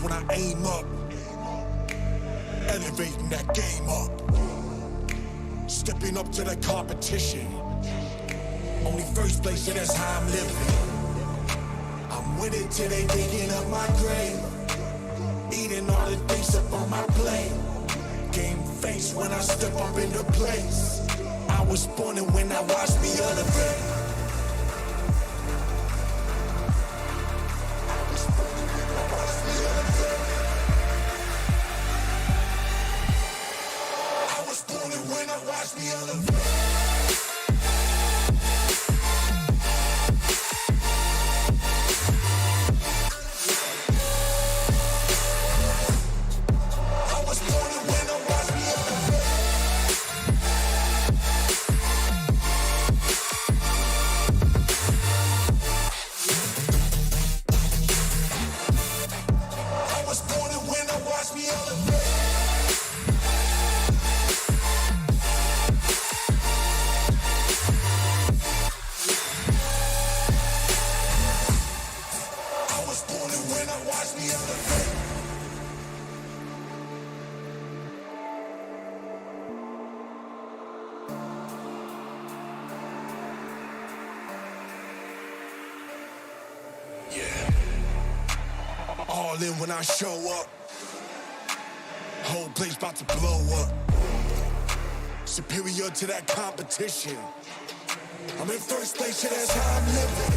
when I aim up, elevating that game up, stepping up to the competition. Only first place, yeah, that's how I'm living. I'm with it till they digging up my grave, eating all the things up on my plate. Game face when I step up into place. I was born and when I watched me elevate. I was born and when I watched me elevate. All in when I show up, whole place about to blow up. Superior to that competition. I'm in first place, yeah, that's how I'm living.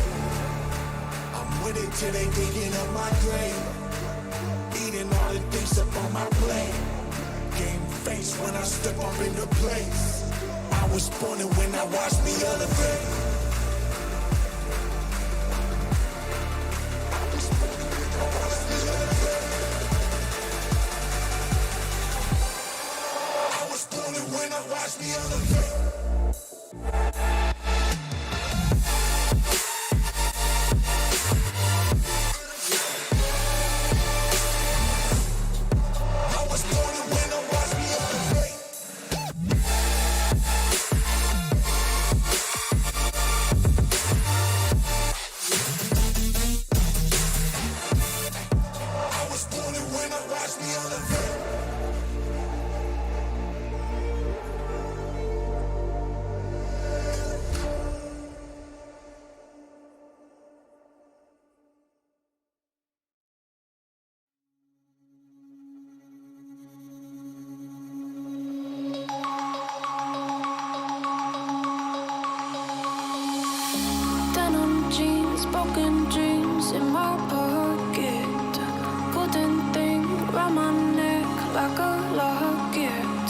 I'm with it till they digging up my grave, eating all the things up on my plate. Game face when I step up into place. I was born and when I watched me elevate. Watch me elevate. I was born and when I watch me elevate. I was born and when I watch me elevate. Broken dreams in my pocket, golden thing round my neck like a locket.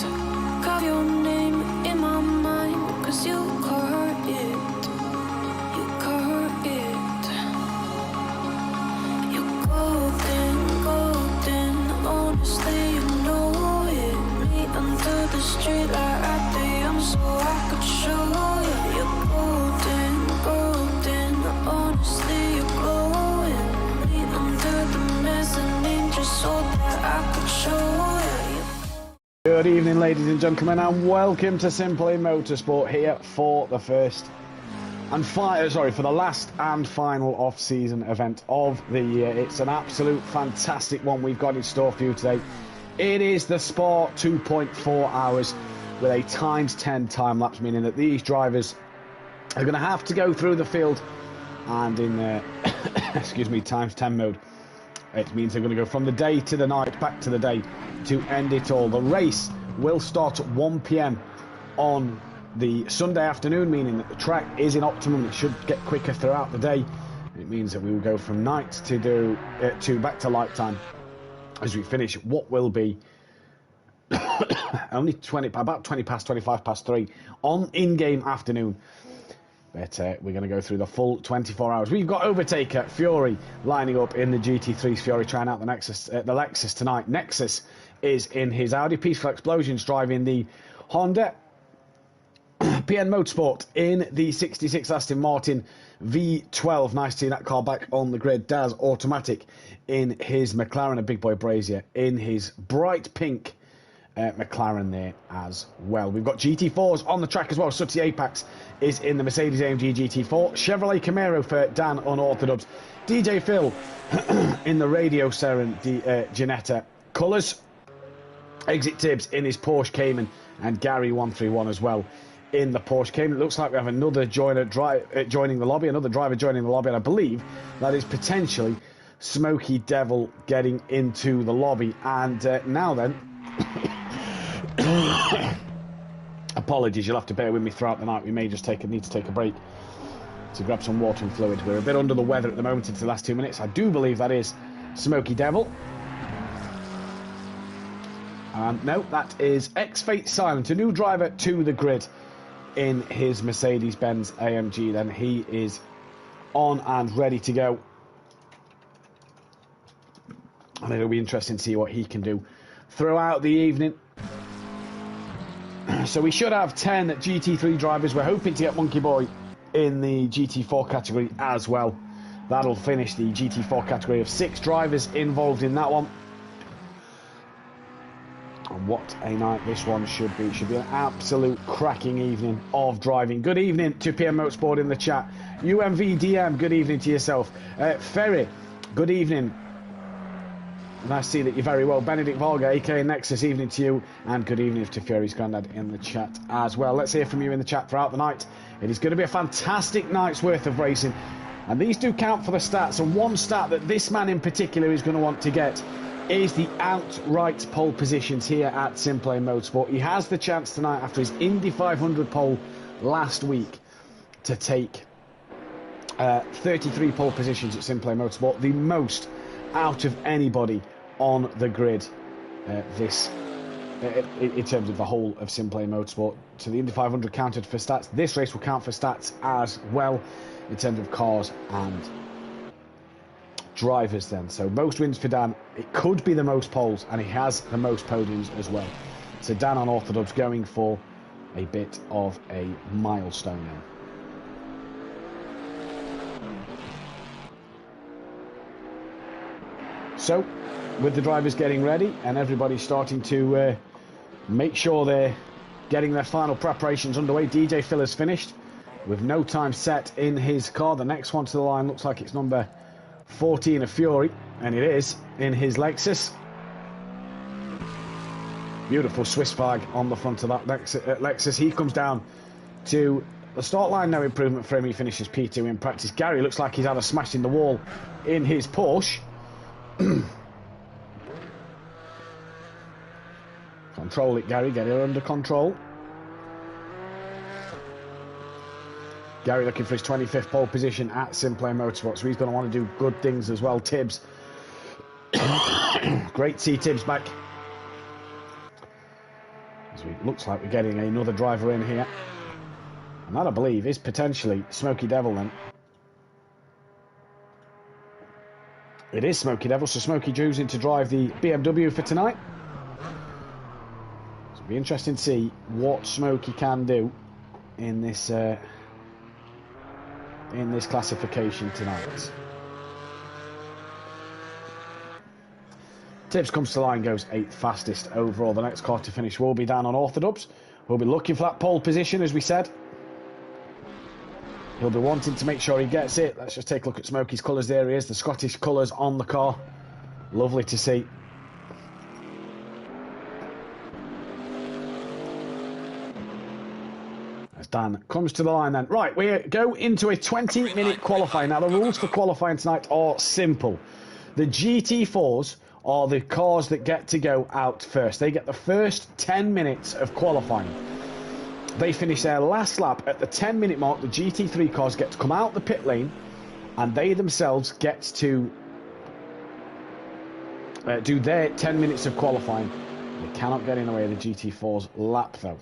Carve your name in my mind, cause you caught it, you caught it. You're golden, golden, honestly you know it. Me under the street light at the young so I could show you. You're golden, golden, honestly you're glowing. Me under the mezzanine just so that I could show you. Good evening, ladies and gentlemen, and welcome to SimPlay Motorsport here for the for the last and final off-season event of the year. It's an absolute fantastic one we've got in store for you today. It is the Sport 2.4 hours with a ×10 time lapse, meaning that these drivers are going to have to go through the field and in ×10 mode. It means they're going to go from the day to the night, back to the day to end it all. The race will start at 1 p.m. on the Sunday afternoon, meaning that the track is in optimum. It should get quicker throughout the day. It means that we will go from night to back to light time as we finish what will be only about 25 past 3 on in-game afternoon. But we're going to go through the full 24 hours. We've got Overtaker, Fury lining up in the GT3s. Fury trying out the Lexus tonight. Nexus is in his Audi. Peaceful Explosions driving the Honda. PN Motorsport in the 66 Aston Martin V12. Nice to see that car back on the grid. Daz Automatic in his McLaren. A big boy Brazier in his bright pink McLaren there as well. We've got GT4s on the track as well. Sooty Apex is in the Mercedes-AMG GT4. Chevrolet Camaro for Dan Unorthodox. DJ Phil in the Radio Seren Ginetta colours. Exit Tibbs in his Porsche Cayman, and Gary 131 as well in the Porsche Cayman. It looks like we have another joiner joining the lobby, another driver joining the lobby, and I believe that is potentially Smoky Devil getting into the lobby. And now then, apologies, you'll have to bear with me throughout the night. We may just need to take a break to grab some water and fluid. We're a bit under the weather at the moment into the last 2 minutes. I do believe that is Smoky Devil. No, that is X-Fate Silent, a new driver to the grid in his Mercedes-Benz AMG. Then he is on and ready to go. And it'll be interesting to see what he can do throughout the evening. So we should have 10 GT3 drivers. We're hoping to get Monkey Boy in the GT4 category as well. That'll finish the GT4 category of 6 drivers involved in that one. And what a night this one should be. It should be an absolute cracking evening of driving. Good evening to PM Motorsport in the chat. UMVDM, good evening to yourself. Ferry, good evening. Nice to see that you're very well. Benedict Volga, aka Nexus, evening to you. And good evening to Fury's Grandad in the chat as well. Let's hear from you in the chat throughout the night. It is going to be a fantastic night's worth of racing. And these do count for the stats. And one stat that this man in particular is going to want to get is the outright pole positions here at SimPlay Motorsport. He has the chance tonight, after his Indy 500 pole last week, to take 33 pole positions at SimPlay Motorsport, the most out of anybody on the grid in terms of the whole of SimPlay Motorsport. So the Indy 500 counted for stats. This race will count for stats as well in terms of cars and drivers then. So most wins for Dan. It could be the most poles, and he has the most podiums as well. So Dan Unorthodox going for a bit of a milestone then. So with the drivers getting ready and everybody starting to make sure they're getting their final preparations underway, DJ Phil has finished with no time set in his car. The next one to the line looks like it's number 14 of Fury, and it is in his Lexus. Beautiful Swiss flag on the front of that Lexus. He comes down to the start line, no improvement for him. He finishes P2 in practice. Gary looks like he's had a smash in the wall in his Porsche. Control it, Gary, get it under control. Gary looking for his 25th pole position at SimPlay Motorsport, so he's going to want to do good things as well. Tibbs. Great to see Tibbs back. So it looks like we're getting another driver in here. And that, I believe, is potentially Smoky Devil then. It is Smoky Devil, so Smoky choosing to drive the BMW for tonight. So it'll be interesting to see what Smoky can do in this classification tonight. Tibbs comes to the line, goes 8th fastest overall. The next car to finish will be Dan Unorthodox. We'll be looking for that pole position, as we said. He'll be wanting to make sure he gets it. Let's just take a look at Smokey's colours. There he is, the Scottish colours on the car. Lovely to see. As Dan comes to the line then. Right, we go into a 20-minute qualifying. Now, the rules for qualifying tonight are simple. The GT4s are the cars that get to go out first. They get the first 10 minutes of qualifying. They finish their last lap at the 10-minute mark. The GT3 cars get to come out the pit lane, and they themselves get to do their 10 minutes of qualifying. They cannot get in the way of the GT4's lap, though.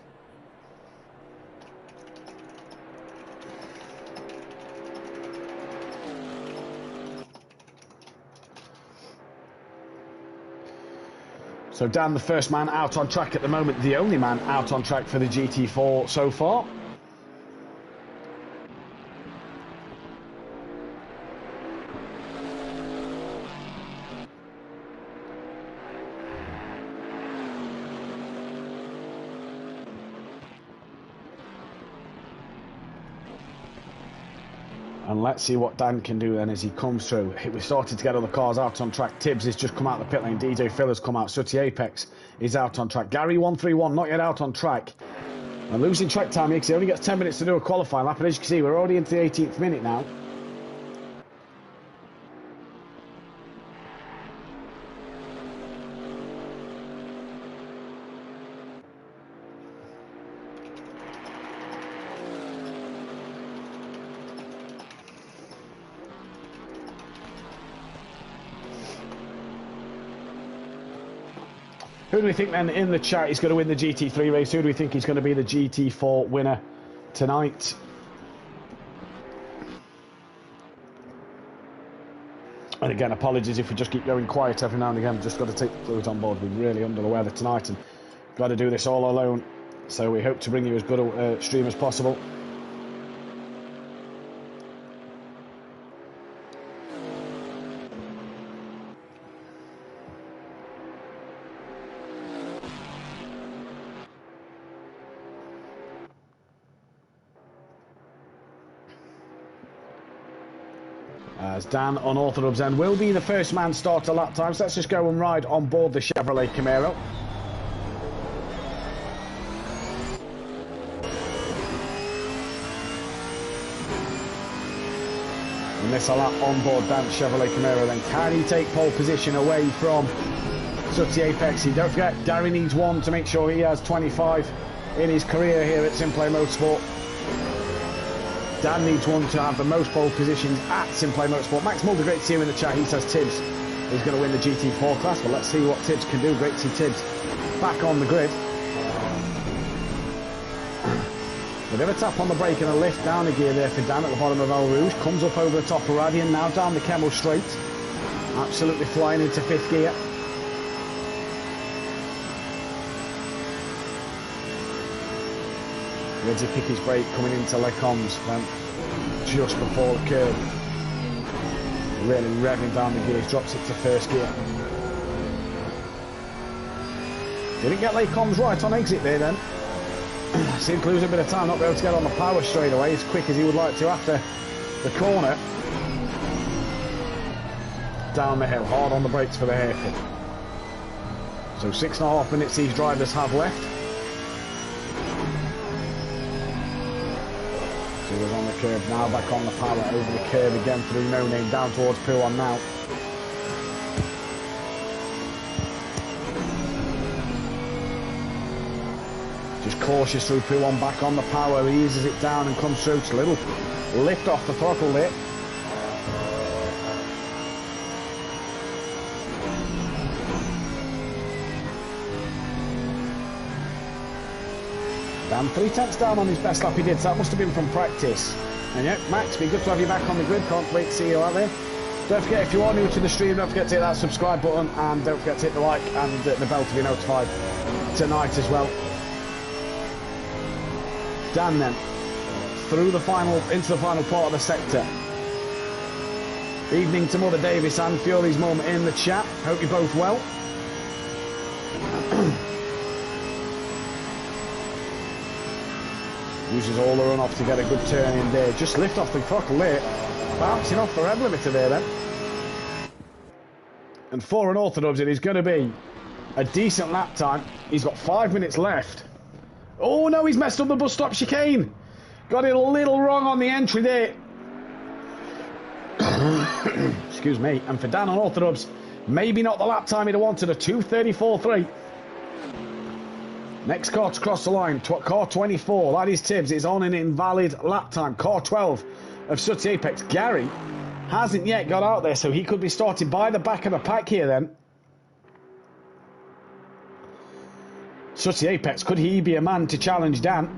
So Dan, the first man out on track at the moment, the only man out on track for the GT4 so far. And let's see what Dan can do then as he comes through. We started to get other cars out on track. Tibbs has just come out of the pit lane. DJ Phil has come out. Sooty Apex is out on track. Gary 131 not yet out on track. And losing track time here because he only gets 10 minutes to do a qualifying lap. And as you can see, we're already into the 18th minute now. Who do we think then in the chat is going to win the GT3 race? Who do we think is going to be the GT4 winner tonight? And again, apologies if we just keep going quiet every now and again. Just got to take the fluid on board. We're really under the weather tonight and got to do this all alone. So we hope to bring you as good a stream as possible. As Dan Unorthodox then will be the first man starter lap times. Let's just go and ride on board the Chevrolet Camaro. And this a lap on board Dan's Chevrolet Camaro then. Can he take pole position away from Sooty Apex? Don't forget, Gary needs one to make sure he has 25 in his career here at SimPlay Motorsport. Dan needs one to have the most pole positions at SimPlay Motorsport. Max Mulder, great to see you in the chat. He says Tibbs is going to win the GT4 class. Well, let's see what Tibbs can do. Great to see Tibbs back on the grid. A bit of a tap on the brake and a lift down a gear there for Dan at the bottom of El Rouge. Comes up over the top of Radian, now down the Kemmel straight. Absolutely flying into 5th gear. Ready to kick his brake coming into Les Combs then just before the curve. Really revving down the gears, drops it to 1st gear. Didn't get Les Combs right on exit there then. Seemed to lose a bit of time, not be able to get on the power straight away as quick as he would like to after the corner. Down the hill, hard on the brakes for the hairpin. So 6.5 minutes these drivers have left. So he was on the curve, now back on the power, over the curve again through No Name, down towards P1 now. Just cautious through P1, back on the power, he eases it down and comes through. Just a little lift off the throttle there. Dan 3/10 down on his best lap he did, so that must have been from practice. And yeah, Max, be good to have you back on the grid, can't wait to see you out there. Don't forget, if you are new to the stream, don't forget to hit that subscribe button, and don't forget to hit the like and the bell to be notified tonight as well. Dan then, into the final part of the sector. Evening to Mother Davis and Fury's mum in the chat, hope you're both well. Uses all the run off to get a good turn in there. Just lift off the throttle there. Bouncing off the rev limiter there then. And for Unorthodox, it is going to be a decent lap time. He's got 5 minutes left. Oh no, he's messed up the bus stop chicane. Got it a little wrong on the entry there. Excuse me. And for Dan Unorthodox, maybe not the lap time he'd have wanted, a 2:34.3. Next car to cross the line, car 24, that is Tibbs, is on an invalid lap time. Car 12 of Sooty Apex. Gary hasn't yet got out there, so he could be starting by the back of the pack here then. Sooty Apex, could he be a man to challenge Dan?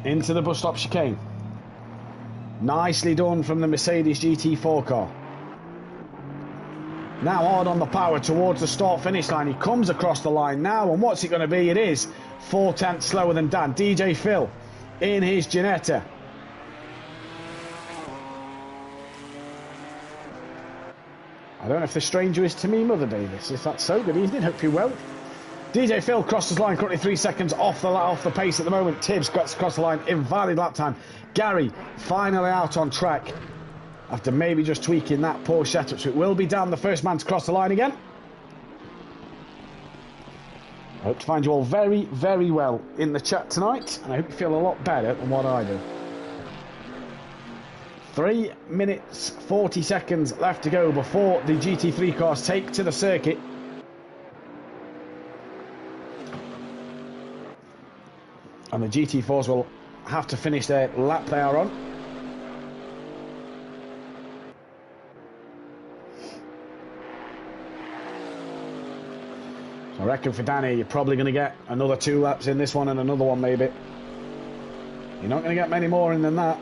Into the bus stop chicane. Nicely done from the Mercedes GT4 car. Now hard on the power towards the start-finish line. He comes across the line now, and what's it going to be? It is 4/10 slower than Dan. DJ Phil in his Ginetta. I don't know if the stranger is to me, Mother Davis. If that's so, good evening, hope you're well. DJ Phil crosses line, currently 3 seconds off the pace at the moment. Tibbs gets across the line, invalid lap time. Gary finally out on track after maybe just tweaking that poor setup. So it will be Dan, the first man to cross the line again. I hope to find you all very, very well in the chat tonight, and I hope you feel a lot better than what I do. 3 minutes 40 seconds left to go before the GT3 cars take to the circuit. And the GT4s will have to finish their lap they are on. So I reckon for Danny, you're probably going to get another 2 laps in this one and another one maybe. You're not going to get many more in than that.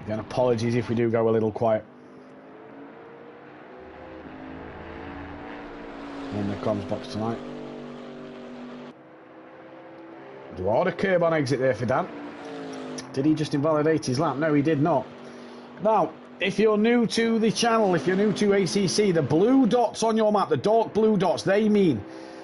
Again, apologies if we do go a little quiet. In the comms box tonight. What a curb on exit there for Dan. Did he just invalidate his lap? No, he did not. Now, if you're new to the channel, if you're new to ACC, the blue dots on your map, the dark blue dots, they mean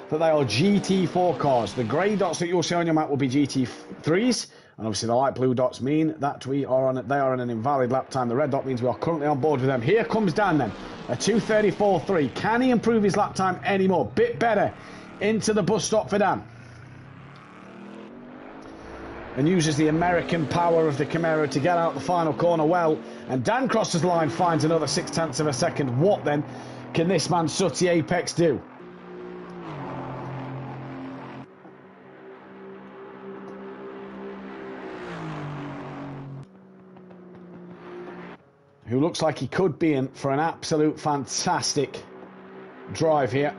that they are GT4 cars. The grey dots that you'll see on your map will be GT3s, and obviously the light blue dots mean that they are on an invalid lap time. The red dot means we are currently on board with them. Here comes Dan then, a 2:34.3. Can he improve his lap time anymore? Bit better into the bus stop for Dan. And uses the American power of the Camaro to get out the final corner well. And Dan crosses the line, finds another 0.6 of a second. What then can this man Sooty Apex do? Who looks like he could be in for an absolute fantastic drive here.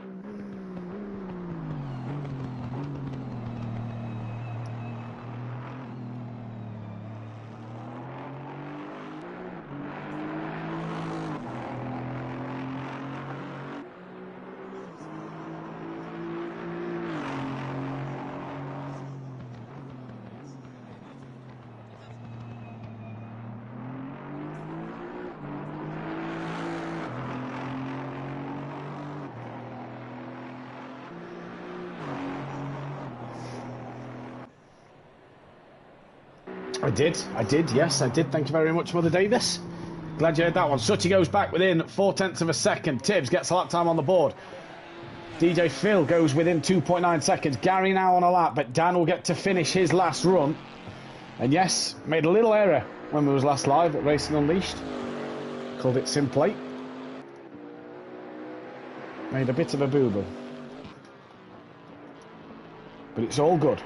I did, yes, I did. Thank you very much, Mother Davis. Glad you heard that one. Sooty goes back within 0.4 of a second. Tibbs gets a lap time on the board. DJ Phil goes within 2.9 seconds. Gary now on a lap, but Dan will get to finish his last run. And yes, made a little error when we was last live at Racing Unleashed. Called it SimPlay. Made a bit of a boo-boo. But it's all good.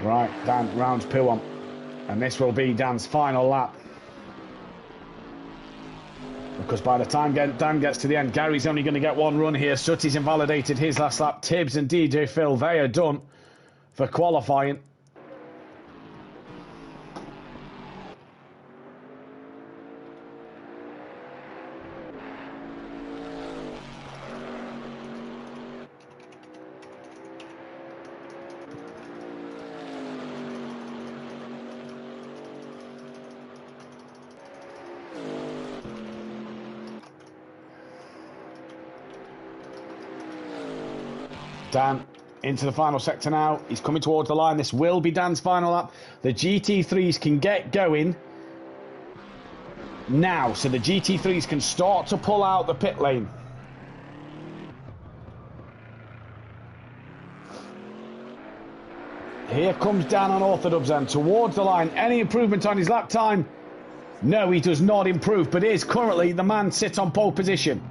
Right, Dan rounds poo on. And this will be Dan's final lap. Because by the time Dan gets to the end, Gary's only going to get one run here. Sooty's invalidated his last lap. Tibbs and DJ Phil, they are done for qualifying. Dan into the final sector now. He's coming towards the line. This will be Dan's final lap. The GT3s can get going now. So the GT3s can start to pull out the pit lane. Here comes Dan on orthodubs then towards the line. Any improvement on his lap time? No, he does not improve, but is currently the man sit on pole position.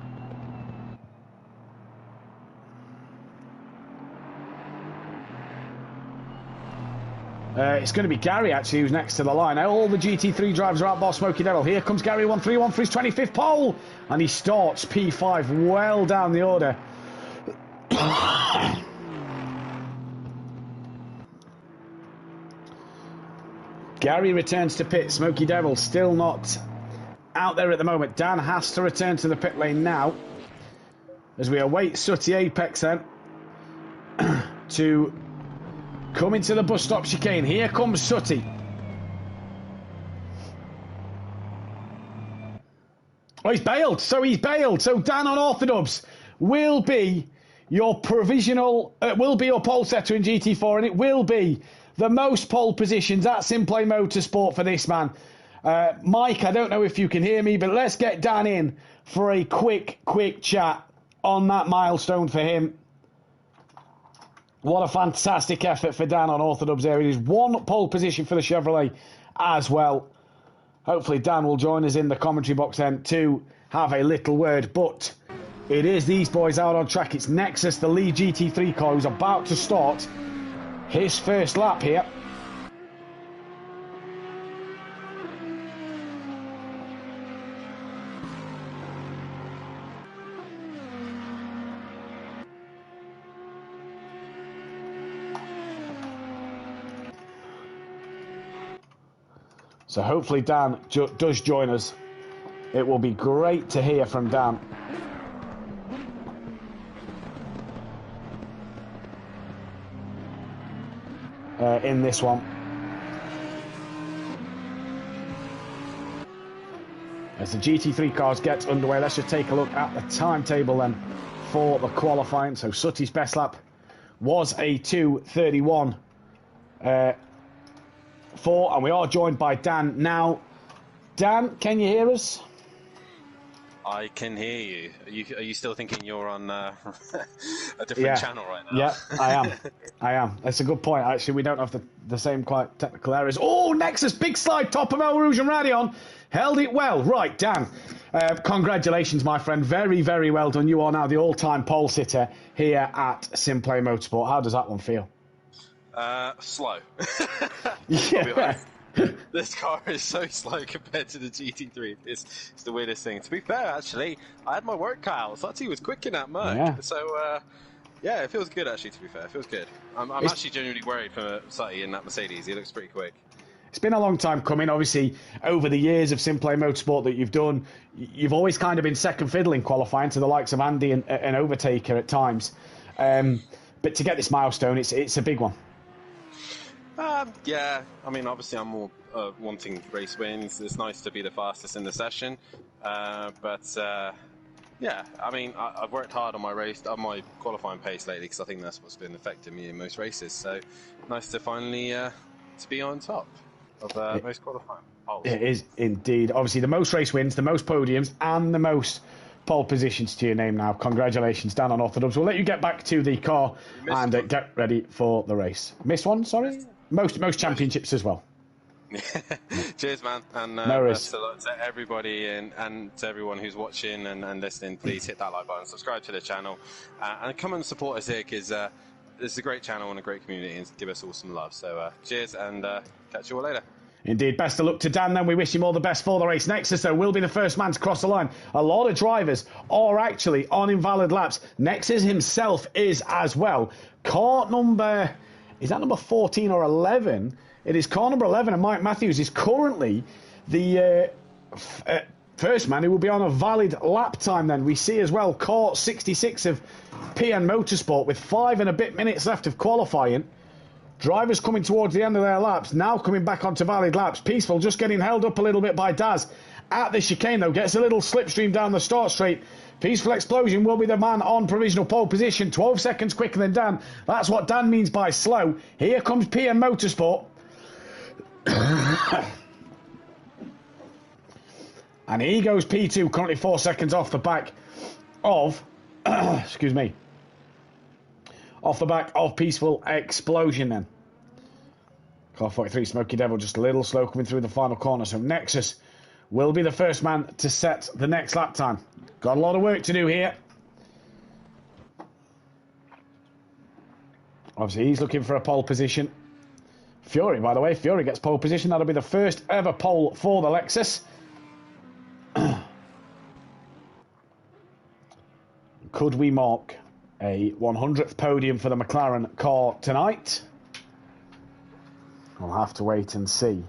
It's going to be Gary, actually, who's next to the line. All the GT3 drivers are out by Smoky Devil. Here comes Gary 131 for his 25th pole. And he starts P5 well down the order. Gary returns to pit. Smoky Devil still not out there at the moment. Dan has to return to the pit lane now. As we await Sooty Apex then to coming to the bus stop chicane. Here comes Sutty. Oh, he's bailed. So Dan on Orthodubs will be your provisional, will be your pole setter in GT4, and it will be the most pole positions at SimPlay Motorsport for this man. Mike, I don't know if you can hear me, but let's get Dan in for a quick chat on that milestone for him. What a fantastic effort for Dan on Orthodubs there. It is one pole position for the Chevrolet as well. Hopefully Dan will join us in the commentary box then to have a little word. But it is these boys out on track. It's Nexus, the lead GT3 car, who's about to start his first lap here. So hopefully Dan does join us. It will be great to hear from Dan. In this one. As the GT3 cars get underway, let's just take a look at the timetable then for the qualifying. So Sutty's best lap was a 2:31. And we are joined by Dan now. Dan, can you hear us? I can hear you. Are you still thinking you're on a different channel right now? Yeah, I am. That's a good point. Actually, we don't have the same quite technical areas. Oh, Nexus, big slide, top of El Rouge and Radion. Held it well. Right, Dan. Congratulations, my friend. Very, very well done. You are now the all-time pole sitter here at SimPlay Motorsport. How does that one feel? Slow. Yeah. This car is so slow compared to the GT3. It's the weirdest thing. To be fair, actually, I had my work cut out. Sutty was quick in that Merc. Yeah. So, yeah, it feels good, actually, to be fair. It feels good. I'm actually genuinely worried for Sutty in that Mercedes. He looks pretty quick. It's been a long time coming. Obviously, over the years of SimPlay Motorsport that you've done, you've always kind of been second fiddle in qualifying to the likes of Andy and Overtaker at times. But to get this milestone, it's a big one. Yeah, I mean, obviously I'm more wanting race wins. It's nice to be the fastest in the session. Yeah, I mean, I've worked hard on my qualifying pace lately because I think that's what's been affecting me in most races. So nice to finally to be on top of most qualifying poles. It is indeed. Obviously, the most race wins, the most podiums, and the most pole positions to your name now. Congratulations, Dan on Orthodubs. We'll let you get back to the car and get ready for the race. Missed one, sorry? Most championships as well. Cheers, man. And no best of luck to everybody and to everyone who's watching and listening. Please hit that like button, subscribe to the channel, and come and support us here because this is a great channel and a great community and give us all some love. So cheers and catch you all later. Indeed, best of luck to Dan then. We wish him all the best for the race. Nexus, though, will be the first man to cross the line. A lot of drivers are actually on invalid laps. Nexus himself is as well. Car number... Is that number 14 or 11? It is car number 11, and Mike Matthews is currently the first man who will be on a valid lap time then. We see as well car 66 of PN Motorsport with 5 and a bit minutes left of qualifying. Drivers coming towards the end of their laps, now coming back onto valid laps. Peaceful just getting held up a little bit by Daz. At the chicane, though, gets a little slipstream down the start straight. Peaceful Explosion will be the man on provisional pole position, 12 seconds quicker than Dan. That's what Dan means by slow. Here comes PM Motorsport. And here goes P2, currently 4 seconds off the back of... excuse me. Off the back of Peaceful Explosion then. Car 43, Smoky Devil, just a little slow coming through the final corner. So Nexus will be the first man to set the next lap time. Got a lot of work to do here. Obviously, he's looking for a pole position. Fury, by the way, Fury gets pole position. That'll be the first ever pole for the Lexus. Could we mark a 100th podium for the McLaren car tonight? We'll have to wait and see.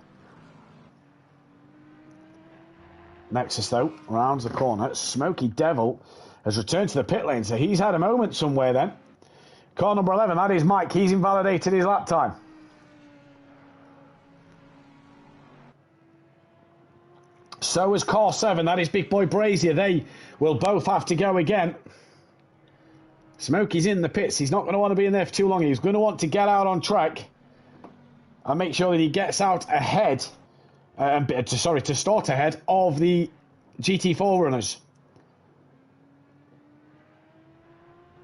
Nexus, though, rounds the corner. Smoky Devil has returned to the pit lane, so he's had a moment somewhere then. Car number 11, that is Mike. He's invalidated his lap time. So is car 7, that is Big Boy Brazier. They will both have to go again. Smokey's in the pits. He's not going to want to be in there for too long. He's going to want to get out on track and make sure that he gets out ahead, to start ahead of the GT4 runners.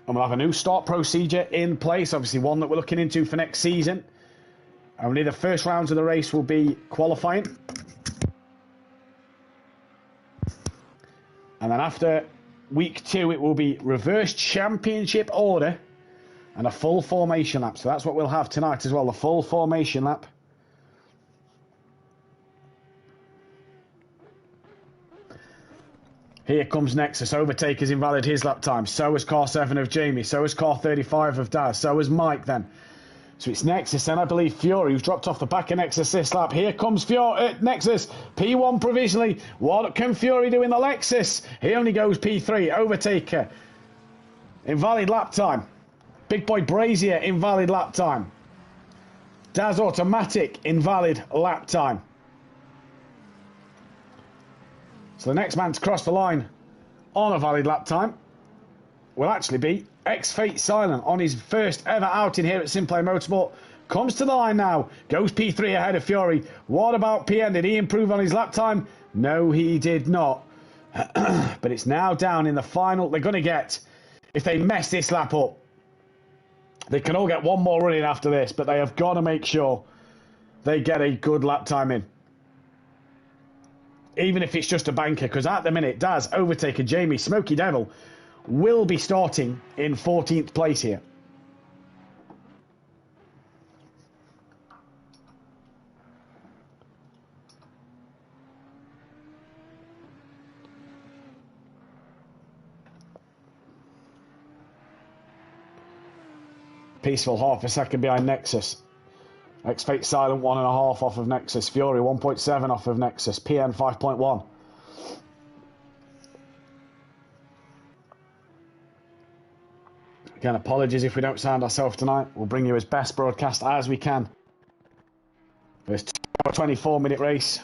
And we'll have a new start procedure in place, obviously one that we're looking into for next season. Only the first rounds of the race will be qualifying. And then after week 2, it will be reverse championship order and a full formation lap. So that's what we'll have tonight as well, the full formation lap. Here comes Nexus. Overtaker's invalid his lap time. So is car 7 of Jamie. So is car 35 of Daz. So is Mike then. So it's Nexus and I believe Fury who's dropped off the back of Nexus this lap. Here comes Nexus. P1 provisionally. What can Fury do in the Lexus? He only goes P3. Overtaker. Invalid lap time. Big Boy Brazier. Invalid lap time. Daz Automatic. Invalid lap time. So the next man to cross the line on a valid lap time will actually be X-Fate Silent on his first ever outing here at SimPlay Motorsport. Comes to the line now, goes P3 ahead of Fury. What about PN? Did he improve on his lap time? No, he did not. But it's now down in the final. They're going to get, if they mess this lap up, they can all get one more run in after this, but they have got to make sure they get a good lap time in. Even if it's just a banker, because at the minute, Daz, Overtaker, Jamie, Smoky Devil will be starting in 14th place here. Peaceful half a second behind Nexus. X-Fate Silent 1.5 off of Nexus. Fury 1.7 off of Nexus. PN 5.1. Again, apologies if we don't sound ourselves tonight. We'll bring you as best broadcast as we can. This 24-minute race.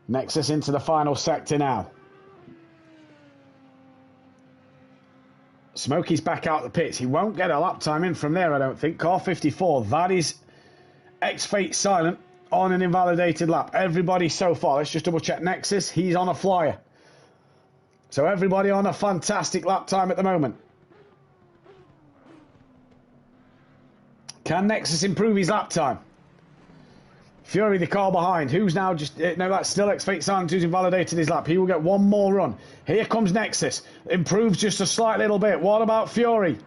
Nexus into the final sector now. Smokey's back out the pits. He won't get a lap time in from there, I don't think. Car 54, that is X-Fate Silent on an invalidated lap. Everybody so far, let's just double check Nexus. He's on a flyer. So everybody on a fantastic lap time at the moment. Can Nexus improve his lap time? Fury, the car behind. Who's now just... No, that's still X-Fate Silent who's invalidated his lap. He will get one more run. Here comes Nexus. Improves just a slight little bit. What about Fury?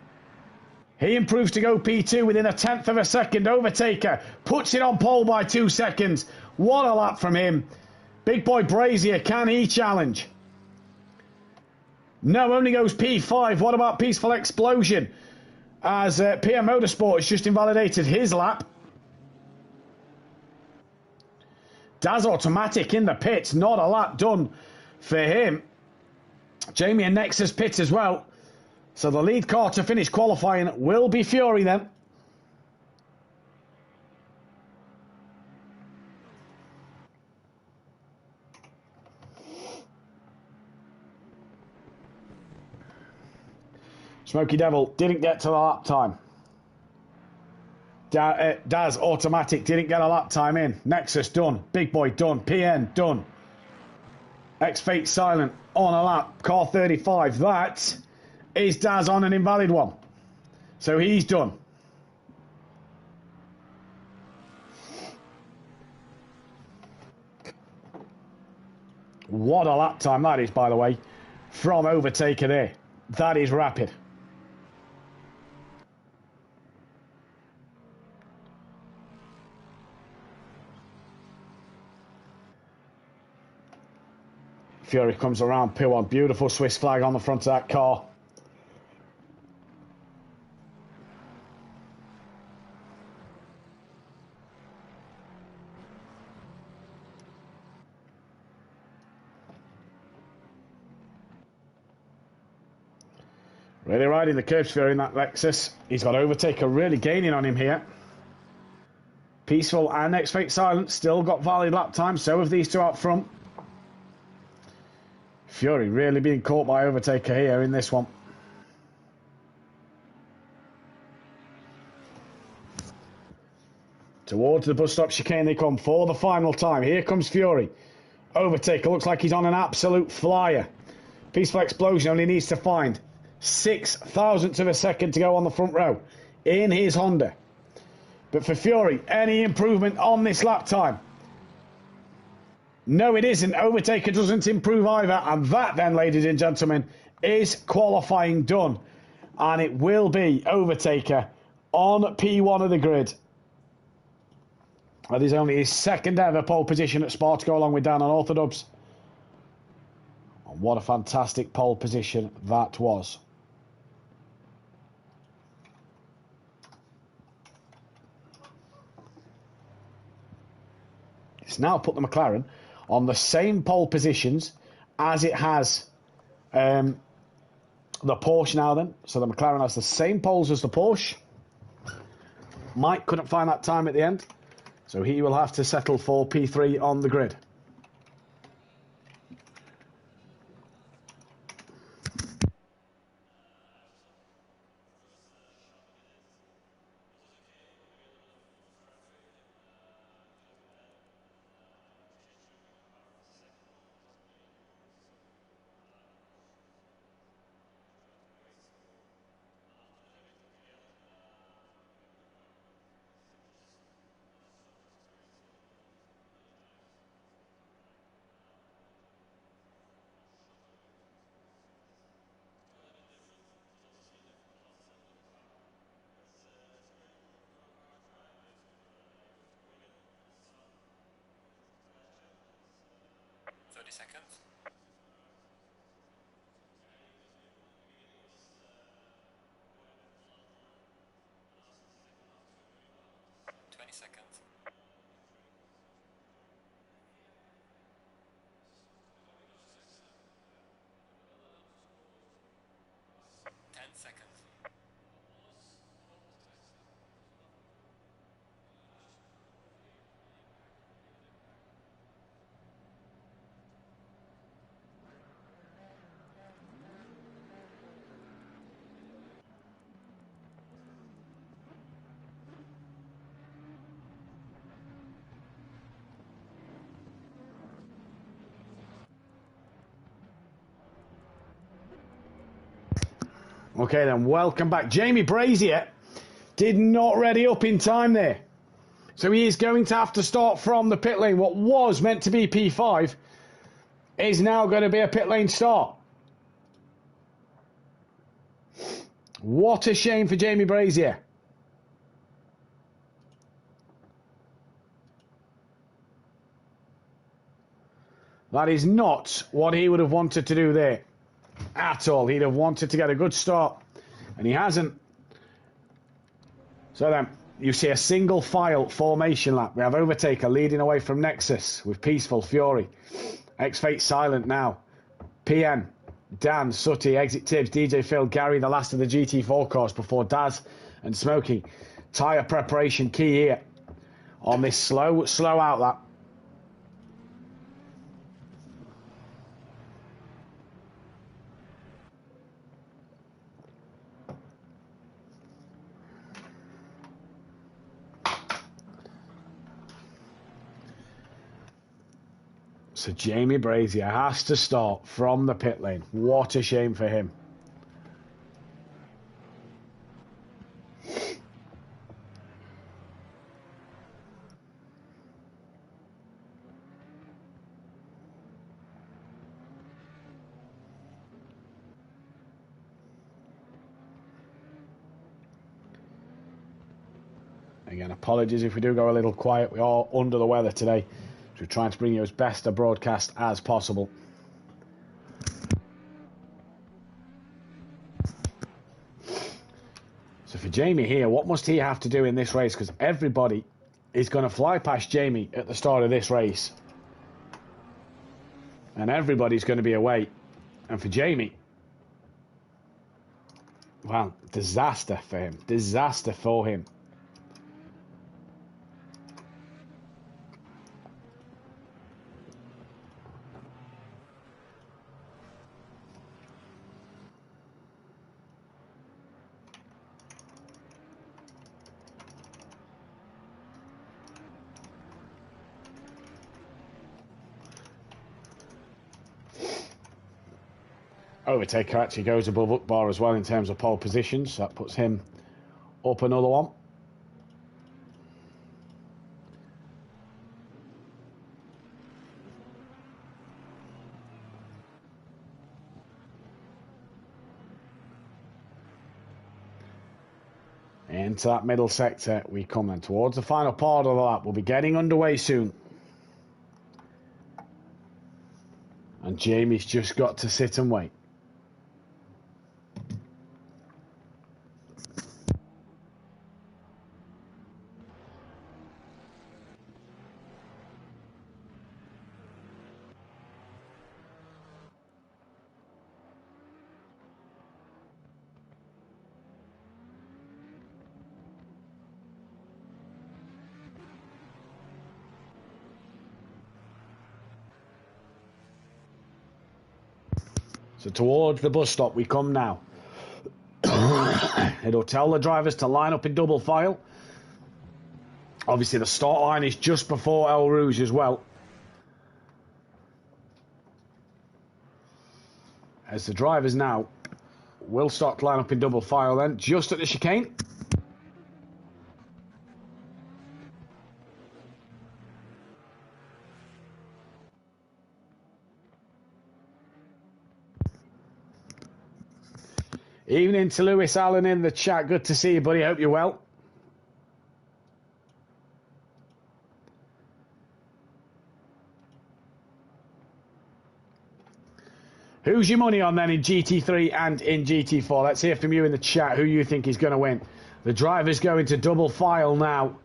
He improves to go P2 within 1/10 of a second. Overtaker puts it on pole by 2 seconds. What a lap from him. Big Boy Brazier, can he challenge? No, only goes P5. What about Peaceful Explosion? As PM Motorsport has just invalidated his lap. Daz Automatic in the pits, not a lap done for him. Jamie and Nexus pits as well. So the lead car to finish qualifying will be Fury then. Smoky Devil didn't get to the lap time. Daz Automatic didn't get a lap time in. Nexus done. Big Boy done. PN done. X-Fate Silent on a lap. Car 35. That is Daz on an invalid one. So he's done. What a lap time that is, by the way, from Overtaker there. That is rapid. Fury comes around P1. Beautiful Swiss flag on the front of that car. Really riding the curbs for in that Lexus. He's got Overtaker really gaining on him here. Peaceful and Next Fate Silent still got valid lap time. So have these two up front. Fury really being caught by Overtaker here in this one. Towards the bus stop chicane they come for the final time. Here comes Fury. Overtaker looks like he's on an absolute flyer. Peaceful Explosion only needs to find 6,000ths of a second to go on the front row in his Honda. But for Fury, any improvement on this lap time? No, it isn't. Overtaker doesn't improve either. And that then, ladies and gentlemen, is qualifying done. And it will be Overtaker on P1 of the grid. That is only his second ever pole position at Spa to go along with Dan on Orthodubs. And what a fantastic pole position that was. It's now put the McLaren on the same pole positions as it has the Porsche now then. So the McLaren has the same poles as the Porsche. Mike couldn't find that time at the end. So he will have to settle for P3 on the grid. Seconds. 20 seconds. 10 seconds. Okay then, welcome back. Jamie Brazier did not ready up in time there. So he is going to have to start from the pit lane. What was meant to be P5 is now going to be a pit lane start. What a shame for Jamie Brazier. That is not what he would have wanted to do there at all. He'd have wanted to get a good start, and he hasn't. So then, you see a single file formation lap. We have Overtaker leading away from Nexus with Peaceful, Fury, X-Fate Silent now, PN, Dan, Sutty, Exit Tibbs, DJ Phil, Gary, the last of the GT4 course before Daz and Smokey. Tyre preparation key here on this slow out lap. So Jamie Brazier has to start from the pit lane. What a shame for him. Again, apologies if we do go a little quiet. We are under the weather today. So we're trying to bring you as best a broadcast as possible. So for Jamie here, what must he have to do in this race? Because everybody is going to fly past Jamie at the start of this race. And everybody's going to be away. And for Jamie, Well, disaster for him. Disaster for him. Overtaker actually goes above Ukbar as well in terms of pole positions. So that puts him up another one. Into that middle sector we come then towards the final part of the lap. We'll be getting underway soon. And Jamie's just got to sit and wait. So towards the bus stop we come now. It'll tell the drivers to line up in double file. Obviously the start line is just before El Rouge as well. As the drivers now will start to line up in double file then, just at the chicane. Evening to Lewis Allen in the chat. Good to see you, buddy. Hope you're well. Who's your money on then in GT3 and in GT4? Let's hear from you in the chat who you think is going to win. The drivers go into double file now.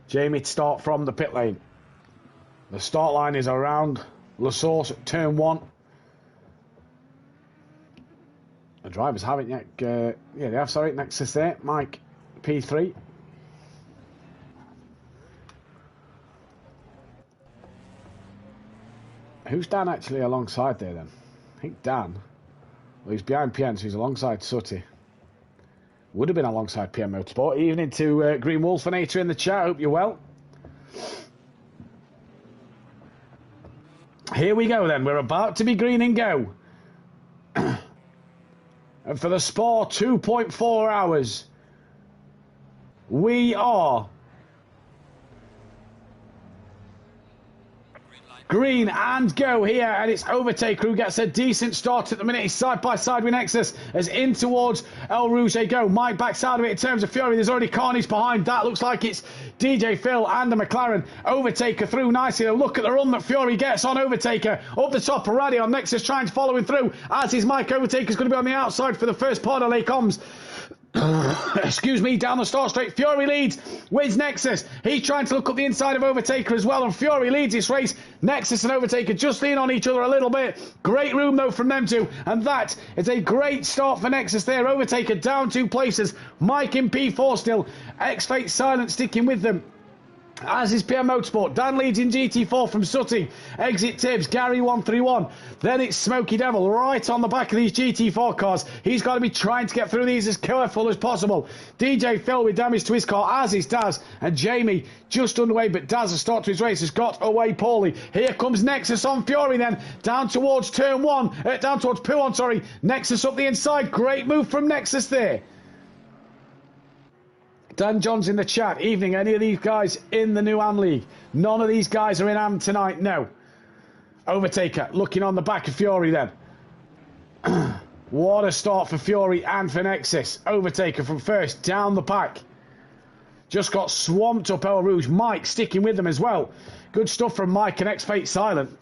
Jamie to start from the pit lane. The start line is around La Source at turn 1. The drivers haven't yet... yeah, they have, sorry, Nexus there. Mike, P3. Who's Dan actually alongside there then? I think Dan. Well, he's behind PN, so he's alongside Sutty. Would have been alongside PM Motorsport. Evening to Green Wolfinator in the chat. Hope you're well. Here we go then. We're about to be green and go. And for the Sport 2.4 hours, we are green and go here, and it's Overtaker who gets a decent start at the minute. He's side by side with Nexus as in towards El Rouge they go. Mike backs out of it in terms of Fury. There's already Carney's behind. That looks like it's DJ Phil and the McLaren. Overtaker through nicely. A look at the run that Fury gets on Overtaker. Up the top, Paradi on Nexus trying to follow him through, as is Mike. Overtaker's going to be on the outside for the first part of Lake Combs. Excuse me, down the start straight. Fury leads, wins Nexus. He's trying to look up the inside of Overtaker as well, and Fury leads this race. Nexus and Overtaker just lean on each other a little bit. Great room though from them two, and that is a great start for Nexus there. Overtaker down 2 places. Mike in P4 still. X-Fate Silent sticking with them, as is PM Motorsport. Dan leads in GT4 from Sutty. Exit Tibbs, Gary 131. Then it's Smokey Devil right on the back of these GT4 cars. He's got to be trying to get through these as careful as possible. DJ Phil with damage to his car, as is Daz. And Jamie just underway, but Daz, a start to his race, has got away poorly. Here comes Nexus on Fury then. Down towards turn 1. Down towards Puon, sorry. Nexus up the inside. Great move from Nexus there. Dan John's in the chat. Evening, any of these guys in the new AM League? None of these guys are in AM tonight, no. Overtaker looking on the back of Fury then. What a start for Fury and for Nexus. Overtaker from first, down the pack. Just got swamped up El Rouge. Mike sticking with them as well. Good stuff from Mike and X-Fate Silent.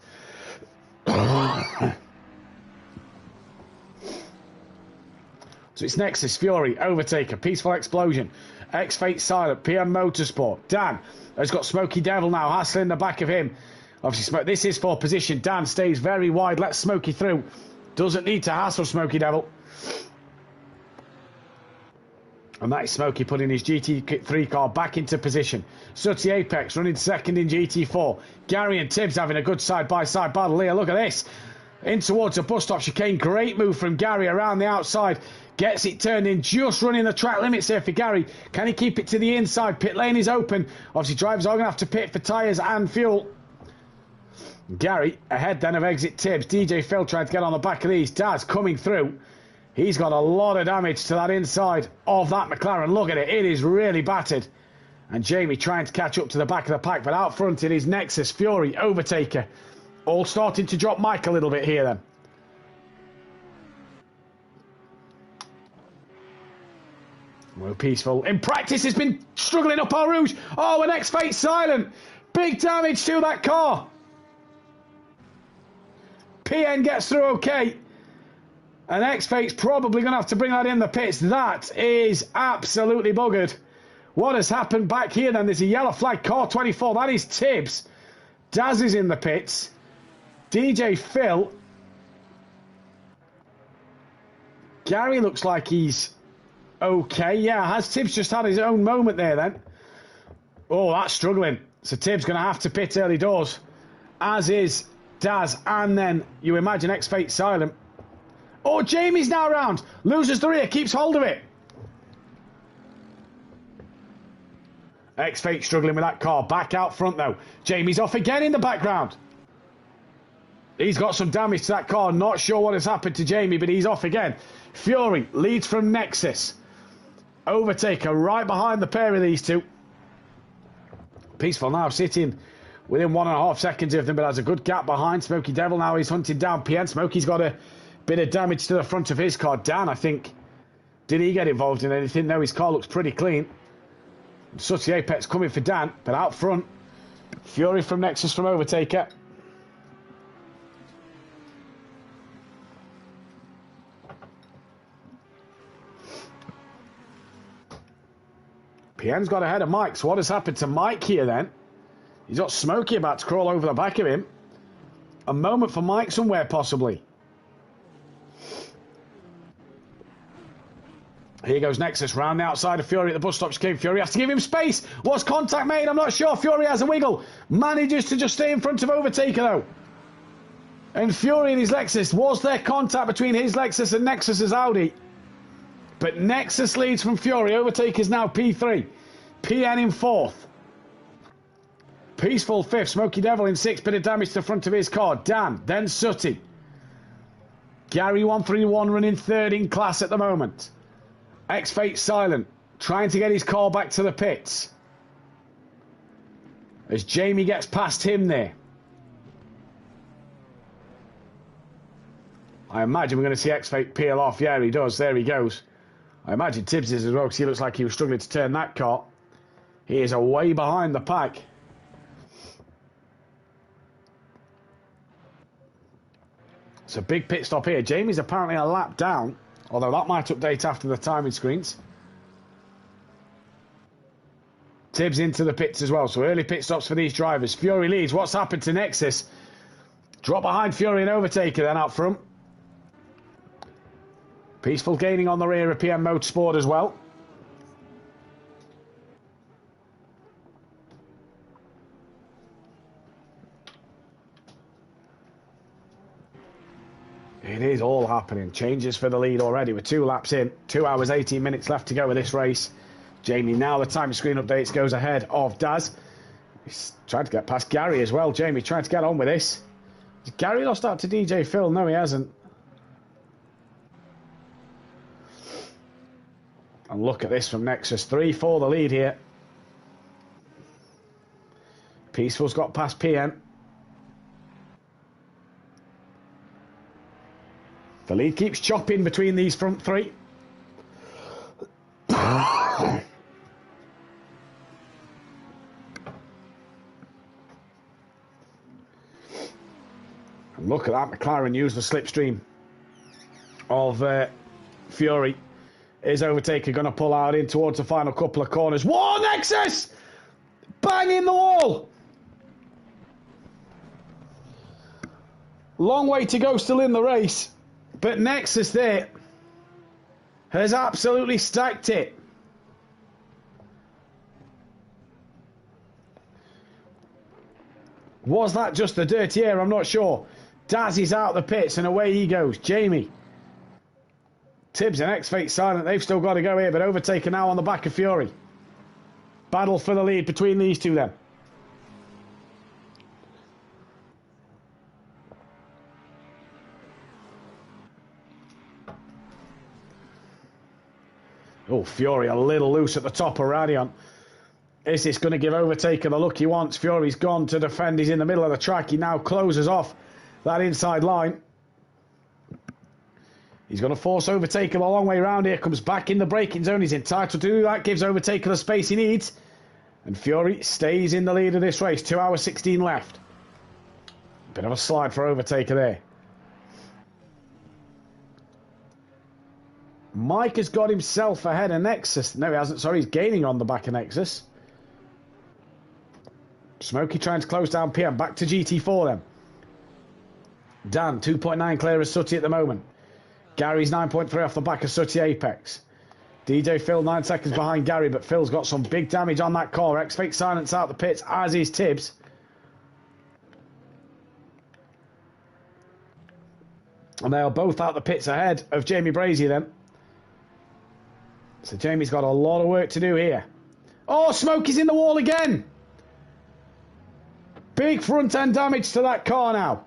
So it's Nexus, Fury, Overtaker, Peaceful Explosion. X-Fate Silent, PM Motorsport. Dan has got Smoky Devil now, hassling the back of him. Obviously, this is for position. Dan stays very wide, lets Smoky through. Doesn't need to hassle Smoky Devil. And that is Smoky putting his GT3 car back into position. Sooty Apex running second in GT4. Gary and Tibbs having a good side-by-side battle here. Look at this. In towards a bus stop chicane. Great move from Gary around the outside. Gets it turned in. Just running the track limits here for Gary. Can he keep it to the inside? Pit lane is open. Obviously, drivers are going to have to pit for tyres and fuel. Gary ahead then of exit Tibbs. DJ Phil trying to get on the back of these. Daz coming through. He's got a lot of damage to that inside of that McLaren. Look at it. It is really battered. And Jamie trying to catch up to the back of the pack. But out front it is Nexus, Fury, Overtaker. All starting to drop Mike a little bit here then. Well, Peaceful. In practice has been struggling up Eau Rouge. Oh, and X-Fate Silent. Big damage to that car. PN gets through okay. And X-Fate's probably going to have to bring that in the pits. That is absolutely buggered. What has happened back here then? There's a yellow flag, car 24. That is Tibbs. Daz is in the pits. DJ Phil. Gary looks like he's okay. Yeah, has Tibbs just had his own moment there then? Oh, that's struggling. So Tibbs going to have to pit early doors. As is Daz. And then you imagine X-Fate Silent. Oh, Jamie's now around. Loses the rear, keeps hold of it. X-Fate struggling with that car. Back out front, though. Jamie's off again in the background. He's got some damage to that car. Not sure what has happened to Jamie, but he's off again. Fury leads from Nexus. Overtaker right behind the pair of these two. Peaceful now sitting within 1.5 seconds of them, but has a good gap behind. Smoky Devil now he's hunting down PN. Smokey's got a bit of damage to the front of his car. Dan, I think, did he get involved in anything? No, his car looks pretty clean. Sooty Apex coming for Dan, but out front, Fury from Nexus from Overtaker. PN's got ahead of Mike, so what has happened to Mike here then? He's got Smokey about to crawl over the back of him. A moment for Mike somewhere, possibly. Here goes Nexus round the outside of Fury at the bus stop. Fury has to give him space. Was contact made? I'm not sure. Fury has a wiggle. Manages to just stay in front of Overtaker though. And Fury and his Lexus. Was there contact between his Lexus and Nexus's Audi? But Nexus leads from Fury. Overtaker's now P3. PN in 4th. Peaceful 5th. Smoky Devil in 6th. Bit of damage to the front of his car. Dan. Then Sooty. Gary 131 running 3rd in class at the moment. X-Fate Silent, trying to get his car back to the pits. As Jamie gets past him there. I imagine we're going to see X-Fate peel off. Yeah, he does. There he goes. I imagine Tibbs is as well, because he looks like he was struggling to turn that car. He is away behind the pack. It's a big pit stop here. Jamie's apparently a lap down. Although that might update after the timing screens. Tibbs into the pits as well. So early pit stops for these drivers. Fury leads. What's happened to Nexus? Drop behind Fury and Overtaker then out front. Peaceful gaining on the rear of PM Motorsport as well. It is all happening. Changes for the lead already. We're 2 laps in. 2 hours, 18 minutes left to go with this race. Jamie, now the time screen updates, goes ahead of Daz. He's trying to get past Gary as well. Jamie trying to get on with this. Has Gary lost out to DJ Phil? No, he hasn't. And look at this from Nexus. 3 for the lead here. Peaceful's got past PM. The lead keeps chopping between these front 3. And look at that. McLaren used the slipstream of Fury Is Overtaker going to pull out in towards the final couple of corners? Whoa, Nexus! Bang in the wall! Long way to go still in the race. But Nexus there has absolutely stacked it. Was that just the dirty air? I'm not sure. Daz is out the pits and away he goes. Jamie. Tibbs and X-Fate silent. They've still got to go here, but Overtaker now on the back of Fury. Battle for the lead between these two then. Oh, Fury a little loose at the top of Radion. Is this going to give Overtaker the look he wants? Fury's gone to defend. He's in the middle of the track. He now closes off that inside line. He's going to force Overtaker a long way round here. Comes back in the braking zone. He's entitled to do that. Gives Overtaker the space he needs. And Fury stays in the lead of this race. 2 hours 16 left. Bit of a slide for Overtaker there. Mike has got himself ahead of Nexus. No, he hasn't. Sorry, he's gaining on the back of Nexus. Smokey trying to close down PM. Back to GT4 then. Dan, 2.9 clear of Sutty at the moment. Gary's 9.3 off the back of Sutty Apex. DJ Phil 9 seconds behind Gary, but Phil's got some big damage on that car. X-Fake Silence out the pits, as is Tibbs. And they are both out the pits ahead of Jamie Brazier then. So Jamie's got a lot of work to do here. Oh, Smokey's in the wall again. Big front end damage to that car now.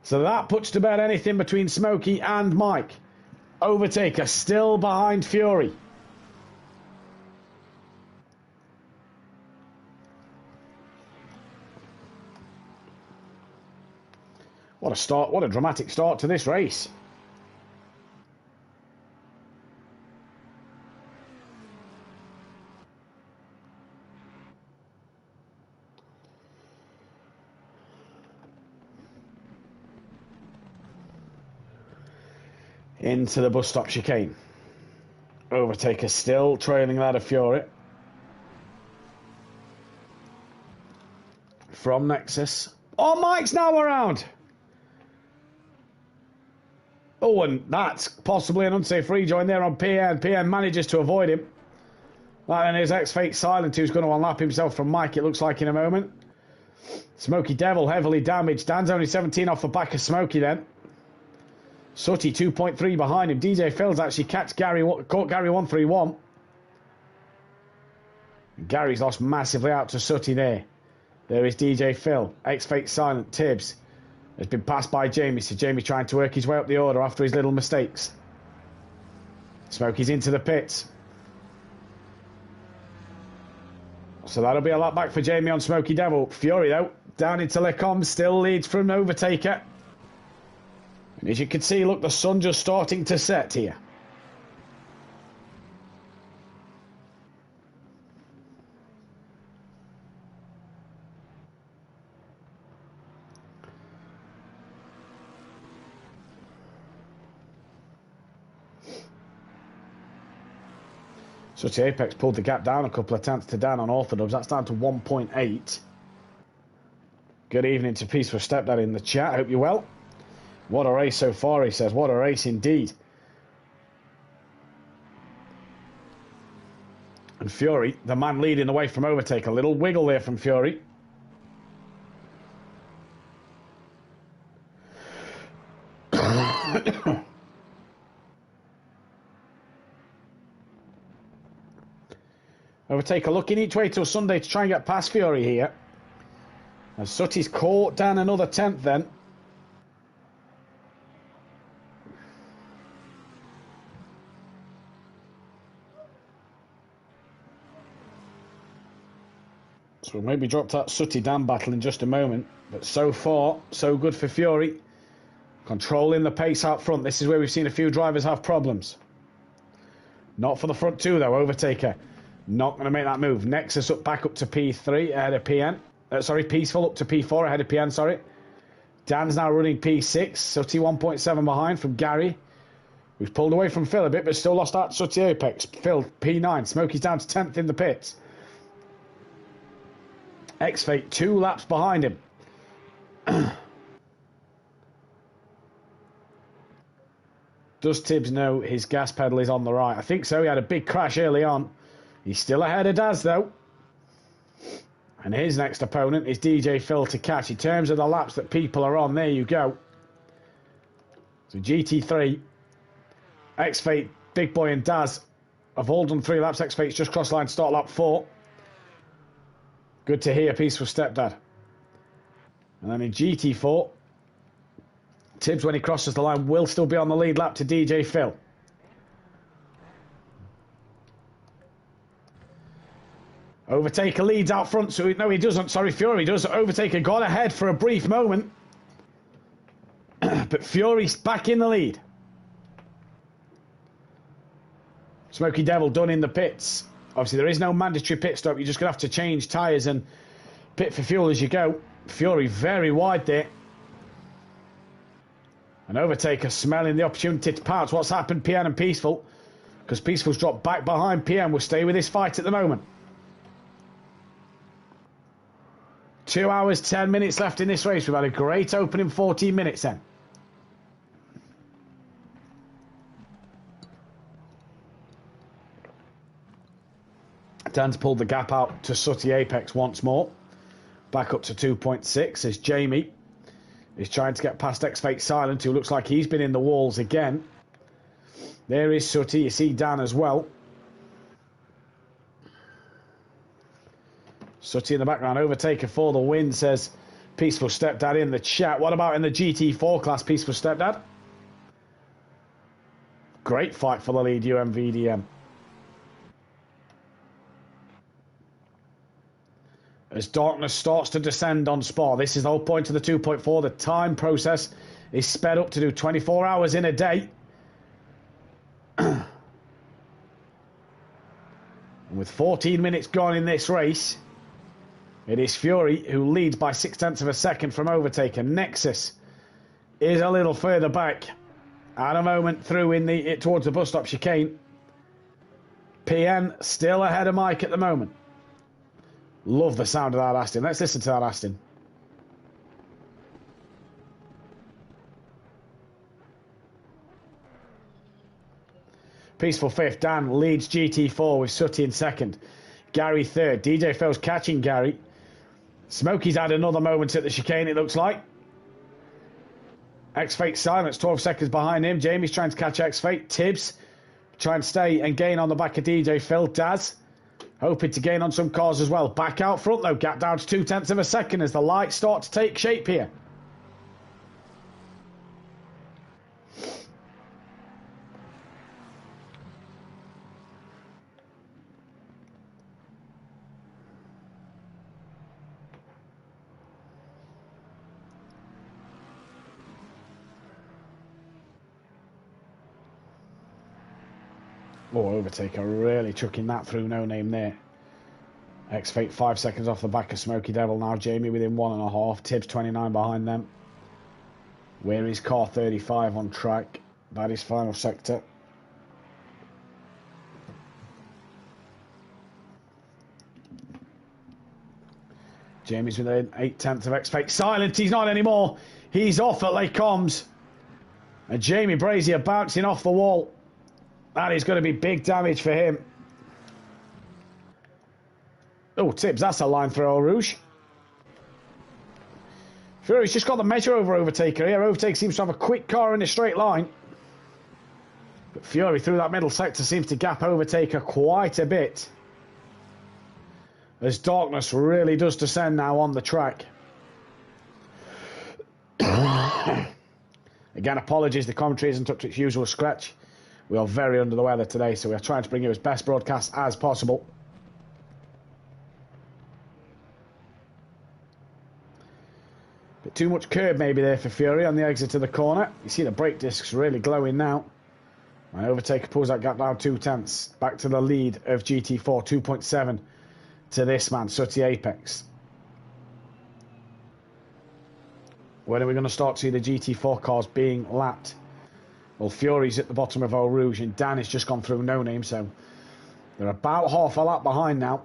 So that puts to bed anything between Smokey and Mike. Overtaker still behind Fury. What a start, what a dramatic start to this race. Into the bus stop chicane. Overtaker still trailing that of Fury. From Nexus. Oh, Mike's now around. Oh, and that's possibly an unsafe rejoin there on PN. PN manages to avoid him. That then is X-Fake Silent, who's going to unlap himself from Mike, it looks like, in a moment. Smoky Devil heavily damaged. Dan's only 17 off the back of Smoky then. Sutty 2.3 behind him. DJ Phil's actually caught Gary 131. Gary's lost massively out to Sutty there. There is DJ Phil. X-Fake Silent. Tibbs has been passed by Jamie. So Jamie trying to work his way up the order after his little mistakes. Smokey's into the pits. So that'll be a lot back for Jamie on Smoky Devil. Fury though, down into Lecombe, still leads from Overtaker. And as you can see, look, the sun just starting to set here. Such Apex pulled the gap down a couple of tenths to Dan on Orthodubs. That's down to 1.8. Good evening to Peaceful Stepdad in the chat. Hope you're well. What a race so far, he says. What a race indeed. And Fury, the man leading the way from Overtake. A little wiggle there from Fury. Overtake looking each way till Sunday to try and get past Fury here. And Sutty's caught down another 10th then. So we'll maybe drop that Sutty-Dan battle in just a moment. But so far, so good for Fury. Controlling the pace out front. This is where we've seen a few drivers have problems. Not for the front two, though. Overtaker not going to make that move. Nexus back up to P3 ahead of PN. Sorry, Peaceful up to P4 ahead of PN, sorry. Dan's now running P6. Sutty 1.7 behind from Gary, who's pulled away from Phil a bit, but still lost out to Sutty Apex. Phil, P9. Smokey's down to 10th in the pits. X-Fate 2 laps behind him. Does Tibbs know his gas pedal is on the right? I think so. He had a big crash early on. He's still ahead of Daz, though. And his next opponent is DJ Phil to catch. In terms of the laps that people are on, there you go. So GT3, X-Fate, Big Boy and Daz have all done 3 laps. X-Fate's just crossed line start lap 4. Good to hear, Peaceful Stepdad. And then in GT4, Tibbs, when he crosses the line, will still be on the lead lap to DJ Phil. Overtaker leads out front. So no, he doesn't. Sorry, Fury does. Overtaker got ahead for a brief moment. But Fury's back in the lead. Smoky Devil done in the pits. Obviously, there is no mandatory pit stop. You're just going to have to change tyres and pit for fuel as you go. Fury very wide there. And Overtaker smelling the opportunity to pounce. What's happened, PN and Peaceful? Because Peaceful's dropped back behind. PN will stay with this fight at the moment. 2 hours, 10 minutes left in this race. We've had a great opening 14 minutes then. Dan's pulled the gap out to Sutty Apex once more. Back up to 2.6 as Jamie is trying to get past X-Fate Silent, who looks like he's been in the walls again. There is Sutty. You see Dan as well. Sutty in the background. Overtaker for the win, says Peaceful Stepdad in the chat. What about in the GT4 class, Peaceful Stepdad? Great fight for the lead, UMVDM. As darkness starts to descend on Spa, this is the whole point of the 2.4. The time process is sped up to do 24 hours in a day. And with 14 minutes gone in this race, it is Fury who leads by 0.6 of a second from Overtaker. Nexus is a little further back. At a moment through in the towards the bus stop chicane. PN still ahead of Mike at the moment. Love the sound of that Aston. Let's listen to that Aston. Peaceful 5th. Dan leads GT4 with Sutty in 2nd. Gary 3rd. DJ Phil's catching Gary. Smokey's had another moment at the chicane, it looks like. X-Fate Silence, 12 seconds behind him. Jamie's trying to catch X-Fate. Tibbs trying to stay and gain on the back of DJ Phil. Daz hoping to gain on some cars as well. Back out front though, gap down to 0.2 of a second as the lights start to take shape here. Oh, Overtaker really chucking that through, no name there. X-Fate 5 seconds off the back of Smoky Devil now. Jamie within 1.5. Tibbs 29 behind them. Where is car 35 on track? That is final sector. Jamie's within 0.8 of X-Fate. Silent, he's not anymore. He's off at Les Combs. And Jamie Brazier bouncing off the wall. That is going to be big damage for him. Oh, Tibbs, that's a line throw, Rouge. Fury's just got the measure over Overtaker here. Overtaker seems to have a quick car in a straight line. But Fury through that middle sector seems to gap Overtaker quite a bit. As darkness really does descend now on the track. Again, apologies, the commentary isn't up to its usual scratch. We are very under the weather today, so we are trying to bring you as best broadcast as possible. Bit too much curb maybe there for Fury on the exit to the corner. You see the brake discs really glowing now. And Overtaker pulls that gap down 0.2. Back to the lead of GT4, 2.7 to this man, Sutty Apex. When are we going to start to see the GT4 cars being lapped? Well, Fury's at the bottom of Eau Rouge, and Dan has just gone through No Name, so they're about half a lap behind now.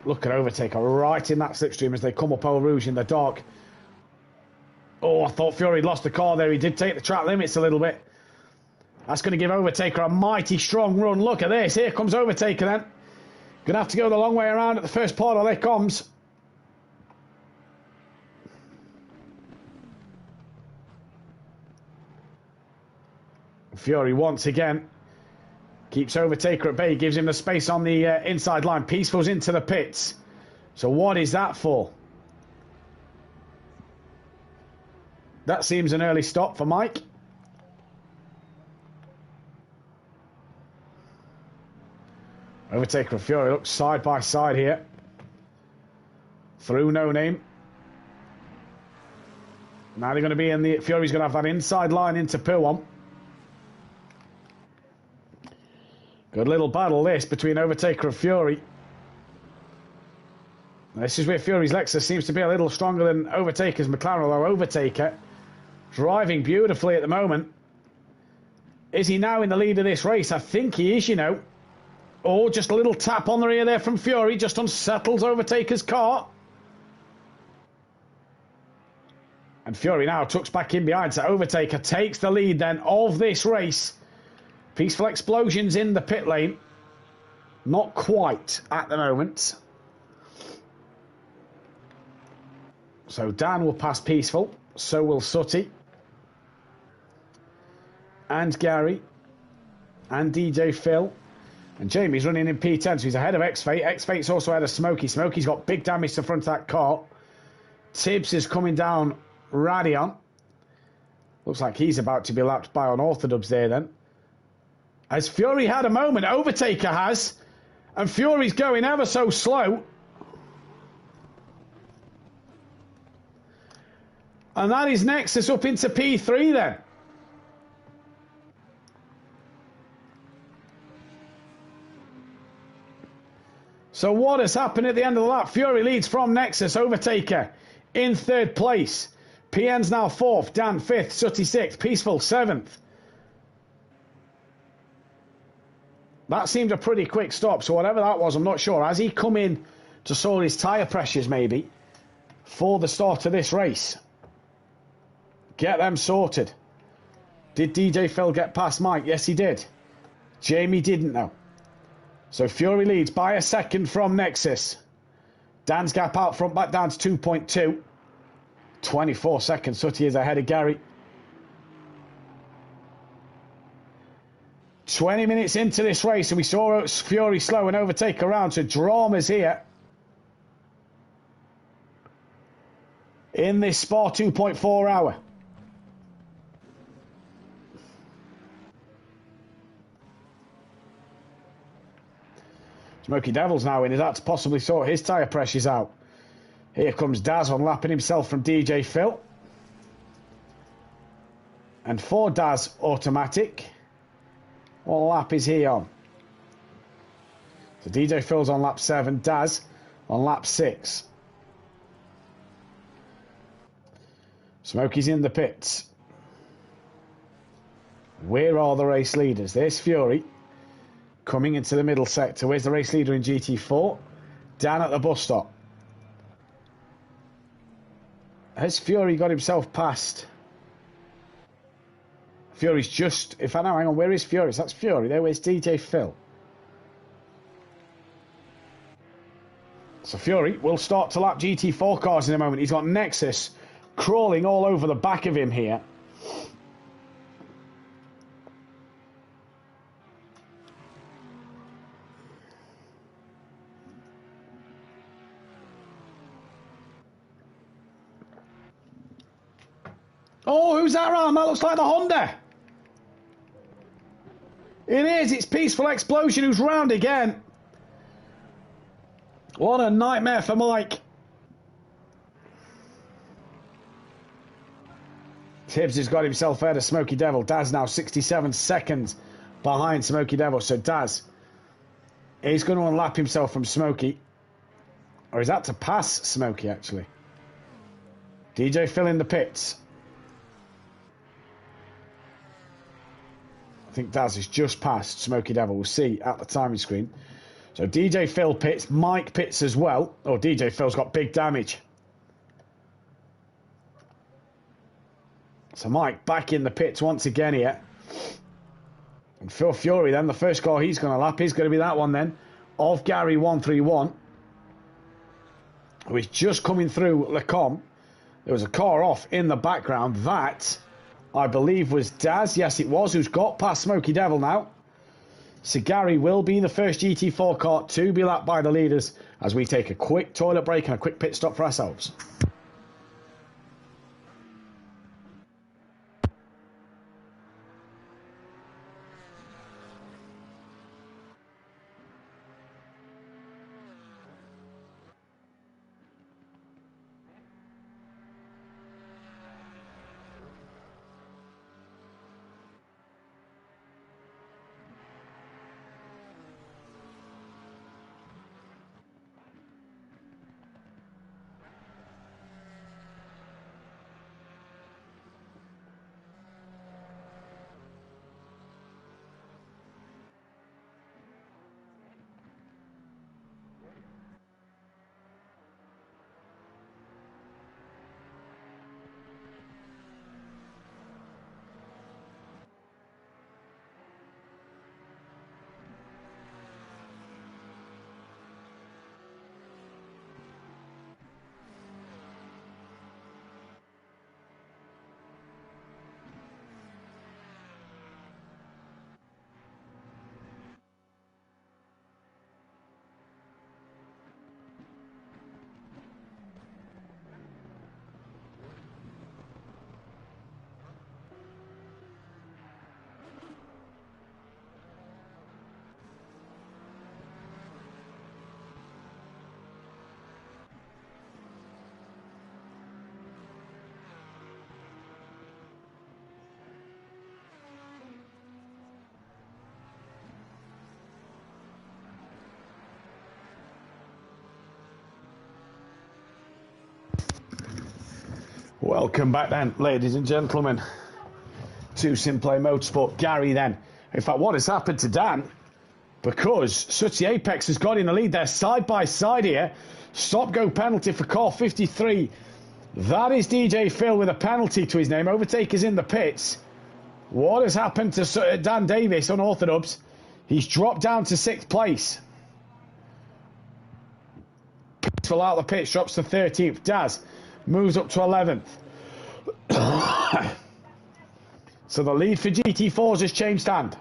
Look at Overtaker right in that slipstream as they come up Eau Rouge in the dark. Oh, I thought Fury had lost the car there. He did take the track limits a little bit. That's going to give Overtaker a mighty strong run. Look at this. Here comes Overtaker then. Going to have to go the long way around at the first part. Oh, there comes. Fury once again keeps Overtaker at bay, gives him the space on the inside line. Peaceful's into the pits. So what is that for? That seems an early stop for Mike. Overtaker and Fury look side by side here. Through No Name. Now they're going to be in the... Fury's going to have that inside line into P1. Good little battle this between Overtaker and Fury. This is where Fury's Lexus seems to be a little stronger than Overtaker's McLaren, although Overtaker driving beautifully at the moment. Is he now in the lead of this race? I think he is, you know. Oh, just a little tap on the rear there from Fury, just unsettles Overtaker's car. And Fury now tucks back in behind, so Overtaker takes the lead then of this race. Peaceful Explosions in the pit lane. Not quite at the moment. So Dan will pass Peaceful. So will Sutty. And Gary. And DJ Phil. And Jamie's running in P10, so he's ahead of X-Fate. X-Fate's also ahead of Smokey. Smokey's got big damage to the front of that car. Tibbs is coming down Radion. Looks like he's about to be lapped by Unorthodox there then. As Fury had a moment, Overtaker has. And Fury's going ever so slow. And that is Nexus up into P3 then. So what has happened at the end of the lap? Fury leads from Nexus. Overtaker in third place. PN's now fourth. Dan fifth. Sutty sixth. Peaceful seventh. That seemed a pretty quick stop. So whatever that was, I'm not sure. Has he come in to sort his tyre pressures maybe for the start of this race? Get them sorted. Did DJ Phil get past Mike? Yes, he did. Jamie didn't though. So Fury leads by a second from Nexus. Dan's gap out front back down to 2.2. 24 seconds. Sutty is ahead of Gary. 20 minutes into this race and we saw Fury slow and Overtaker around. So drama's here. In this Spa 2.4 hour. Smoky Devil's now in. Is that to possibly sort his tyre pressures out? Here comes Daz unlapping himself from DJ Phil. And for Daz automatic. What lap is he on? So DJ Phil's on lap 7. Daz on lap 6. Smokey's in the pits. Where are the race leaders? There's Fury. Coming into the middle sector. Where's the race leader in GT4? Dan at the bus stop. Has Fury got himself past? Fury's just... If I know, hang on, where is Fury? That's Fury there. Where's DJ Phil? So Fury will start to lap GT4 cars in a moment. He's got Nexus crawling all over the back of him here. Oh, who's that around? That looks like the Honda. It is. It's Peaceful Explosion who's round again. What a nightmare for Mike. Tibbs has got himself ahead of Smoky Devil. Daz now 67 seconds behind Smoky Devil. So Daz is going to unlap himself from Smoky. Or is that to pass Smoky, actually? DJ Phil in the pits. I think Daz is just past Smoky Devil. We'll see at the timing screen. So DJ Phil pits, Mike pits as well. Oh, DJ Phil's got big damage. So Mike back in the pits once again here. And Phil Fury then, the first car he's going to lap is going to be that one then, of Gary 131, who is just coming through Lecom. There was a car off in the background. That, I believe, was Daz. Yes, it was, who's got past Smoky Devil now. So Gary will be the first GT4 car to be lapped by the leaders as we take a quick toilet break and a quick pit stop for ourselves. Welcome back then, ladies and gentlemen, to SimPlay Motorsport. Gary then. In fact, what has happened to Dan? Because Sooty Apex has got in the lead there, side by side here. Stop-go penalty for car 53. That is DJ Phil with a penalty to his name. Overtake is in the pits. What has happened to Dan Davis, unorthodox? He's dropped down to 6th place. Fill out the pits, drops to 13th. Daz moves up to 11th. So the lead for GT4s has changed hand.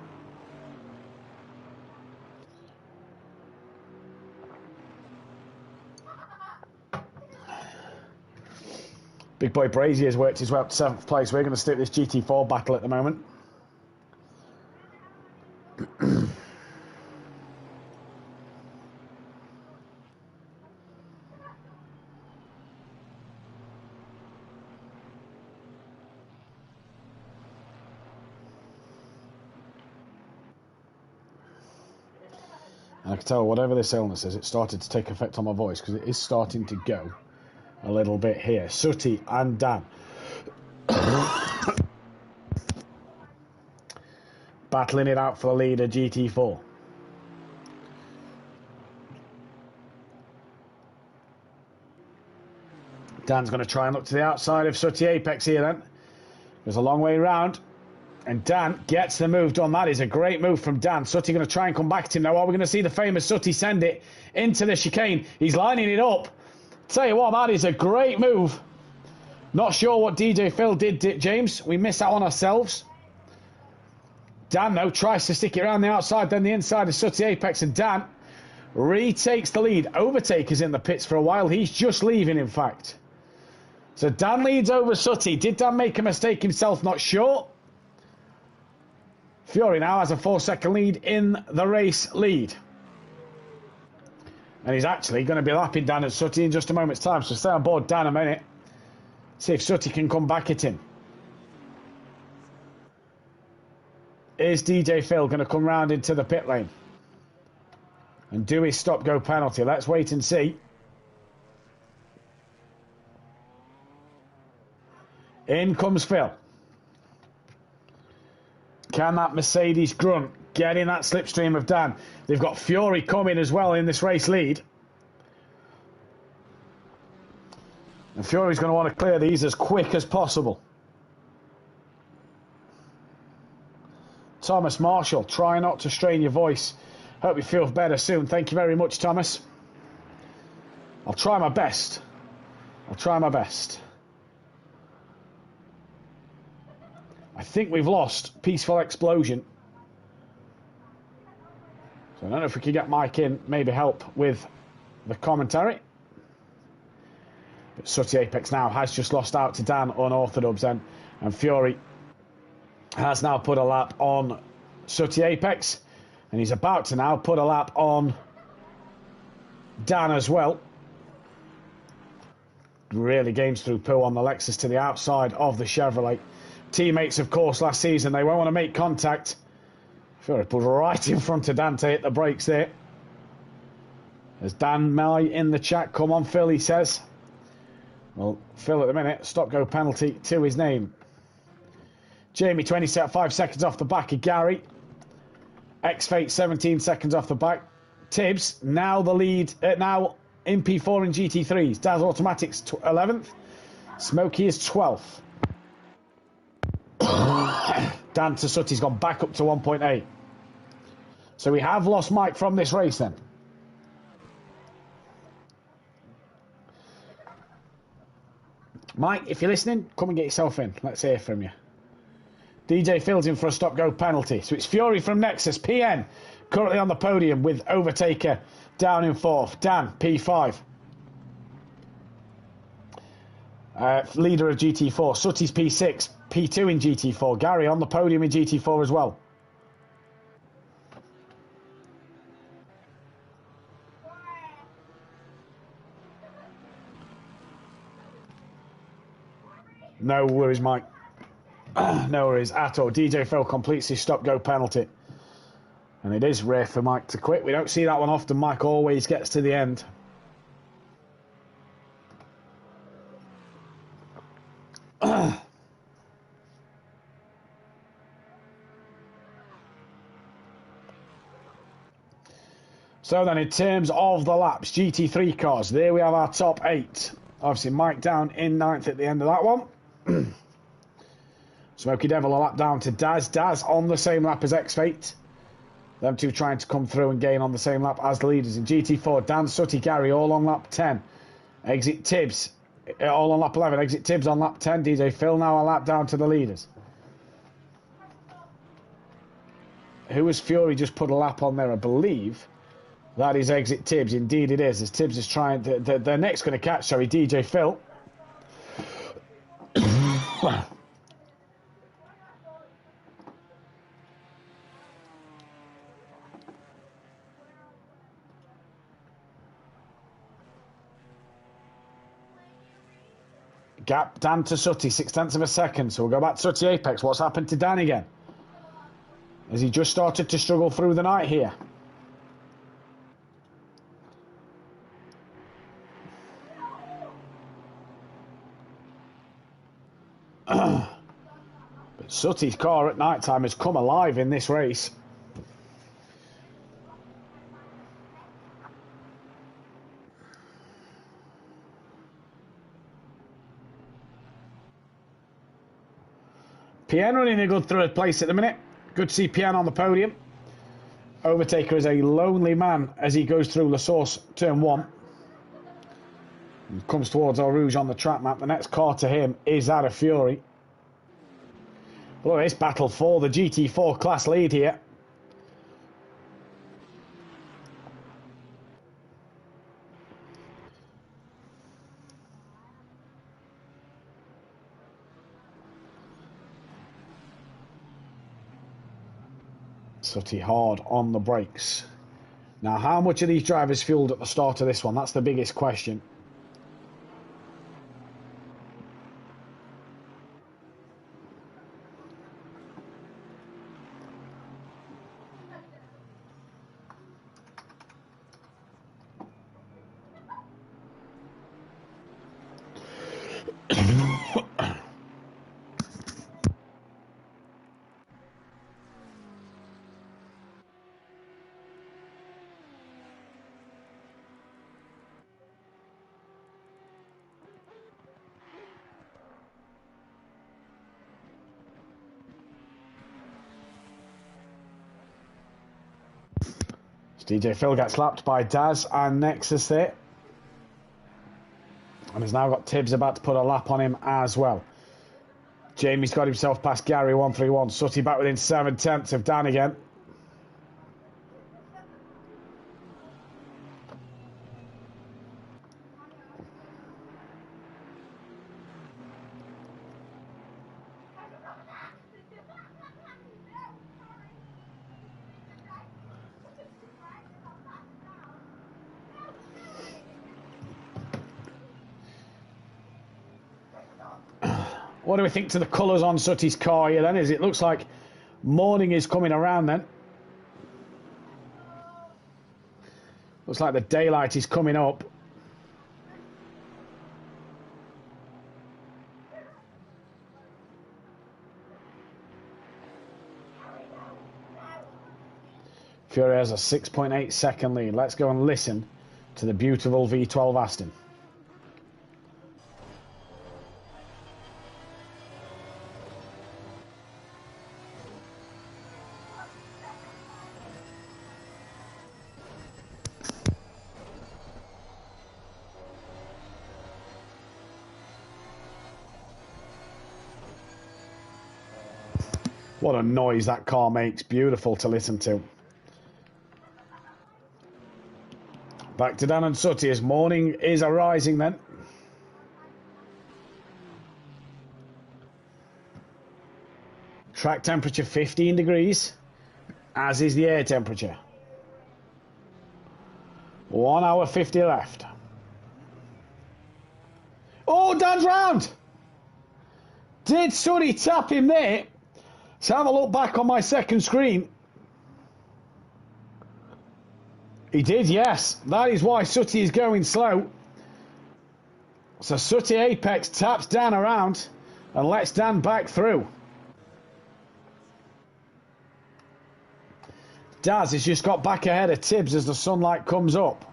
Big boy Brazy has worked his way up to 7th place. We're going to stick this GT4 battle at the moment. I can tell whatever this illness is, it started to take effect on my voice because it is starting to go a little bit here. Sooty and Dan. Battling it out for the leader, GT4. Dan's going to try and look to the outside of Sooty Apex here then. There's a long way round. And Dan gets the move done. That is a great move from Dan. Sooty going to try and come back to him now. Are we going to see the famous Sooty send it into the chicane? He's lining it up. Tell you what, that is a great move. Not sure what DJ Phil did, James. We missed that one ourselves. Dan, though, tries to stick it around the outside, then the inside of Sooty Apex. And Dan retakes the lead. Overtake is in the pits for a while. He's just leaving, in fact. So Dan leads over Sooty. Did Dan make a mistake himself? Not sure. Fury now has a 4-second lead in the race lead. And he's actually going to be lapping Dan at Sooty in just a moment's time. So stay on board Dan a minute. See if Sooty can come back at him. Is DJ Phil going to come round into the pit lane? And do his stop-go penalty? Let's wait and see. In comes Phil. Can that Mercedes grunt get in that slipstream of Dan? They've got Fury coming as well in this race lead. And Fury's going to want to clear these as quick as possible. Thomas Marshall, try not to strain your voice. Hope you feel better soon. Thank you very much, Thomas. I'll try my best. I'll try my best. I think we've lost Peaceful Explosion. So I don't know if we could get Mike in, maybe help with the commentary. But Sooty Apex now has just lost out to Dan Unorthodox then. And Fury has now put a lap on Sooty Apex. And he's about to now put a lap on Dan as well. Really gains through Pooh on the Lexus to the outside of the Chevrolet. Teammates, of course, last season. They won't want to make contact. Fury put right in front of Dan to hit the brakes there. There's Dan May in the chat. Come on, Phil, he says. Well, Phil at the minute, stop-go penalty to his name. Jamie, 5 seconds off the back of Gary. X-Fate, 17 seconds off the back. Tibbs, now the lead, now in P4 and GT3s. Daz Automatics, 11th. Smokey is 12th. Dan Tasuti's gone back up to 1.8. So we have lost Mike from this race then. Mike, if you're listening, come and get yourself in. Let's hear from you. DJ Phil's in for a stop-go penalty. So it's Fury from Nexus. PN currently on the podium with Overtaker down in 4th. Dan, P5. Leader of GT4. Sooty's P6. P2 in GT4. Gary on the podium in GT4 as well. No worries, Mike. No worries at all. DJ Phil completes his stop-go penalty. And it is rare for Mike to quit. We don't see that one often. Mike always gets to the end. So then in terms of the laps, GT3 cars, there we have our top 8. Obviously Mike down in 9th at the end of that one. Smokey Devil a lap down to Daz. Daz on the same lap as X-Fate. Them two trying to come through and gain on the same lap as the leaders. In GT4, Dan, Sooty, Gary all on lap 10. Exit Tibbs all on lap 11. Exit Tibbs on lap 10. DJ Phil now a lap down to the leaders. Who has Fury just put a lap on there? I believe that is Exit Tibbs. Indeed it is. As Tibbs is trying... They're next going to catch, sorry, DJ Phil. Gap Dan to Sooty, 0.6 of a second. So we'll go back to Sooty Apex. What's happened to Dan again? Has he just started to struggle through the night here? But Sooty's car at night time has come alive in this race. PN running a good third place at the minute. Good to see PN on the podium. Overtaker is a lonely man as he goes through La Source turn 1. And comes towards Eau Rouge on the track map. The next car to him is that of Fury. Look at this battle for the GT4 class lead here. Sooty hard on the brakes. Now, how much are these drivers fueled at the start of this one? That's the biggest question. DJ Phil gets slapped by Daz and Nexus there. And has now got Tibbs about to put a lap on him as well. Jamie's got himself past Gary 131. Sutty back within 7/10 of Dan again. What do we think to the colours on Sutty's car here then? It looks like morning is coming around then. Looks like the daylight is coming up. Fury has a 6.8 second lead. Let's go and listen to the beautiful V12 Aston. What a noise that car makes. Beautiful to listen to. Back to Dan and Sutty as morning is arising then. Track temperature 15 degrees, as is the air temperature. 1 hour 50 left. Oh, Dan's round! Did Sutty tap him there? Let's have a look back on my second screen. He did, yes. That is why Sutty is going slow. So Sutty Apex taps Dan around and lets Dan back through. Daz has just got back ahead of Tibbs as the sunlight comes up.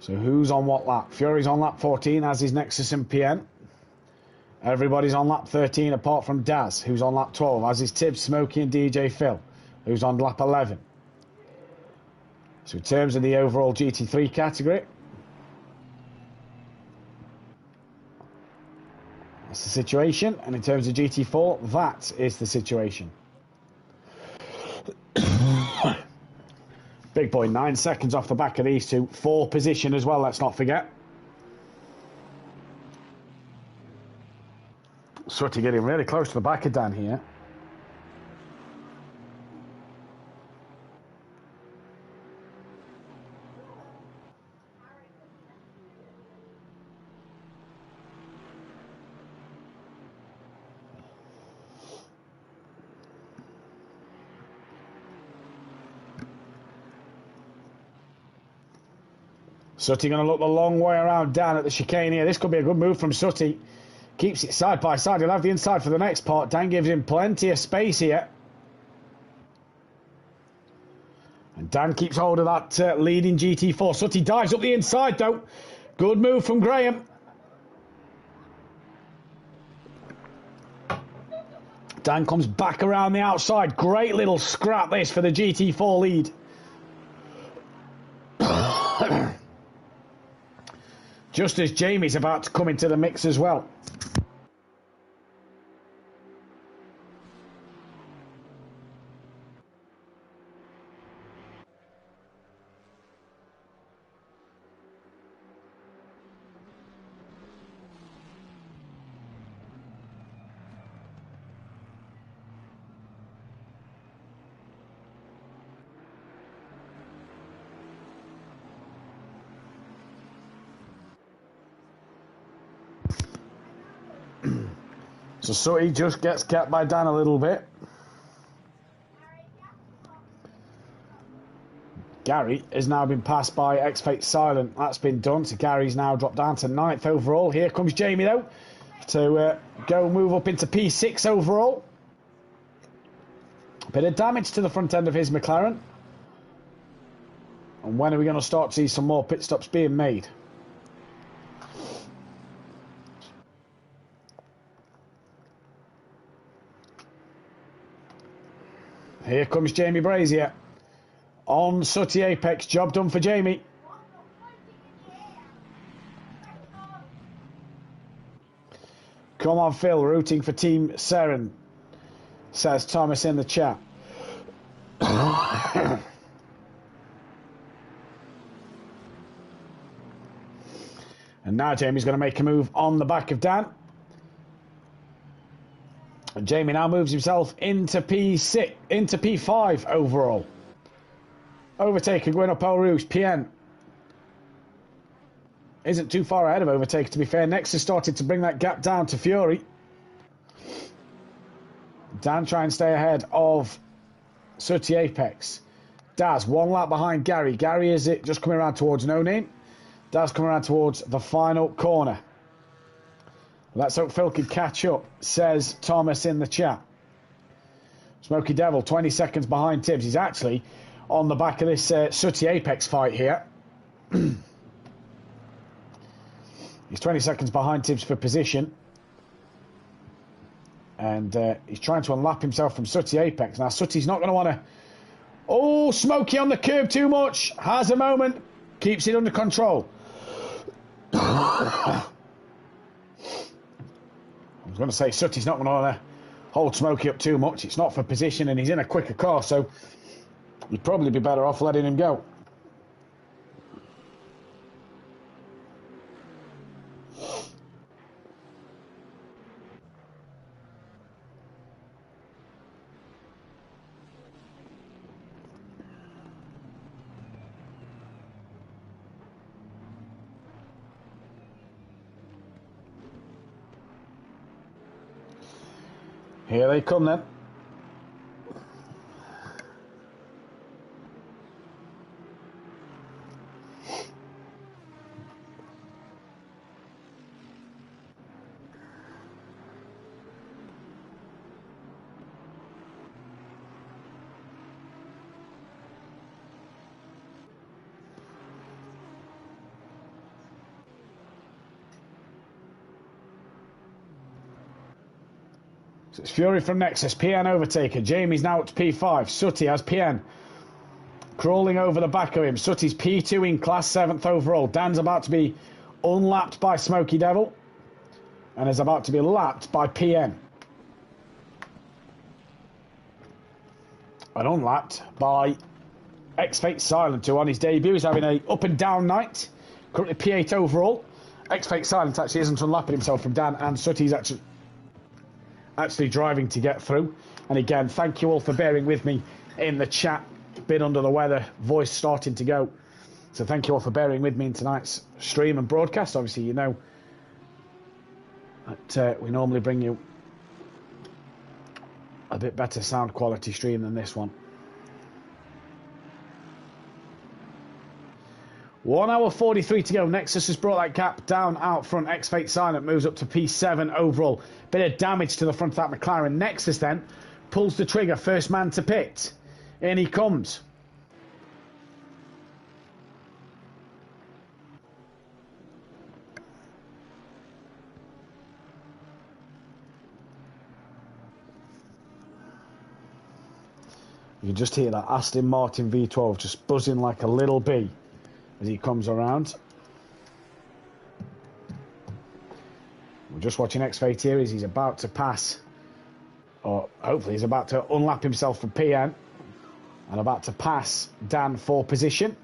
So who's on what lap? Fury's on lap 14, as is Nexus and PN. Everybody's on lap 13 apart from Daz, who's on lap 12, as is Tibbs, Smokey and DJ Phil, who's on lap 11. So in terms of the overall GT3 category, that's the situation. And in terms of GT4, that is the situation. Big boy, 9 seconds off the back of these two. 4 position as well, let's not forget. Sutty getting really close to the back of Dan here. Sutty going to look the long way around Dan at the chicane here. This could be a good move from Sutty. Keeps it side by side. He'll have the inside for the next part. Dan gives him plenty of space here. And Dan keeps hold of that leading GT4. Sutty dives up the inside though. Good move from Graham. Dan comes back around the outside. Great little scrap this for the GT4 lead. Just as Jamie's about to come into the mix as well. So Sutty just gets kept by Dan a little bit. Gary has now been passed by X-Fate Silent. That's been done. So Gary's now dropped down to 9th overall. Here comes Jamie, though, to go move up into P6 overall. Bit of damage to the front end of his McLaren. And when are we going to start to see some more pit stops being made? Here comes Jamie Brazier on Sooty Apex. Job done for Jamie. Come on, Phil, rooting for Team Seren, says Thomas in the chat. And now Jamie's going to make a move on the back of Dan. And Jamie now moves himself into P6, into P5 overall. Overtaker going up El Rouge. PN isn't too far ahead of Overtaker, to be fair. Next has started to bring that gap down to Fury. Dan trying to stay ahead of Sooty Apex. Daz, one lap behind Gary. Gary is it just coming around towards No Name. Daz coming around towards the final corner. Let's hope Phil can catch up, says Thomas in the chat. Smoky Devil, 20 seconds behind Tibbs. He's actually on the back of this Sooty Apex fight here. He's 20 seconds behind Tibbs for position. And he's trying to unlap himself from Sooty Apex. Now, Sooty's not going to want to... Oh, Smoky on the curb too much. Has a moment. Keeps it under control. I was going to say Sooty's not going to want to hold Smoky up too much. It's not for position and he's in a quicker car, so you'd probably be better off letting him go. Here they come then. So it's Fury from Nexus, PN Overtaker. Jamie's now up to P5. Sooty has PN crawling over the back of him. Sooty's P2 in class, 7th overall. Dan's about to be unlapped by Smoky Devil and is about to be lapped by PN. And unlapped by X-Fate Silent, who on his debut is having a up and down night. Currently P8 overall. X-Fate Silent actually isn't unlapping himself from Dan, and Sooty's actually driving to get through. And again, thank you all for bearing with me in the chat. Bit under the weather, voice starting to go. So thank you all for bearing with me in tonight's stream and broadcast. Obviously, you know that we normally bring you a bit better sound quality stream than this one. 1 hour 43 to go. Nexus has brought that gap down out front. X-Fate Silent moves up to P7 overall. Bit of damage to the front of that McLaren. Nexus then pulls the trigger. First man to pit. In he comes. You can just hear that Aston Martin V12 just buzzing like a little bee as he comes around. We're just watching X-Fate here as he's about to pass, or hopefully he's about to unlap himself from PN and about to pass Dan for position.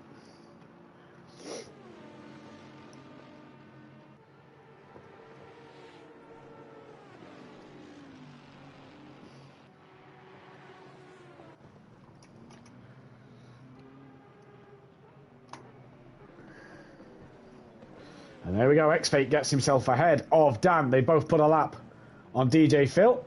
And there we go, X-Fate gets himself ahead of Dan. They both put a lap on DJ Phil.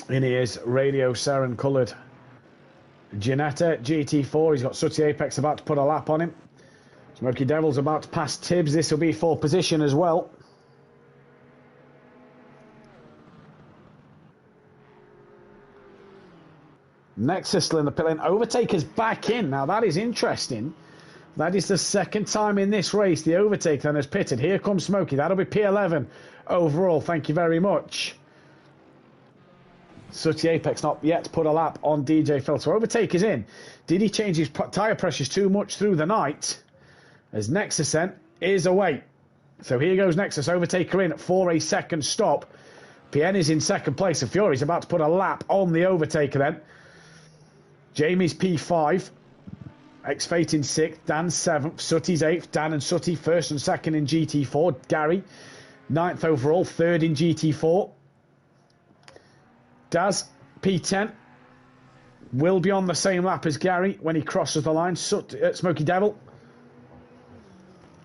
In his radio Seren coloured Ginetta GT4. He's got Sooty Apex about to put a lap on him. Smoky Devil's about to pass Tibbs. This will be for position as well. Nexus still in the pit lane. Overtaker's back in. Now that is interesting. That is the second time in this race the Overtaker then has pitted. Here comes Smoky. That'll be P11 overall. Thank you very much. Sooty Apex not yet put a lap on DJ Phil. So Overtaker's in. Did he change his tyre pressures too much through the night? As Nexus then is away. So here goes Nexus. Overtaker in for a second stop. PN is in second place. And Fury's about to put a lap on the Overtaker then. Jamie's P5. X-Fate in 6th. Dan 7th. Sooty's 8th. Dan and Sooty first and second in GT4. Gary 9th overall. 3rd in GT4. Daz P10. Will be on the same lap as Gary when he crosses the line. Smoky Devil.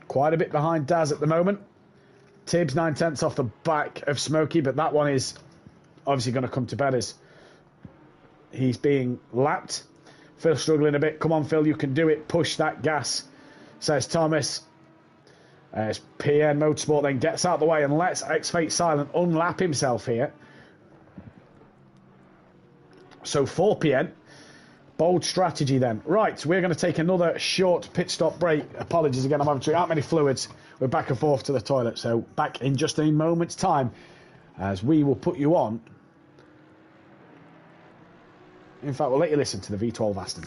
Quite a bit behind Daz at the moment. Tibbs 9/10 off the back of Smoky. But that one is obviously going to come to bed as he's being lapped. Phil struggling a bit. Come on, Phil, you can do it. Push that gas, says Thomas. As PN Motorsport then gets out of the way and lets X-Fate Silent unlap himself here. So 4 PN. Bold strategy then. Right, we're going to take another short pit stop break. Apologies again, I'm having to drink out many fluids. We're back and forth to the toilet. So back in just a moment's time as we will put you on. In fact, we'll let you listen to the V12 Aston.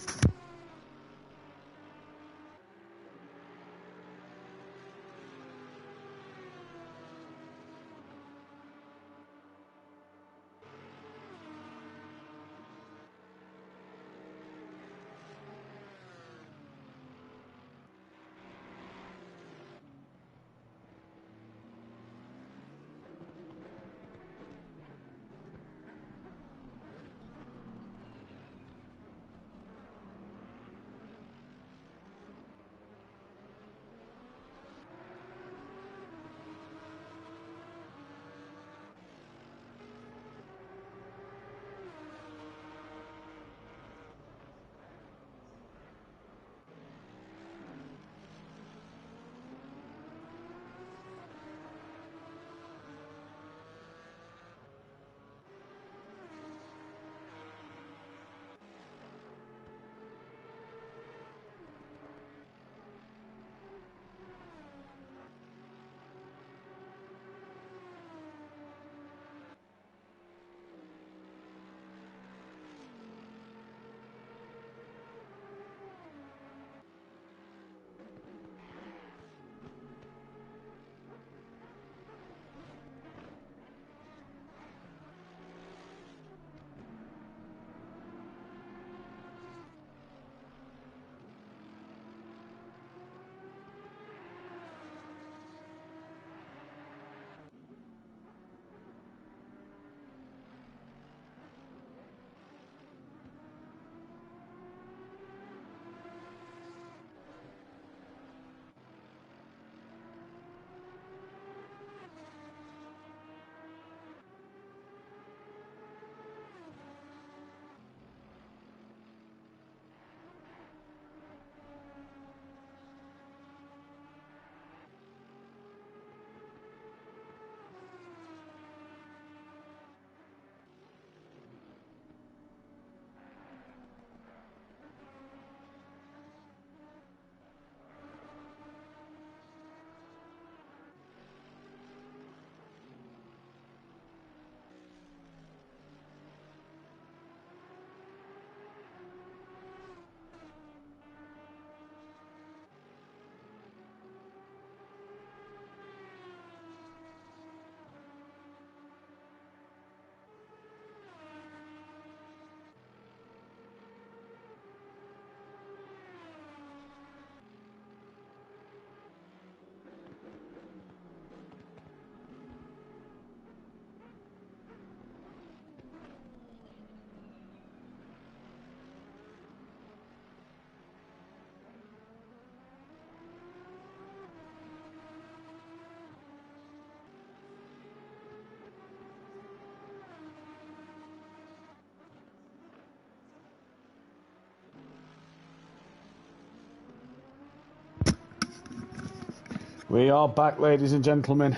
We are back, ladies and gentlemen.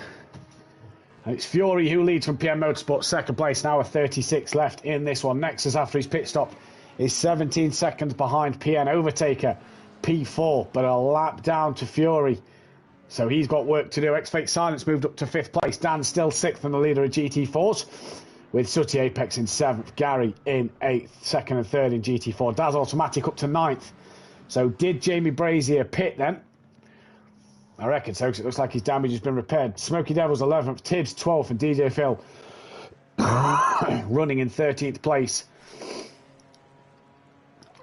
And it's Fury who leads from PM Motorsport, second place, now with 36 left in this one. Nexus, after his pit stop, is 17 seconds behind PN. Overtaker, P4, but a lap down to Fury. So he's got work to do. X-Fake Silence moved up to 5th place. Dan still 6th and the leader of GT4s, with Sooty Apex in 7th. Gary in 8th, 2nd and 3rd in GT4. Daz Automatic up to 9th. So did Jamie Brazier pit then? I reckon so, because it looks like his damage has been repaired. Smoky Devil's 11th, Tibbs 12th, and DJ Phil running in 13th place.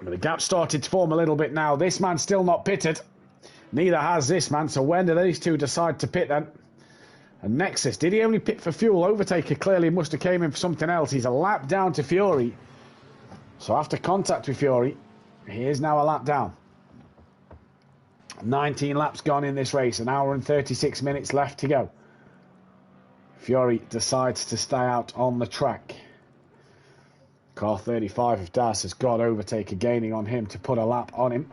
But the gap started to form a little bit now. This man's still not pitted. Neither has this man, so when do these two decide to pit then? And Nexus, did he only pit for fuel? Overtaker clearly must have came in for something else. He's a lap down to Fury. So after contact with Fury, he is now a lap down. 19 laps gone in this race, an hour and 36 minutes left to go. Fury decides to stay out on the track. Car 35 of Das has got Overtaker gaining on him to put a lap on him.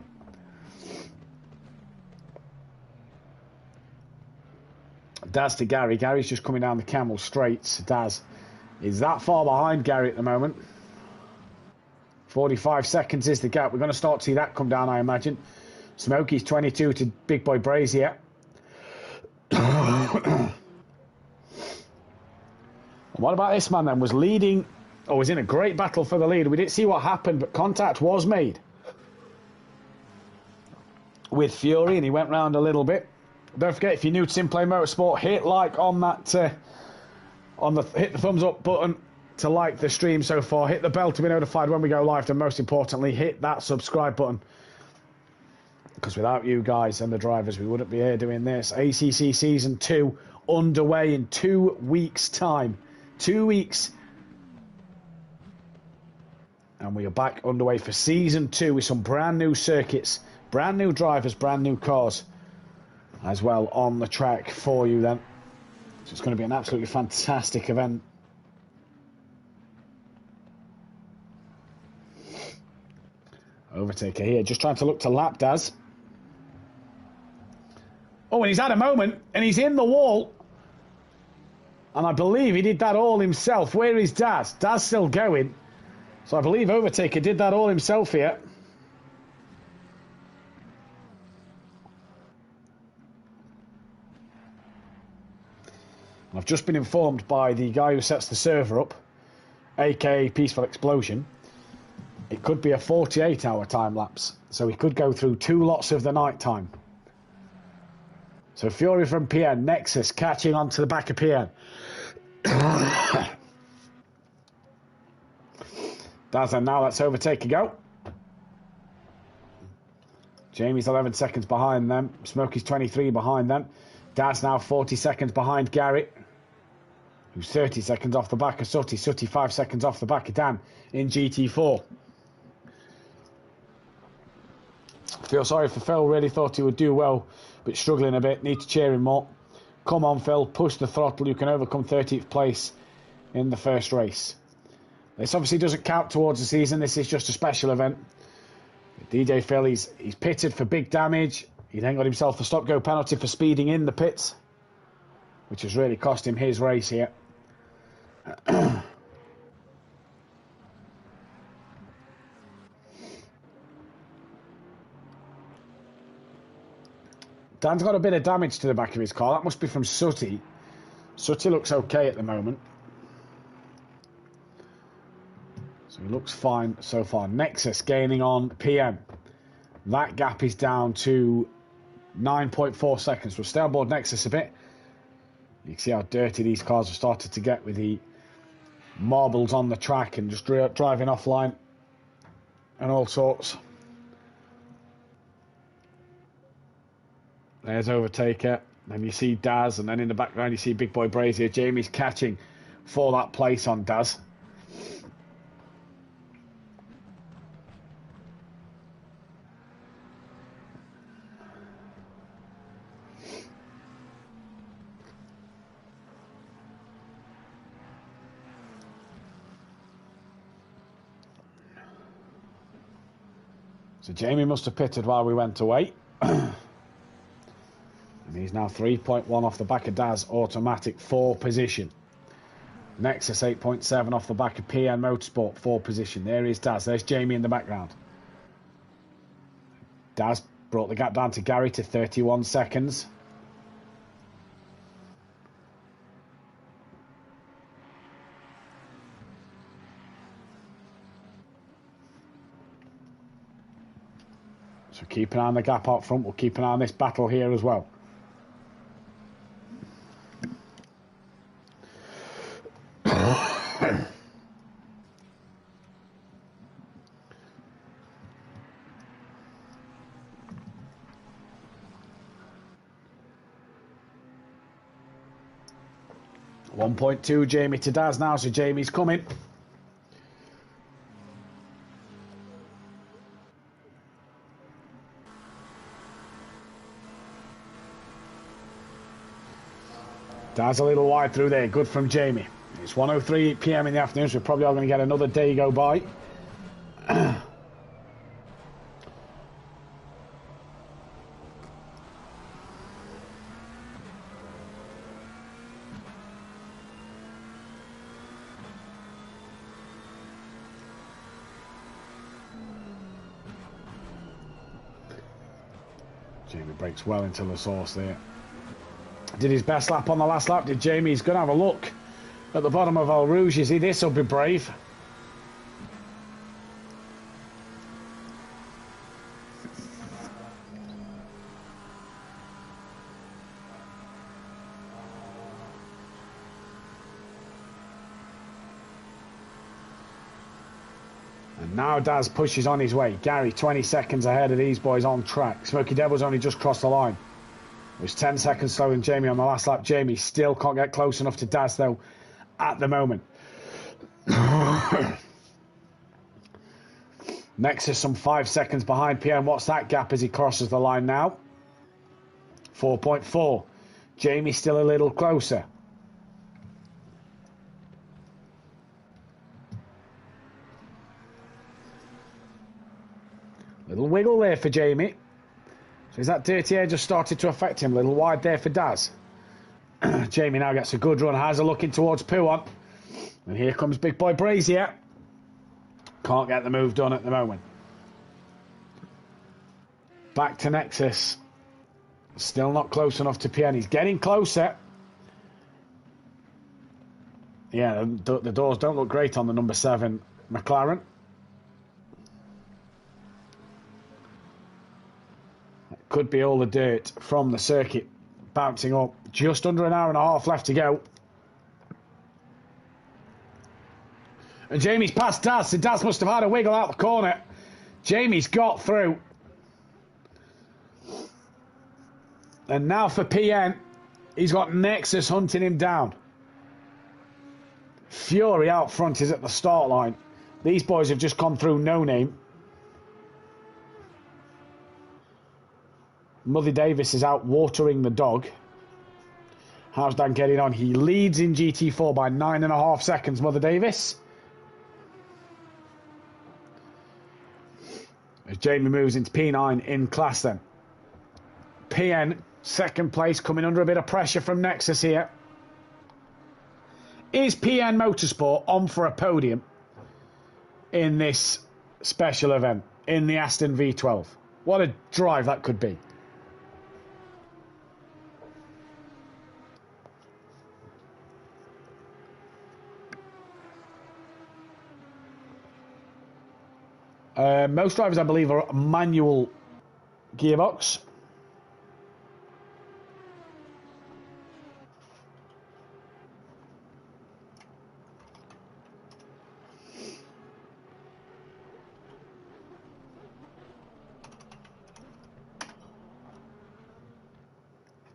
Daz to Gary. Gary's just coming down the Camel straights. Daz is that far behind Gary at the moment. 45 seconds is the gap. We're going to start to see that come down, I imagine. Smokey's 22 to Big Boy Brazier. What about this man then? Was leading, or was in a great battle for the lead. We didn't see what happened, but contact was made with Fury, and he went round a little bit. Don't forget, if you're new to SimPlay Motorsport, hit like on that, hit the thumbs up button to like the stream so far. Hit the bell to be notified when we go live, and most importantly, hit that subscribe button. Because without you guys and the drivers, we wouldn't be here doing this. ACC Season 2 underway in 2 weeks' time. 2 weeks. And we are back underway for Season 2 with some brand new circuits, brand new drivers, brand new cars as well on the track for you then. So it's going to be an absolutely fantastic event. Overtaker here, just trying to look to lap Daz. Oh, and he's had a moment, and he's in the wall. And I believe he did that all himself. Where is Daz? Daz still going. So I believe Overtaker did that all himself here. I've just been informed by the guy who sets the server up, aka Peaceful Explosion. It could be a 48-hour time lapse, so we could go through 2 lots of the night time. So Fury from PN, Nexus catching onto the back of PN. Daz, and now let's Overtaker go. Jamie's 11 seconds behind them. Smokey's 23 behind them. Daz now 40 seconds behind Gary, who's 30 seconds off the back of Sooty. Sooty 5 seconds off the back of Dan in GT4. Feel sorry for Phil, really thought he would do well, but struggling a bit, need to cheer him more. Come on Phil, push the throttle, you can overcome 30th place in the first race. This obviously doesn't count towards the season, this is just a special event. DJ Phil, he's pitted for big damage. He then got himself a stop-go penalty for speeding in the pits, which has really cost him his race here. Dan's got a bit of damage to the back of his car. That must be from Sooty. Sooty looks okay at the moment. So he looks fine so far. Nexus gaining on PM. That gap is down to 9.4 seconds. We'll stay on board Nexus a bit. You can see how dirty these cars have started to get with the marbles on the track and just driving offline and all sorts. There's Overtaker. Then you see Daz, and then in the background you see Big Boy Brazier. Jamie's catching for that place on Daz. So Jamie must have pitted while we went away. And he's now 3.1 off the back of Daz Automatic, 4 position. Nexus 8.7 off the back of PN Motorsport, 4 position. There is Daz. There's Jamie in the background. Daz brought the gap down to Gary to 31 seconds. So keep an eye on the gap out front. We'll keep an eye on this battle here as well. .2 Jamie to Daz now, so Jamie's coming. Daz a little wide through there, good from Jamie. It's 1:03 PM in the afternoon, so we're probably all going to get another day go by. Jamie breaks well into the source there. Did his best lap on the last lap, did Jamie? He's going to have a look at the bottom of Eau Rouge. Is he? This will be brave. And now Daz pushes on his way. Gary 20 seconds ahead of these boys on track. Smoky Devil's only just crossed the line. It was 10 seconds slower than Jamie on the last lap. Jamie still can't get close enough to Daz though at the moment. Nexus some 5 seconds behind PM. What's that gap as he crosses the line now? 4.4. Jamie still a little closer. Little wiggle there for Jamie. So is that dirty air just started to affect him? A little wide there for Daz. Jamie now gets a good run. Has a looking towards Puon. And here comes big boy Brazier. Can't get the move done at the moment. Back to Nexus. Still not close enough to PN. He's getting closer. Yeah, the doors don't look great on the number 7 McLaren. Could be all the dirt from the circuit bouncing up. Just under an hour and a half left to go. And Jamie's past Daz. So Daz must have had a wiggle out the corner. Jamie's got through. And now for PN. He's got Nexus hunting him down. Fury out front is at the start line. These boys have just come through no name. Mother Davis is out watering the dog. How's Dan getting on? He leads in GT4 by 9.5 seconds, Mother Davis. As Jamie moves into P9 in class then. PN, second place, coming under a bit of pressure from Nexus here. Is PN Motorsport on for a podium in this special event, in the Aston V12? What a drive that could be. Most drivers, I believe, are manual gearbox.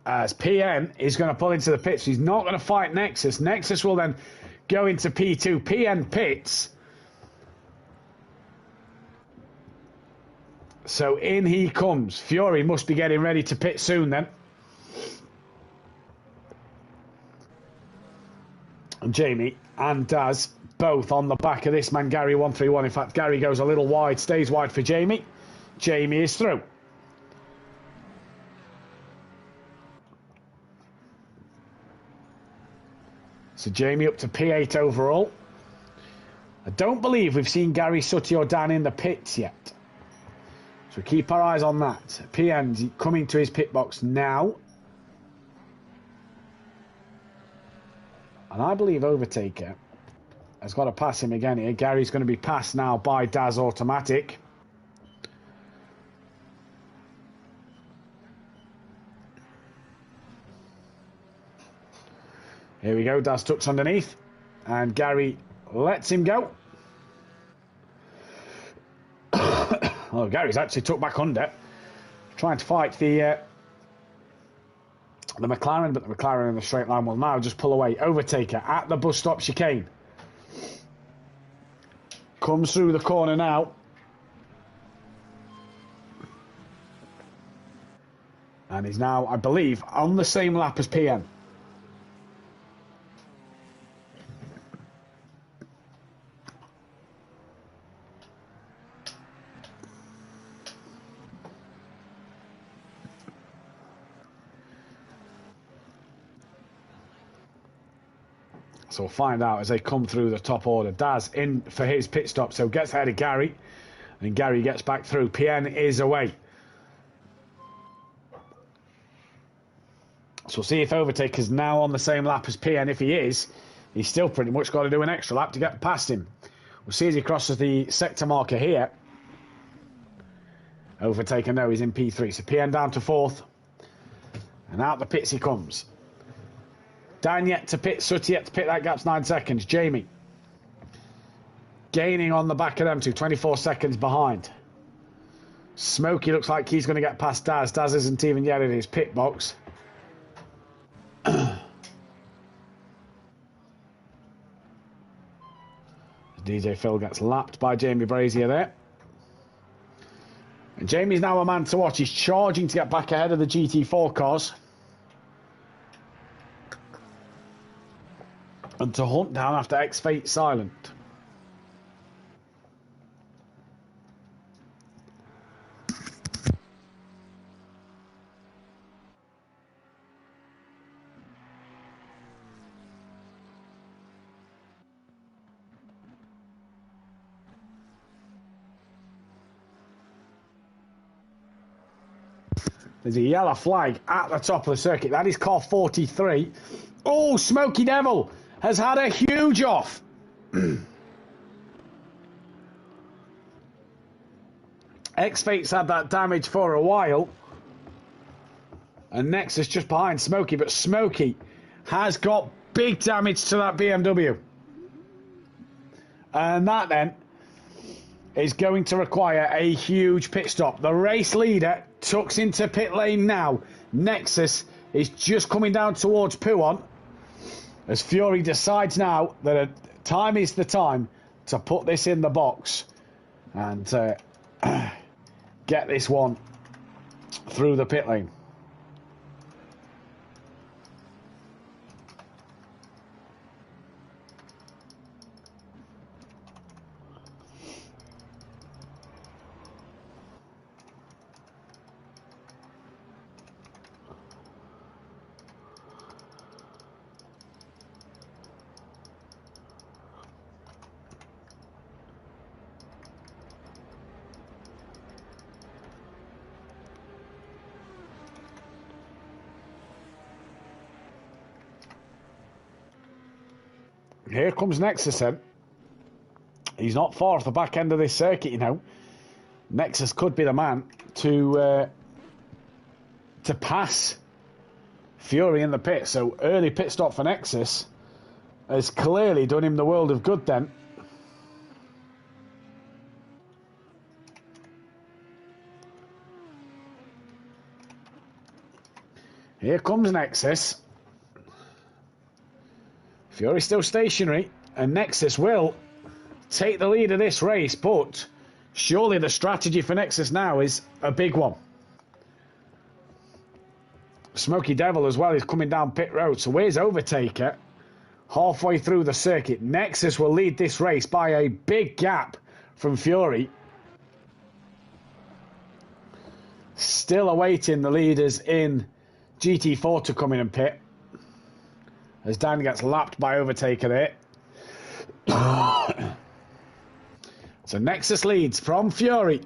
As PN is going to pull into the pits. He's not going to fight Nexus. Nexus will then go into P2. PN pits. So in he comes. Fury must be getting ready to pit soon then. And Jamie and Daz both on the back of this man, Gary 131. In fact, Gary goes a little wide, stays wide for Jamie. Jamie is through. So Jamie up to P8 overall. I don't believe we've seen Gary Sutty or Dan in the pits yet. So keep our eyes on that. PN's coming to his pit box now. And I believe Overtaker has got to pass him again here. Gary's going to be passed now by Daz Automatic. Here we go. Daz tucks underneath. And Gary lets him go. Oh, Gary's actually tucked back under. Trying to fight the McLaren, but the McLaren in the straight line will now just pull away. Overtaker at the bus stop chicane. Comes through the corner now. And he's now, I believe, on the same lap as PM. So we'll find out as they come through the top order. Daz in for his pit stop, so gets ahead of Gary. And Gary gets back through. PN is away. So we'll see if Overtaker's now on the same lap as PN. If he is, he's still pretty much got to do an extra lap to get past him. We'll see as he crosses the sector marker here. Overtaker, no, he's in P3. So PN down to 4th. And out the pits he comes. Dan yet to pit, Sutty yet to pit, that gap's 9 seconds. Jamie gaining on the back of them two, 24 seconds behind. Smokey looks like he's going to get past Daz. Daz isn't even yet in his pit box. DJ Phil gets lapped by Jamie Brazier there. And Jamie's now a man to watch. He's charging to get back ahead of the GT4 cars. And to hunt down after X-Fate Silent. There's a yellow flag at the top of the circuit. That is car 43. Oh, Smoky Devil has had a huge off. X-Fate's had that damage for a while. And Nexus just behind Smokey. But Smokey has got big damage to that BMW. And that then is going to require a huge pit stop. The race leader tucks into pit lane now. Nexus is just coming down towards Puon. As Fury decides now that time is the time to put this in the box and get this one through the pit lane. Here comes Nexus then. He's not far off the back end of this circuit, you know. Nexus could be the man to pass Fury in the pit. So early pit stop for Nexus has clearly done him the world of good then. Here comes Nexus. Fury still stationary, and Nexus will take the lead of this race, but surely the strategy for Nexus now is a big one. Smoky Devil as well is coming down pit road, so where's Overtaker? Halfway through the circuit, Nexus will lead this race by a big gap from Fury. Still awaiting the leaders in GT4 to come in and pit. as Dan gets lapped by Overtaker there. So Nexus leads from Fury,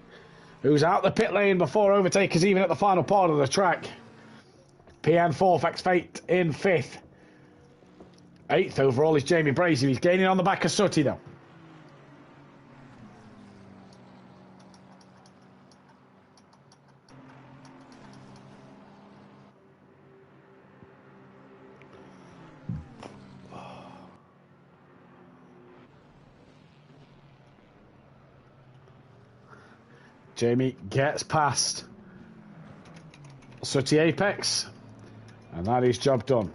who's out the pit lane before Overtaker's even at the final part of the track. PN 4th, X-Fate in 5th. 8th overall is Jamie Brazy. He's gaining on the back of Sutty though. Jamie gets past Sutty Apex, and that is job done.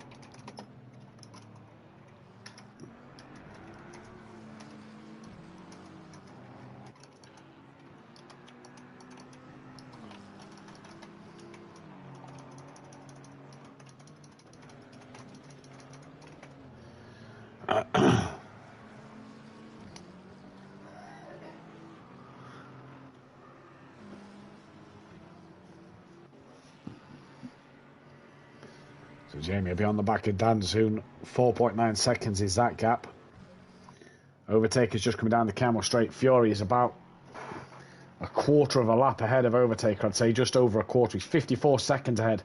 So Jamie will be on the back of Dan soon. 4.9 seconds is that gap. Overtaker's just coming down the Camel Straight. Fury is about a quarter of a lap ahead of Overtaker. I'd say just over a quarter. He's 54 seconds ahead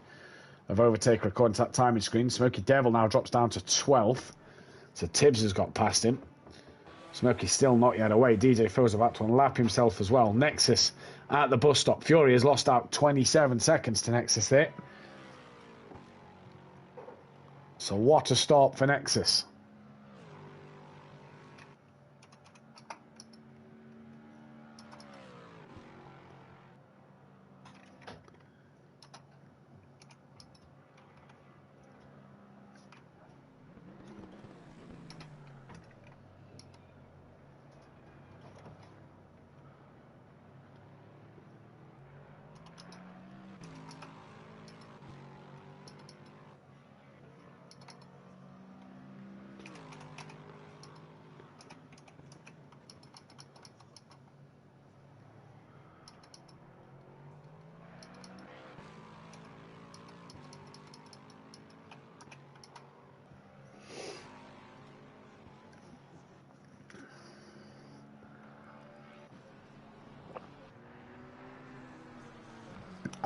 of Overtaker according to that timing screen. Smoky Devil now drops down to 12th. So Tibbs has got past him. Smoky's still not yet away. DJ Fo's about to unlap himself as well. Nexus at the bus stop. Fury has lost out 27 seconds to Nexus there. So what a stop for Nexus.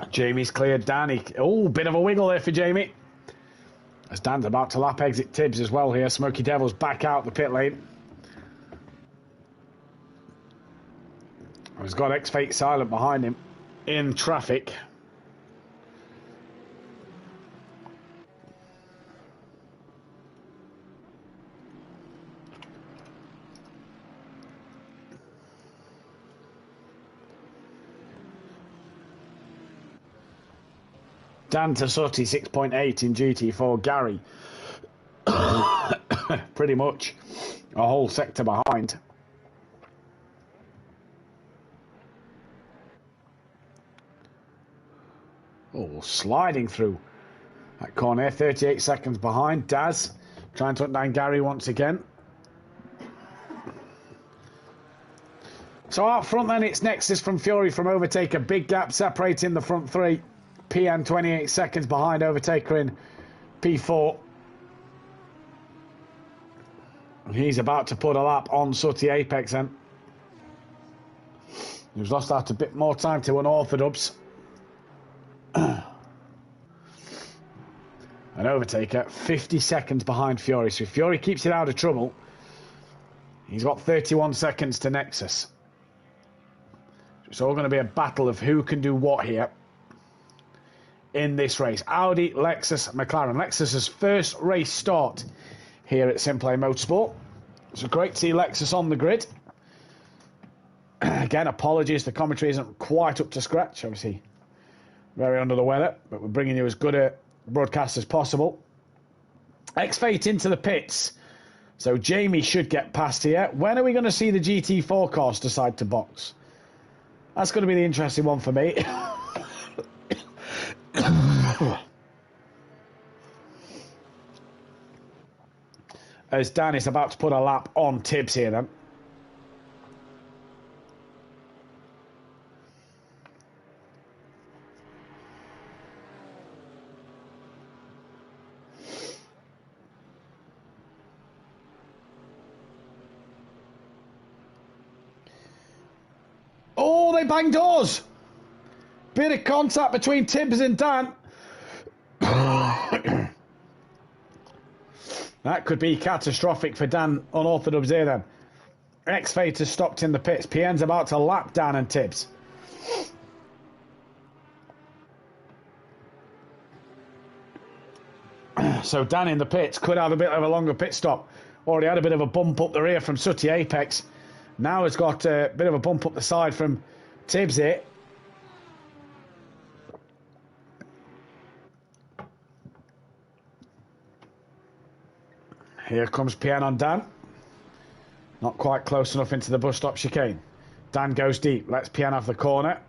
Jamie's cleared Danny. Oh, bit of a wiggle there for Jamie. As Dan's about to lap exit Tibbs as well here. Smoky Devil's back out the pit lane. He's got X-Fate silent behind him in traffic. Dan to Sutty, 6.8 in GT4. Gary, pretty much a whole sector behind. Oh, sliding through that corner, 38 seconds behind. Daz trying to hunt down Gary once again. So out front then, it's Nexus from Fury from Overtaker. Big gap separating the front three. PN 28 seconds behind Overtaker in P4. He's about to put a lap on Sutty Apex then. He's lost out a bit more time to Unorthodox. And Overtaker 50 seconds behind Fury. So if Fury keeps it out of trouble, he's got 31 seconds to Nexus. It's all going to be a battle of who can do what here in this race. Audi, Lexus, McLaren. Lexus's first race start here at SimPlay Motorsport. So great to see Lexus on the grid. Again, apologies, the commentary isn't quite up to scratch. Obviously, very under the weather, but we're bringing you as good a broadcast as possible. X-Fate into the pits. So Jamie should get past here. When are we going to see the GT4 cars decide to box? That's going to be the interesting one for me. As Dan is about to put a lap on Tibbs here then. bang doors. Bit of contact between Tibbs and Dan. That could be catastrophic for Dan Unorthodox here then. X-Fate has stopped in the pits. PN's about to lap Dan and Tibbs. So Dan in the pits could have a bit of a longer pit stop. Already had a bit of a bump up the rear from Sooty Apex. Now has got a bit of a bump up the side from Tibbs here. Here comes PN on Dan. Not quite close enough into the bus stop chicane. Dan goes deep. Lets PN have the corner.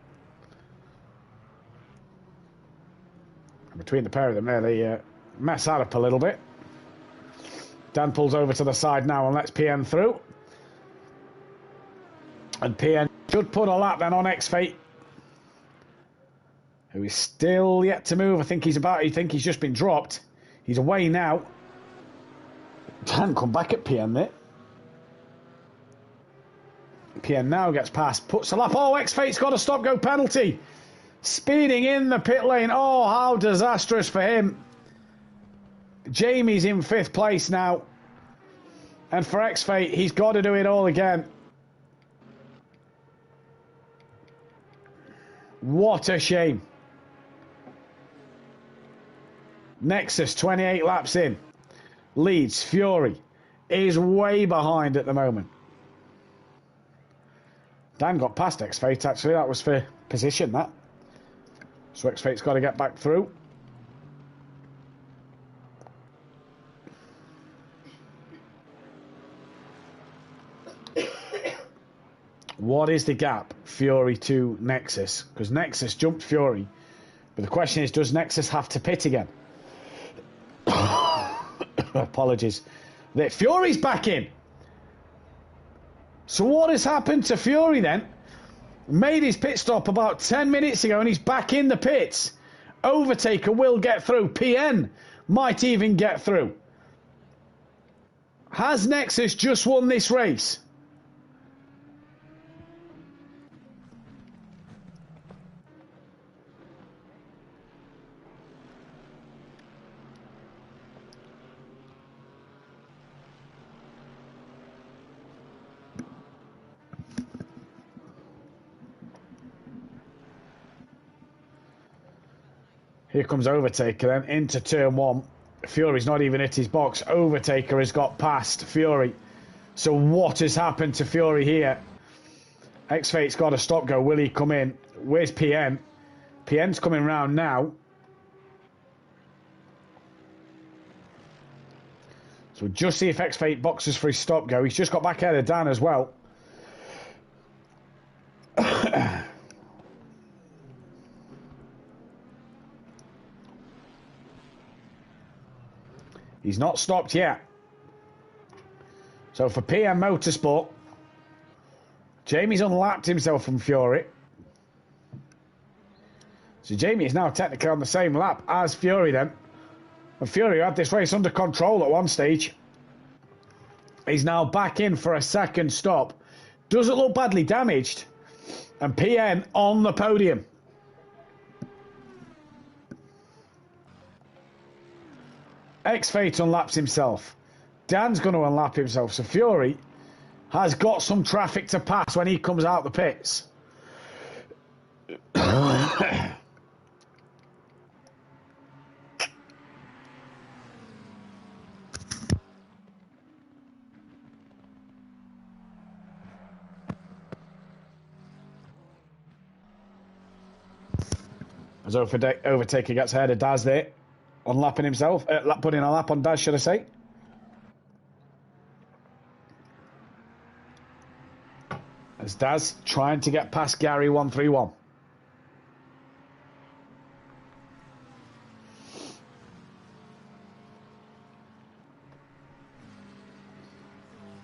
And between the pair of them there, they mess that up a little bit. Dan pulls over to the side now and lets PN through. And PN should put a lap then on X-Fate, who is still yet to move. I think he's just been dropped. He's away now. Dan come back at PN there. PN now gets past, puts a lap. Oh, X-Fate's got a stop-go penalty. Speeding in the pit lane. Oh, how disastrous for him. Jamie's in 5th place now. And for X-Fate, he's got to do it all again. What a shame. Nexus, 28 laps in. Leads. Fury is way behind at the moment. Dan got past X-Fate, actually. That was for position, that. So X-Fate's got to get back through. What is the gap, Fury to Nexus? Because Nexus jumped Fury. But the question is, does Nexus have to pit again? Apologies. Fury's back in. So what has happened to Fury then? Made his pit stop about 10 minutes ago and he's back in the pits. Overtaker will get through. PN might even get through. Has Nexus just won this race? Here comes Overtaker then into turn 1. Fury's not even hit his box. Overtaker has got past Fury. So what has happened to Fury here? X-Fate's got a stop go. Will he come in? Where's PN? PN's coming round now. So we'll just see if X-Fate boxes for his stop go. He's just got back ahead of Dan as well. He's not stopped yet. So for PM Motorsport, Jamie's unlapped himself from Fury. So Jamie is now technically on the same lap as Fury then. And Fury had this race under control at one stage. He's now back in for a second stop. Doesn't look badly damaged. And PN on the podium. X-Fate unlaps himself. Dan's going to unlap himself. So Fury has got some traffic to pass when he comes out the pits. As Overtaker gets ahead of Daz there. Unlapping himself. Putting a lap on Daz, should I say. As Daz trying to get past Gary 131.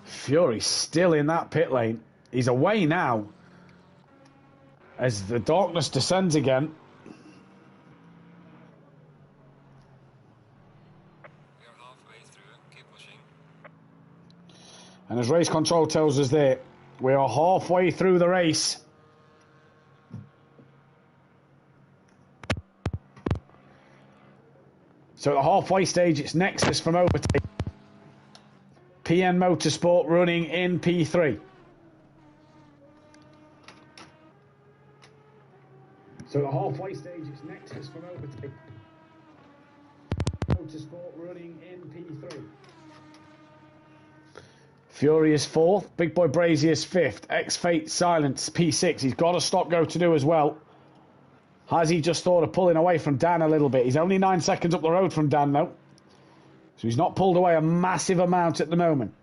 Fury still in that pit lane. He's away now. As the darkness descends again. And as race control tells us there, we are halfway through the race. So at the halfway stage, it's Nexus from overtake. PN Motorsport running in P3. So at the halfway stage, it's Nexus from overtake. Motorsport running in P3. Furious 4th. Big Boy Brazier's 5th. X-Fate Silence P6. He's got a stop-go to do as well. Has he just thought of pulling away from Dan a little bit? He's only 9 seconds up the road from Dan, though. So he's not pulled away a massive amount at the moment.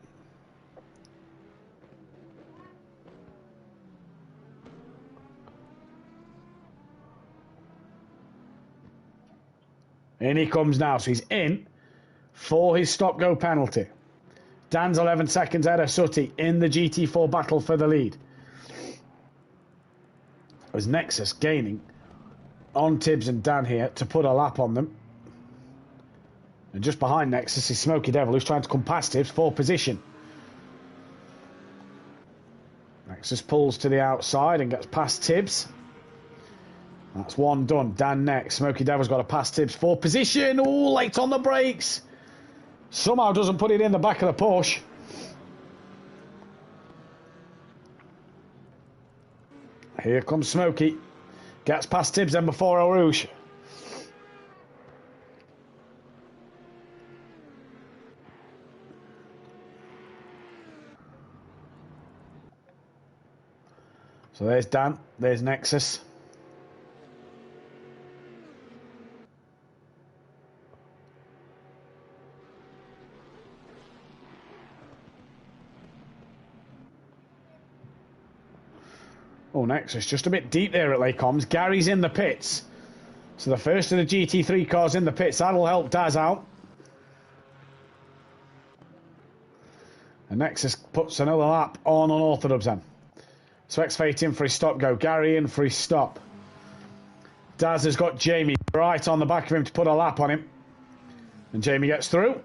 In he comes now. So he's in for his stop-go penalty. Dan's 11 seconds ahead of Sutty in the GT4 battle for the lead. As Nexus gaining on Tibbs and Dan here to put a lap on them. And just behind Nexus is Smoky Devil, who's trying to come past Tibbs for position. Nexus pulls to the outside and gets past Tibbs. That's one done. Dan next. Smoky Devil's got to pass Tibbs for position. Oh, late on the brakes. Somehow doesn't put it in the back of the Porsche. Here comes Smoky. Gets past Tibbs then before Eau Rouge. So there's Dan. There's Nexus. Oh, Nexus just a bit deep there at Lake Combs. Gary's in the pits. So the first of the GT3 cars in the pits. That'll help Daz out. And Nexus puts another lap on Unorthodox then. So X-Fate in for his stop go. Gary in for his stop. Daz has got Jamie right on the back of him to put a lap on him. And Jamie gets through.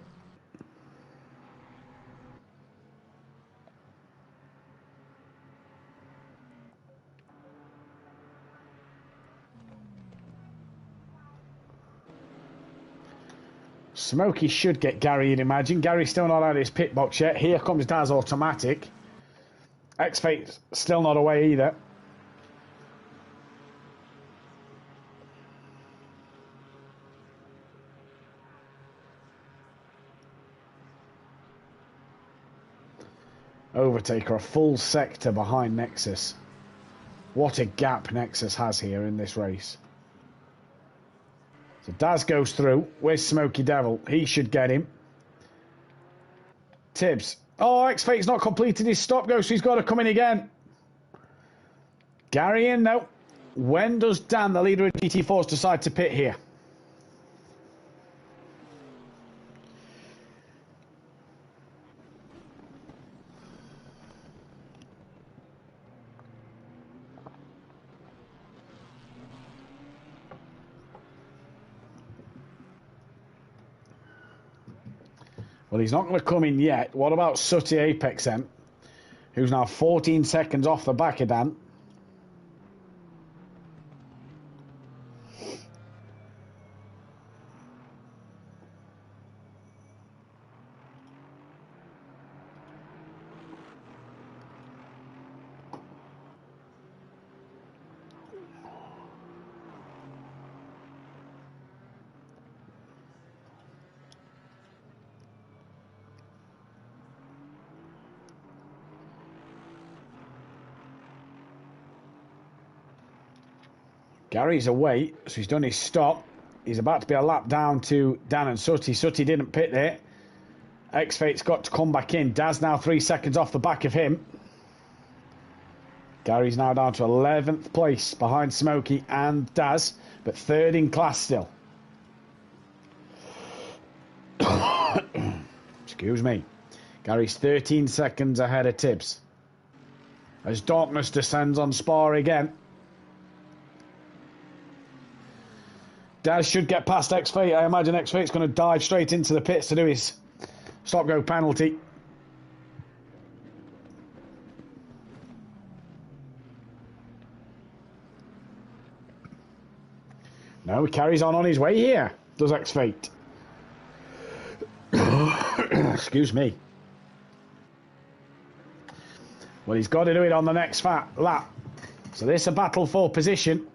Smokey should get Gary, you'd imagine. Gary's still not out of his pit box yet. Here comes Daz automatic. X-Fate's still not away either. Overtaker, a full sector behind Nexus. What a gap Nexus has here in this race. So Daz goes through. Where's Smoky Devil? He should get him. Tibbs. Oh, X-Fate's not completed his stop go, so he's got to come in again. Gary in now. When does Dan, the leader of GT4s, decide to pit here? Well, he's not going to come in yet. What about Sutty Apex then? Who's now 14 seconds off the back of Dan. Gary's away, so he's done his stop. He's about to be a lap down to Dan and Sutty. Sutty didn't pit there. X-Fate's got to come back in. Daz now 3 seconds off the back of him. Gary's now down to 11th place behind Smokey and Daz, but third in class still. Excuse me. Gary's 13 seconds ahead of Tibbs. As darkness descends on Spa again. Daz should get past X-Fate. I imagine X-Fate's going to dive straight into the pits to do his stop-go penalty. No, he carries on his way here, does X-Fate. Excuse me. Well, he's got to do it on the next lap. So this is a battle for position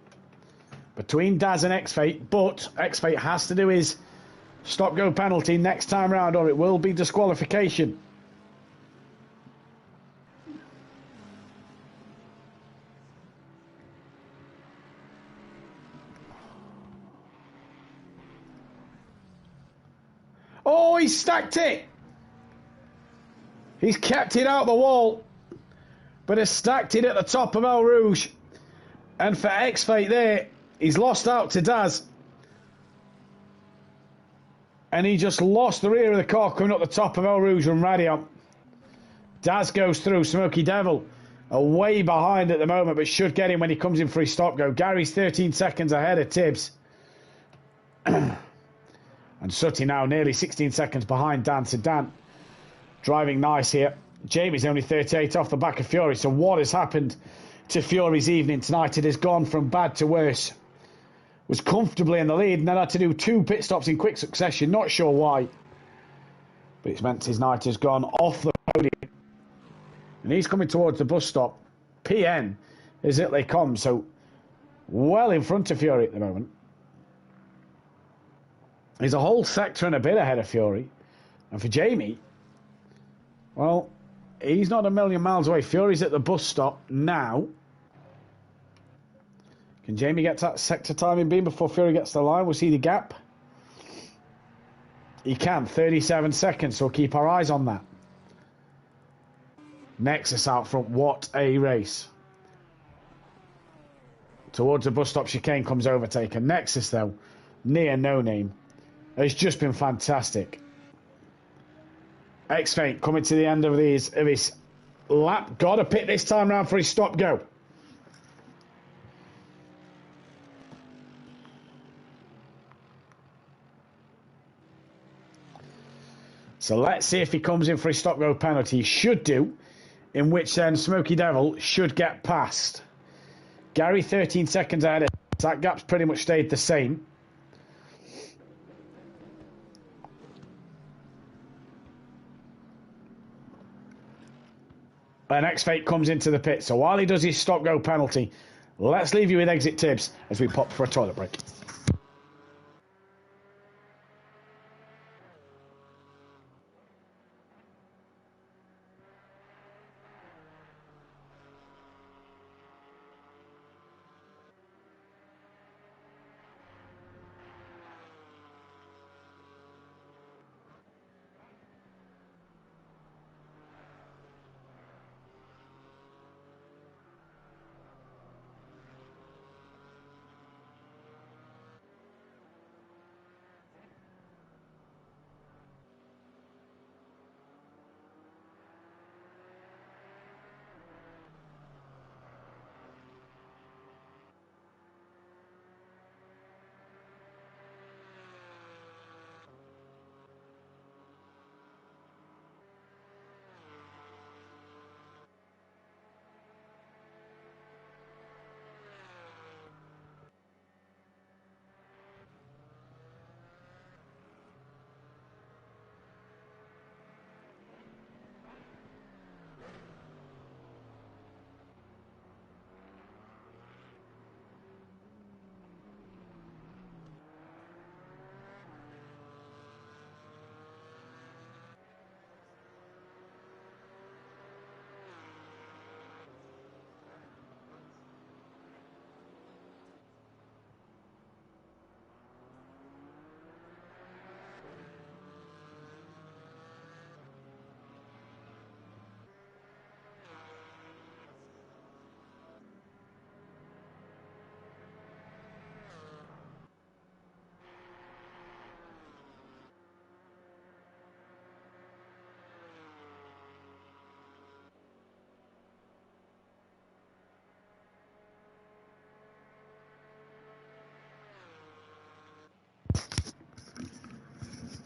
between Daz and X-Fate, but X-Fate has to do his stop-go penalty next time round or it will be disqualification. Oh, he's stacked it! He's kept it out the wall, but has stacked it at the top of El Rouge. And for X-Fate there, he's lost out to Daz. And he just lost the rear of the car coming up the top of El Rouge and Radiant. Daz goes through. Smoky Devil are way behind at the moment, but should get him when he comes in for his stop go. Gary's 13 seconds ahead of Tibbs. And Sutty now nearly 16 seconds behind Dan. So Dan driving nice here. Jamie's only 38 off the back of Fury. So what has happened to Fury's evening tonight? It has gone from bad to worse. Was comfortably in the lead and then had to do 2 pit stops in quick succession. Not sure why. But it's meant his night has gone off the podium. And he's coming towards the bus stop. PN is it they come. So well in front of Fury at the moment. He's a whole sector and a bit ahead of Fury. And for Jamie, well, he's not a million miles away. Fury's at the bus stop now. Can Jamie get to that sector timing beam before Fury gets to the line? We'll see the gap. He can. 37 seconds, so we'll keep our eyes on that. Nexus out front. What a race. Towards the bus stop chicane comes Overtaker. Nexus, though, near no name. It's just been fantastic. X-Fate coming to the end of his lap. Got to pit this time round for his stop go. So let's see if he comes in for his stop go penalty. He should do, in which then Smoky Devil should get past. Gary 13 seconds ahead. That gap's pretty much stayed the same. And X-Fate comes into the pit. So while he does his stop-go penalty, let's leave you with Exit Tibbs as we pop for a toilet break.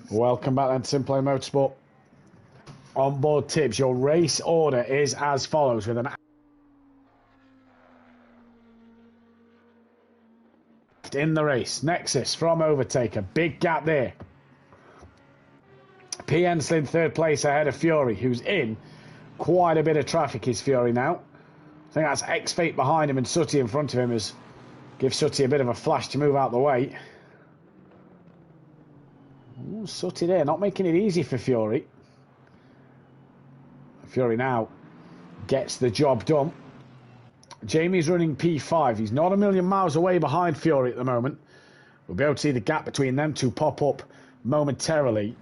Welcome back then to SimPlay Motorsport. On board Tibbs, your race order is as follows with an in the race. Nexus from Overtaker. Big gap there. PN slid third place ahead of Fury, who's in quite a bit of traffic, is Fury now. I think that's X-Fate behind him and Sutty in front of him as gives Sutty a bit of a flash to move out the way. Ooh, Sutty there, not making it easy for Fury. Fury now gets the job done. Jamie's running P5. He's not a million miles away behind Fury at the moment. We'll be able to see the gap between them two pop up momentarily.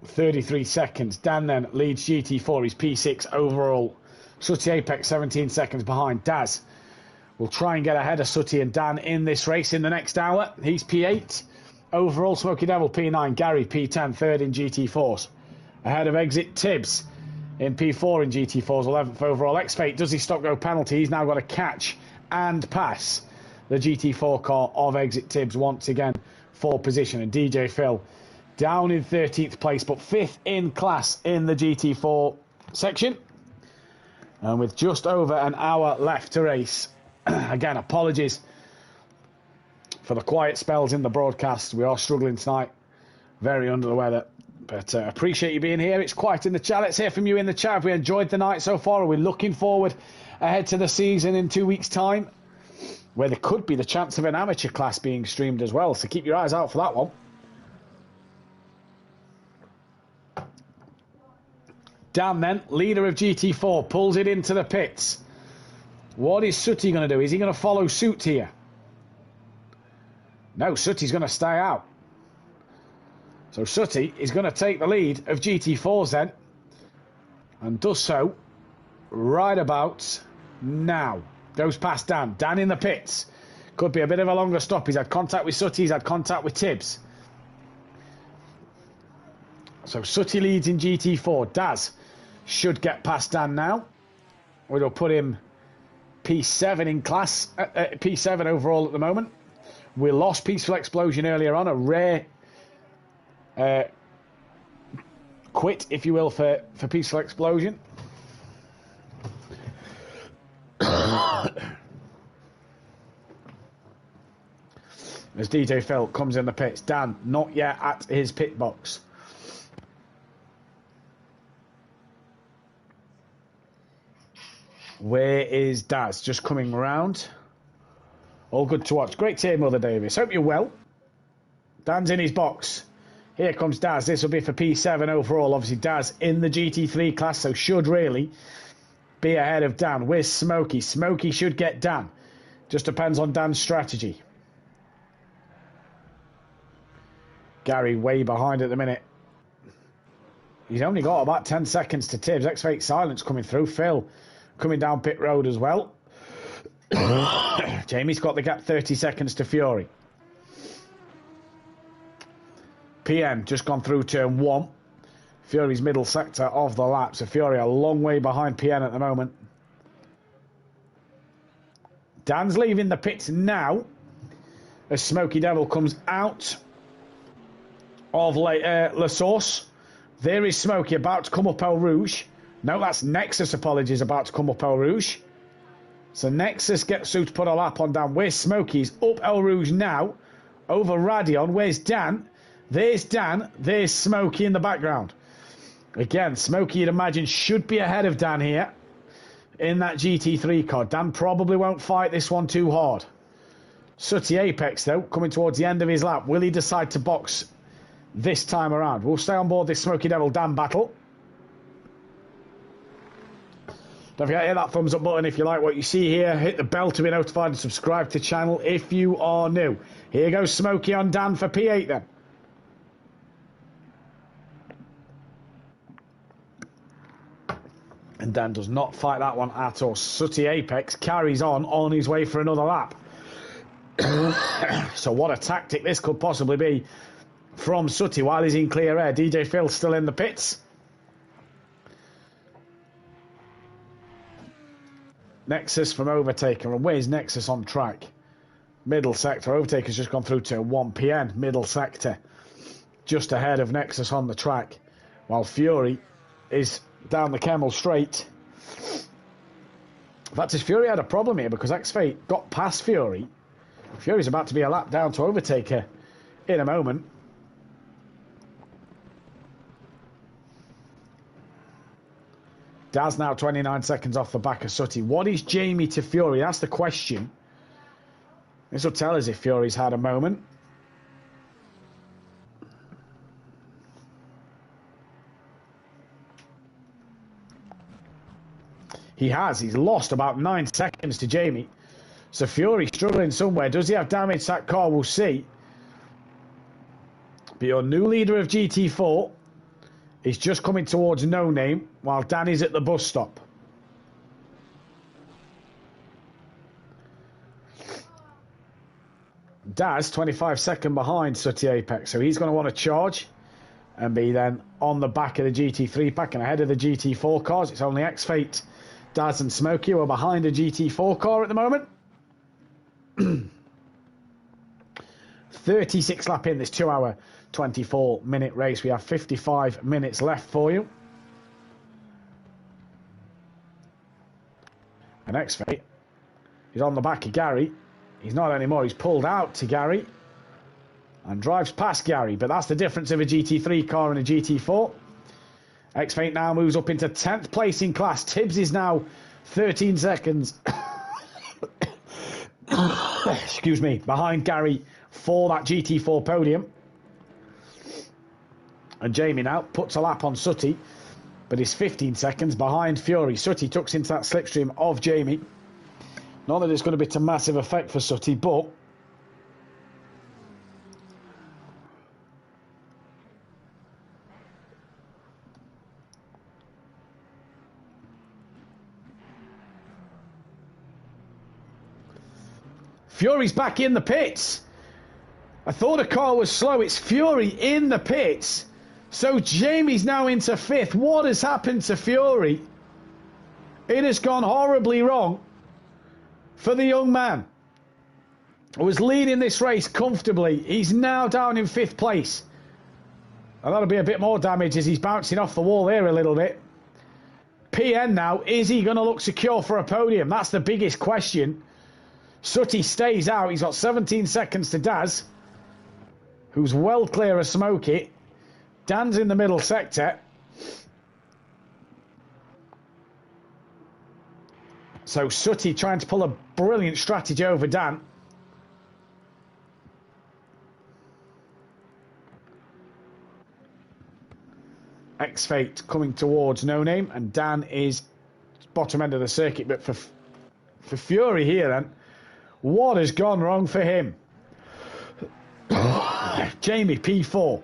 33 seconds. Dan then leads GT4. He's P6 overall. Sutty Apex 17 seconds behind. Daz will try and get ahead of Sutty and Dan in this race in the next hour. He's P8 overall. Smoky Devil P9. Gary P10, third in GT4s. Ahead of Exit Tibbs in P4 in GT4s, 11th overall. X-Fate, does he stop go penalty? He's now got to catch and pass the GT4 car of Exit Tibbs once again for position. And DJ Phil down in 13th place, but 5th in class in the GT4 section. And with just over an hour left to race. Again, apologies for the quiet spells in the broadcast. We are struggling tonight. Very under the weather. But appreciate you being here. It's quiet in the chat. Let's hear from you in the chat. Have we enjoyed the night so far? Are we looking forward ahead to the season in 2 weeks' time, where there could be the chance of an amateur class being streamed as well? So keep your eyes out for that one. Dan then, leader of GT4, pulls it into the pits. What is Sutty going to do? Is he going to follow suit here? No, Sutty's going to stay out. So Sutty is going to take the lead of GT4s then, and does so right about now. Goes past Dan. Dan in the pits. Could be a bit of a longer stop. He's had contact with Sutty. He's had contact with Tibbs. So Sutty leads in GT4. Daz should get past Dan now. We'll put him P7 in class. P7 overall at the moment. We lost Peaceful Explosion earlier on. A rare quit, if you will, for Peaceful Explosion. As DJ Phil comes in the pits. Dan not yet at his pit box. Where is Daz? Just coming round. All good to watch. Great to hear, Mother Davis. Hope you're well. Dan's in his box. Here comes Daz. This will be for P7 overall. Obviously, Daz in the GT3 class, so should really be ahead of Dan. Where's Smokey? Smokey should get Dan. Just depends on Dan's strategy. Gary way behind at the minute. He's only got about 10 seconds to Tibbs. X-Fate Silence coming through. Phil coming down pit road as well. Jamie's got the gap, 30 seconds to Fury. PM just gone through turn 1. Fury's middle sector of the lap. So Fury a long way behind PN at the moment. Dan's leaving the pits now as Smoky Devil comes out of La Source. There is Smoky about to come up El Rouge. No, that's Nexus, apologies, about to come up El Rouge. So Nexus gets through to put a lap on Dan. Where's Smokey? He's up El Rouge now. Over Radion. Where's Dan? There's Dan. There's Smokey in the background. Again, Smokey, you'd imagine, should be ahead of Dan here in that GT3 car. Dan probably won't fight this one too hard. Sutty Apex, though, coming towards the end of his lap. Will he decide to box this time around? We'll stay on board this Smoky Devil Dan battle. Don't forget to hit that thumbs up button if you like what you see here. Hit the bell to be notified and subscribe to the channel if you are new. Here goes Smokey on Dan for P8 then. And Dan does not fight that one at all. Sutty Apex carries on his way for another lap. So what a tactic this could possibly be from Sutty while he's in clear air. DJ Phil still in the pits. Nexus from Overtaker. And where's Nexus on track? Middle sector. Overtaker's just gone through to 1pm. Middle sector. Just ahead of Nexus on the track. While Fury is down the Camel straight. In fact, his Fury had a problem here because X-Fate got past Fury. Fury's about to be a lap down to Overtaker in a moment. Daz now 29 seconds off the back of Sutty. What is Jamie to Fury? That's the question. This will tell us if Fury's had a moment. He has. He's lost about 9 seconds to Jamie. So Fury struggling somewhere. Does he have damage to that car? We'll see. But your new leader of GT4 is just coming towards No Name while Danny's at the bus stop. Daz 25 seconds behind Sutty Apex, so he's going to want to charge and be then on the back of the GT3 pack and ahead of the GT4 cars. It's only X-Fate, Daz and Smokey who are behind the GT4 car at the moment. 36 lap in this 2 hour 24 minute race. We have 55 minutes left for you. And X-Fate is on the back of Gary. He's not anymore. He's pulled out to Gary and drives past Gary. But that's the difference of a GT3 car and a GT4. X-Fate now moves up into 10th place in class. Tibbs is now 13 seconds excuse me, behind Gary for that GT4 podium. And Jamie now puts a lap on Sutty, but is 15 seconds behind Fury. Sutty tucks into that slipstream of Jamie. Not that it's going to be to massive effect for Sutty, but Fury's back in the pits. I thought a car was slow. It's Fury in the pits. So Jamie's now into 5th. What has happened to Fury? It has gone horribly wrong for the young man who was leading this race comfortably. He's now down in 5th place. And that'll be a bit more damage as he's bouncing off the wall here a little bit. PN now, is he going to look secure for a podium? That's the biggest question. Sutty stays out. He's got 17 seconds to Daz, who's well clear of Smokey. Dan's in the middle sector. So Sutty trying to pull a brilliant strategy over Dan. X-Fate coming towards No Name, and Dan is bottom end of the circuit. But for Fury here then, what has gone wrong for him? Jamie P4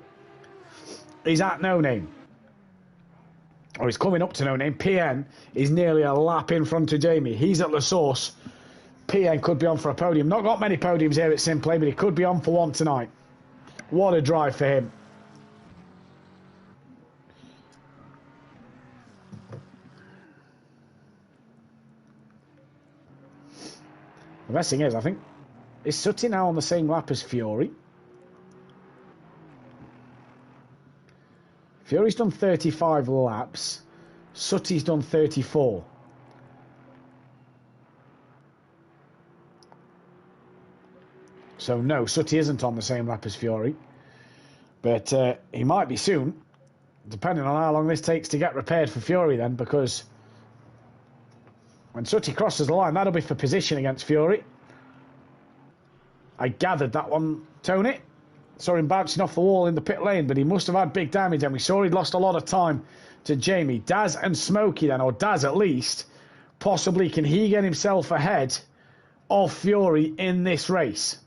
is at No Name, or he's coming up to No Name. PN is nearly a lap in front of Jamie. He's at the source. PN could be on for a podium. Not got many podiums here at SimPlay, but he could be on for one tonight. What a drive for him. The best thing is, I think, is Sutty now on the same lap as Fury? Fury's done 35 laps. Sutty's done 34. So no, Sutty isn't on the same lap as Fury. But he might be soon, depending on how long this takes to get repaired for Fury then, because when Sutty crosses the line, that'll be for position against Fury. I gathered that one, Tony. Saw him bouncing off the wall in the pit lane, but he must have had big damage, and we saw he'd lost a lot of time to Jamie. Daz and Smokey then, or Daz at least, possibly can he get himself ahead of Fury in this race,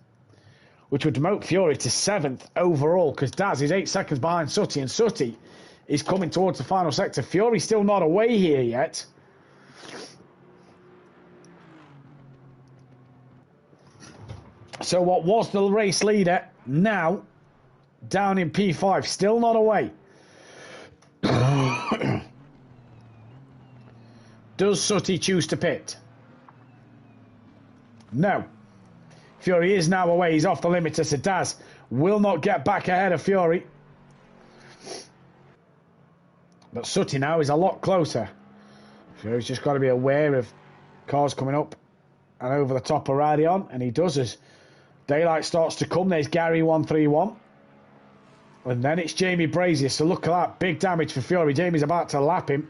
which would demote Fury to 7th overall, because Daz is 8 seconds behind Sutty, and Sutty is coming towards the final sector. Fury's still not away here yet. So what was the race leader now down in P5, still not away. Does Sutty choose to pit? No. Fury is now away. He's off the limiter, so Daz will not get back ahead of Fury. But Sutty now is a lot closer. Fury's just got to be aware of cars coming up and over the top of Radion, and he does as daylight starts to come. There's Gary 131. And then it's Jamie Brazier. So look at that. Big damage for Fury. Jamie's about to lap him.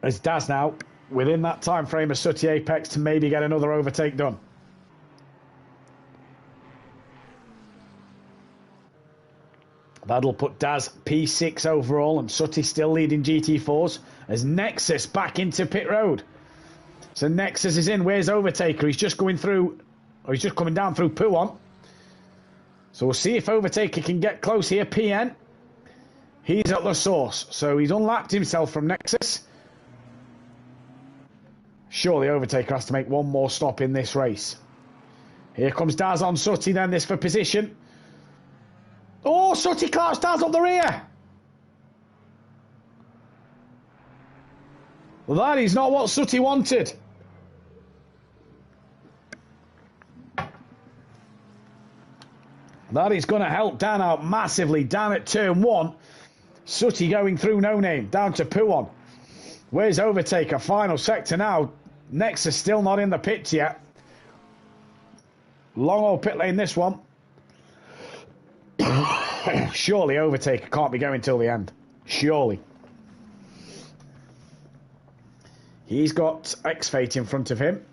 As Daz now, within that time frame of Sooty Apex to maybe get another overtake done. That'll put Daz P6 overall and Sooty still leading GT4s as Nexus back into pit road. So Nexus is in. Where's Overtaker? He's just going through, or he's just coming down through Puon. So we'll see if Overtaker can get close here. PN, he's at the source. So he's unlapped himself from Nexus. Surely Overtaker has to make one more stop in this race. Here comes Daz on Sooty then, this for position. Oh, Sooty Clark's Daz up the rear. Well, that is not what Sooty wanted. That is going to help Dan out massively. Dan at turn 1. Sooty going through No Name. Down to Puon. Where's Overtaker? Final sector now. Nexus still not in the pits yet. Long old pit lane this one. Surely Overtaker can't be going till the end. Surely. He's got X-Fate in front of him.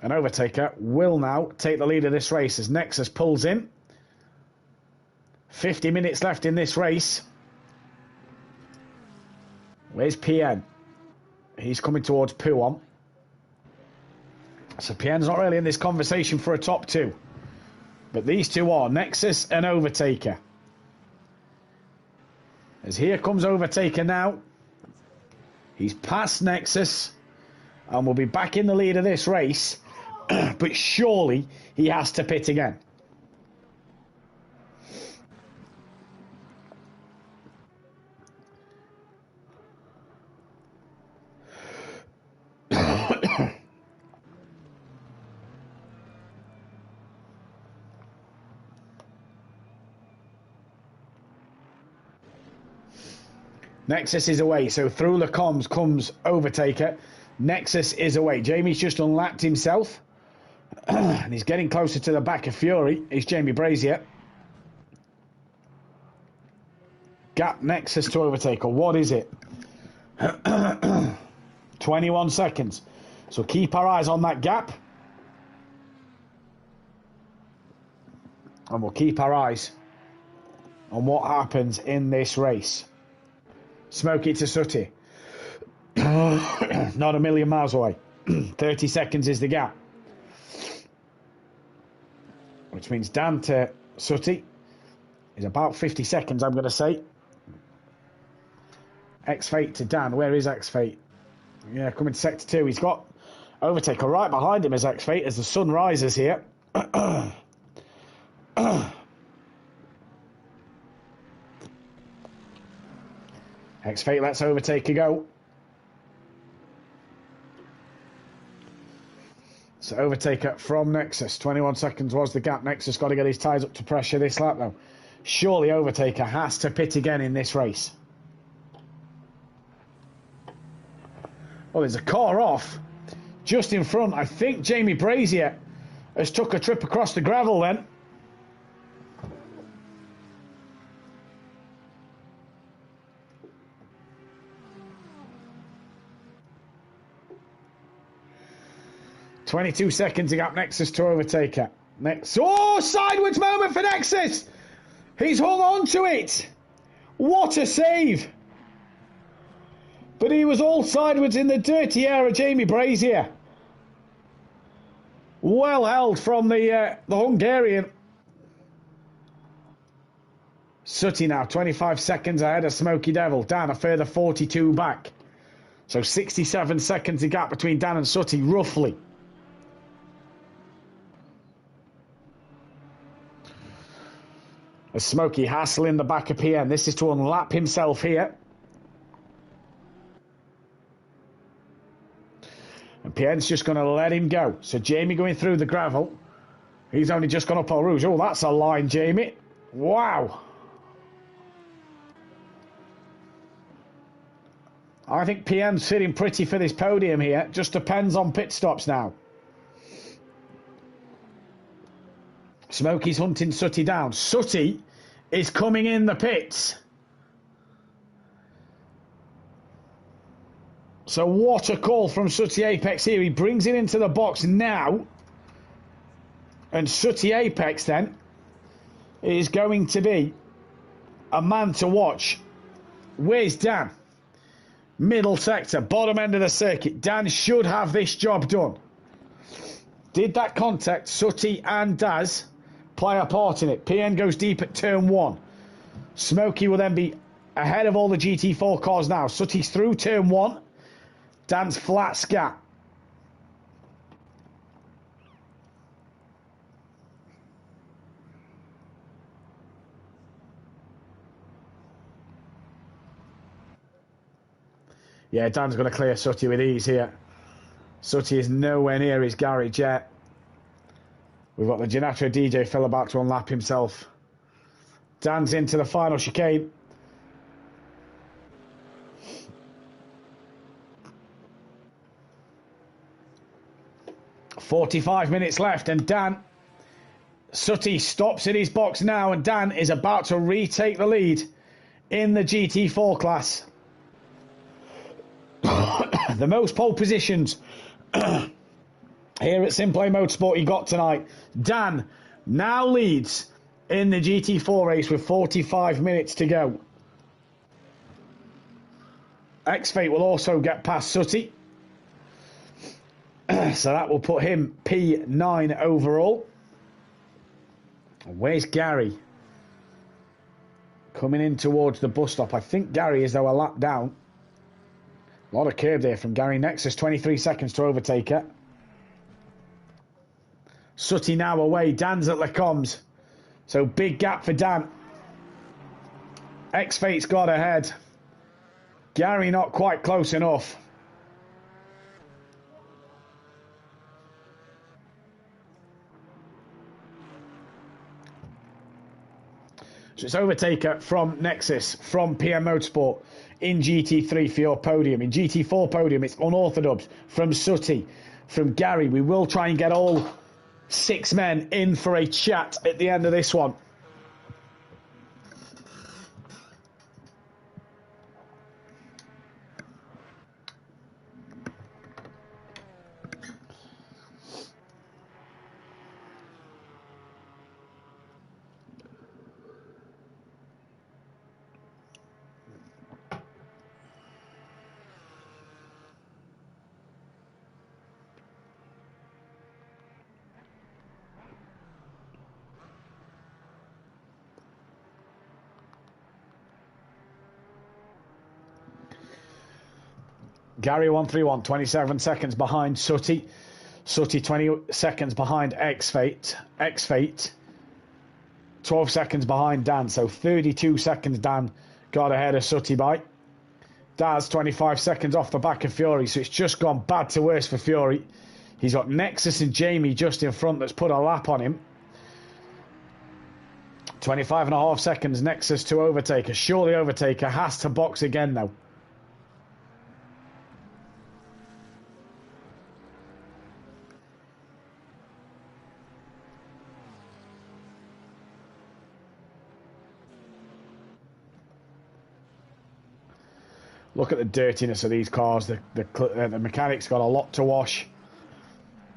And Overtaker will now take the lead of this race as Nexus pulls in. 50 minutes left in this race. Where's PN? He's coming towards Puon. So PN's not really in this conversation for a top 2. But these two are Nexus and Overtaker. As here comes Overtaker now. He's past Nexus and will be back in the lead of this race. But surely he has to pit again. Nexus is away, so through the comms comes Overtaker. Nexus is away. Jamie's just unlapped himself. And he's getting closer to the back of Fury. It's Jamie Brazier. Gap Nexus to Overtaker. What is it? 21 seconds. So keep our eyes on that gap. And we'll keep our eyes on what happens in this race. Smoke it to Sooty. Not a million miles away. 30 seconds is the gap. Which means Dan to Sooty is about 50 seconds, I'm going to say. X-Fate to Dan. Where is X-Fate? Yeah, coming to Sector 2. He's got Overtaker right behind him as X-Fate as the sun rises here. X-Fate lets Overtaker go. So Overtaker from Nexus. 21 seconds was the gap. Nexus got to get his tyres up to pressure this lap though. Surely Overtaker has to pit again in this race. Well, there's a car off just in front. I think Jamie Brazier has took a trip across the gravel then. .22 seconds to gap Nexus to Overtaker. Oh, sideways moment for Nexus. He's hung on to it. What a save. But he was all sideways in the dirty air of Jamie Brazier. Well held from the Hungarian. Sooty now, 25 seconds ahead of Smoky Devil. Dan a further 42 back. So 67 seconds to gap between Dan and Sooty, roughly. As Smoky hassling the back of PN. This is to unlap himself here. And PN's just going to let him go. So Jamie going through the gravel. He's only just gone up Eau Rouge. Oh, that's a line, Jamie. Wow. I think PN's sitting pretty for this podium here. Just depends on pit stops now. Smokey's hunting Sooty down. Sooty is coming in the pits. So what a call from Sooty Apex here. He brings it into the box now. And Sooty Apex then is going to be a man to watch. Where's Dan? Middle sector, bottom end of the circuit. Dan should have this job done. Did that contact, Sooty and Daz, play a part in it? PN goes deep at turn 1. Smokey will then be ahead of all the GT4 cars now. Sooty's through turn 1. Dan's flat scat. Yeah, Dan's going to clear Sooty with ease here. Sooty is nowhere near his garage yet. We've got the Janatra DJ Phil about to unlap himself. Dan's into the final chicane. .45 minutes left, and Sooty stops in his box now, and Dan is about to retake the lead in the GT4 class. The most pole positions here at SimPlay Motorsport he got tonight. Dan now leads in the GT4 race with 45 minutes to go. X-Fate will also get past Sooty. So that will put him P9 overall. Where's Gary? Coming in towards the bus stop. I think Gary is, though, a lap down. A lot of curb there from Gary. Nexus, 23 seconds to overtake it. Sooty now away. Dan's at Lecombs. So big gap for Dan. X-Fate's got ahead. Gary not quite close enough. So it's overtaker from Nexus, from PM Motorsport in GT3 for your podium. In GT4 podium, it's unorthodox from Sooty, from Gary. We will try and get all 6 men in for a chat at the end of this one. Gary 131, 27 seconds behind Sooty. Sooty 20 seconds behind X-Fate. X-Fate 12 seconds behind Dan. So 32 seconds Dan got ahead of Sooty by. Daz 25 seconds off the back of Fury. So it's just gone bad to worse for Fury. He's got Nexus and Jamie just in front that's put a lap on him. 25 and a half seconds Nexus to Overtaker. Surely Overtaker has to box again though. Look at the dirtiness of these cars. The mechanics got a lot to wash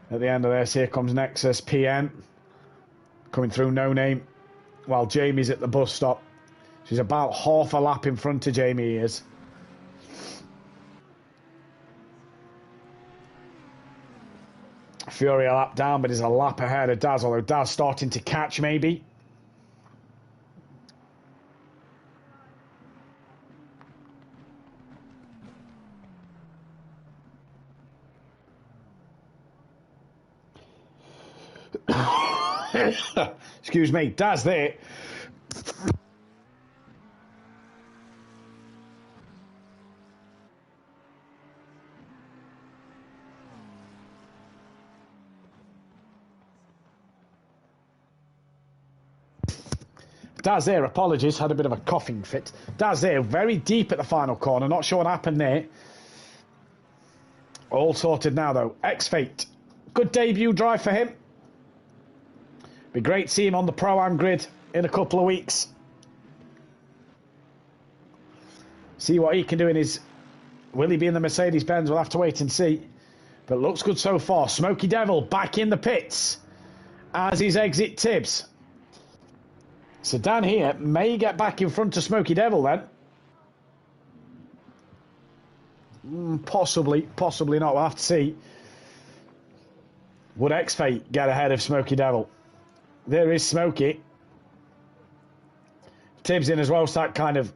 at the end of this. Here comes Nexus, PN, coming through No Name, while Jamie's at the bus stop. She's about half a lap in front of Jamie, he is. Fury a lap down, but is a lap ahead of Daz, although Daz starting to catch maybe. Excuse me, Daz there. Daz there, apologies, had a bit of a coughing fit. Daz there, very deep at the final corner, not sure what happened there. All sorted now though. X-Fate, good debut drive for him. Be great to see him on the Pro-Am grid in a couple of weeks. See what he can do in his Will he be in the Mercedes-Benz? We'll have to wait and see. But looks good so far. Smoky Devil back in the pits as his exit Tibbs. So Dan here may get back in front of Smoky Devil then. Possibly not. We'll have to see. Would X-Fate get ahead of Smoky Devil? There is Smoky. Tibbs in as well, so that kind of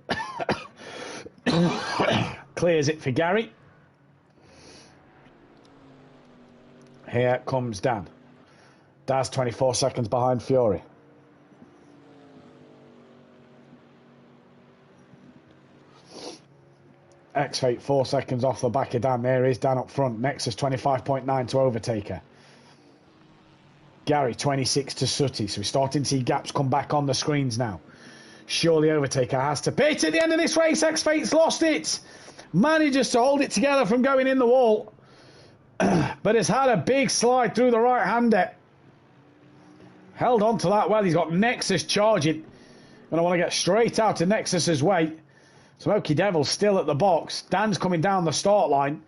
clears it for Gary. Here comes Dan. Daz 24 seconds behind Fury. X-Fate 4 seconds off the back of Dan. There is Dan up front. Nexus 25.9 to Overtaker. Gary 26 to Sooty. So we're starting to see gaps come back on the screens now. Surely Overtaker has to pit at the end of this race. X-Fate's lost it. Manages to hold it together from going in the wall. But has had a big slide through the right-hander. Held on to that well. He's got Nexus charging. And I want to get straight out of Nexus's way. Smoky Devil still at the box. Dan's coming down the start line.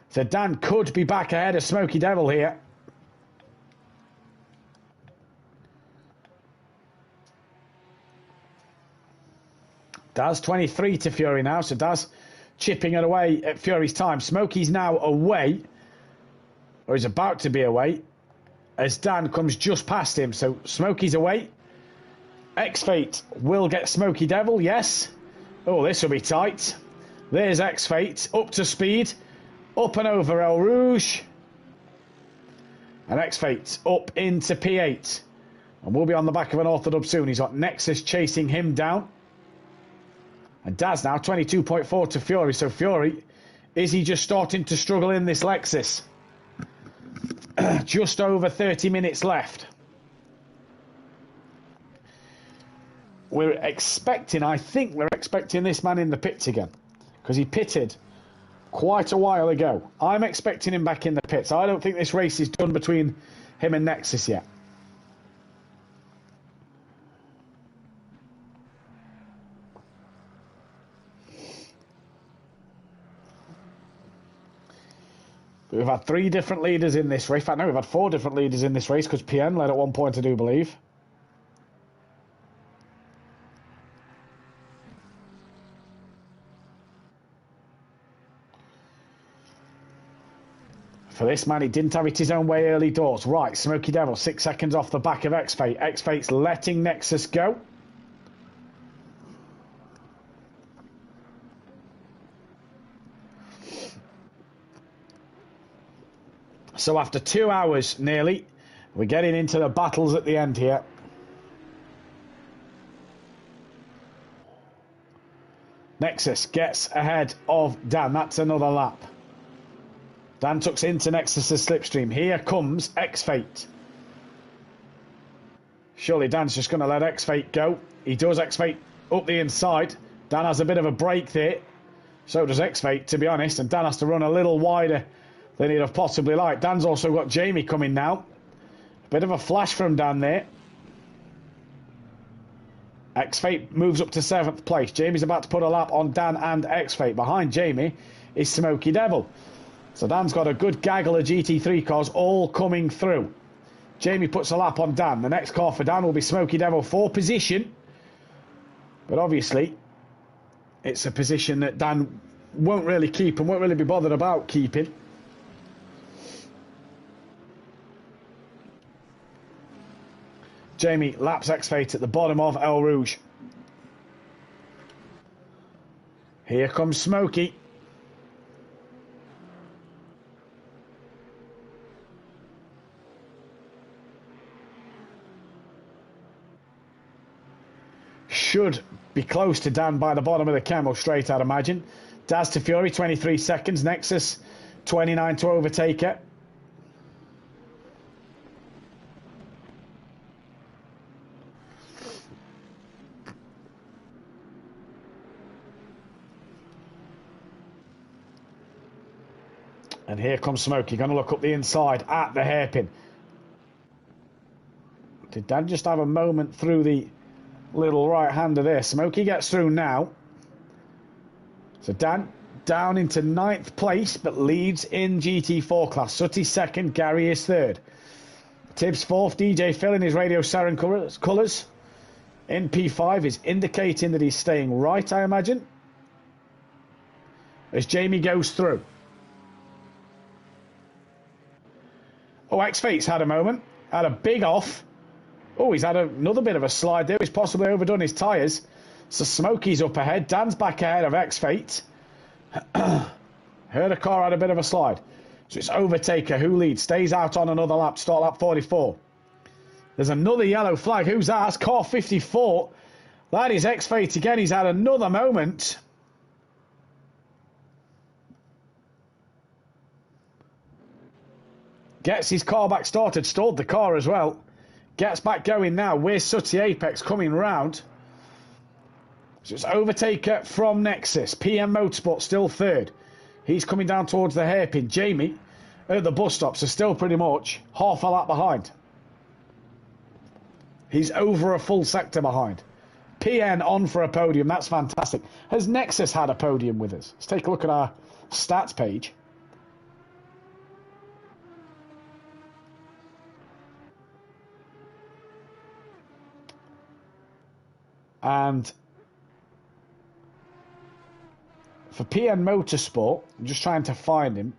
So Dan could be back ahead of Smoky Devil here. Daz 23 to Fury now. So Daz chipping it away at Fury's time. Smoky's now away. Or he's about to be away. As Dan comes just past him. So Smoky's away. X-Fate will get Smoky Devil. Yes. Oh, this will be tight. There's X-Fate. Up to speed. Up and over El Rouge. And X-Fate up into P8. And we'll be on the back of an Orthodub soon. He's got Nexus chasing him down. And Daz now 22.4 to Fury. So Fury, is he just starting to struggle in this Lexus? Just over 30 minutes left. I think we're expecting this man in the pits again. Because he pitted quite a while ago. I'm expecting him back in the pits. I don't think this race is done between him and Nexus yet. We've had 3 different leaders in this race. In fact, no, we've had 4 different leaders in this race because PN led at one point, I do believe. For this man, he didn't have it his own way early doors. Right, Smoky Devil, 6 seconds off the back of X-Fate. X-Fate's letting Nexus go. So after 2 hours nearly, we're getting into the battles at the end here. Nexus gets ahead of Dan. That's another lap. Dan tucks into Nexus's slipstream. Here comes X-Fate. Surely Dan's just going to let X-Fate go. He does. X-Fate up the inside. Dan has a bit of a break there. So does X-Fate, to be honest. And Dan has to run a little wider than he'd have possibly liked. Dan's also got Jamie coming now. A bit of a flash from Dan there. X-Fate moves up to 7th place. Jamie's about to put a lap on Dan and X-Fate. Behind Jamie is Smoky Devil. So Dan's got a good gaggle of GT3 cars all coming through. Jamie puts a lap on Dan. The next car for Dan will be Smoky Devil for position. But obviously, it's a position that Dan won't really keep and won't really be bothered about keeping. Jamie laps X-Fate at the bottom of El Rouge. Here comes Smoky. Should be close to Dan by the bottom of the camel straight, I'd imagine. Daz to Fury, 23 seconds. Nexus, 29 to Overtaker. And here comes Smokey, going to look up the inside at the hairpin. Did Dan just have a moment through the little right-hander there? Smokey gets through now. So Dan down into 9th place, but leads in GT4 class. Sutty second, Gary is third. Tibbs fourth, DJ Phil in his radio siren colours. In P5 is indicating that he's staying right, I imagine, as Jamie goes through. Oh, X-Fate's had a moment. Had a big off. Oh, he's had another bit of a slide there. He's possibly overdone his tyres. So Smokey's up ahead. Dan's back ahead of X-Fate. Heard a car had a bit of a slide. So it's Overtaker who leads. Stays out on another lap. Start lap 44. There's another yellow flag. Who's that? That's car 54. That is X-Fate again. He's had another moment. Gets his car back started. Stalled the car as well. Gets back going now. Where's Sutty Apex coming round? So it's Overtaker from Nexus. PM Motorsport still third. He's coming down towards the hairpin. Jamie at the bus stop, so still pretty much half a lap behind. He's over a full sector behind. PN on for a podium. That's fantastic. Has Nexus had a podium with us? Let's take a look at our stats page. And for PN Motorsport, I'm just trying to find him.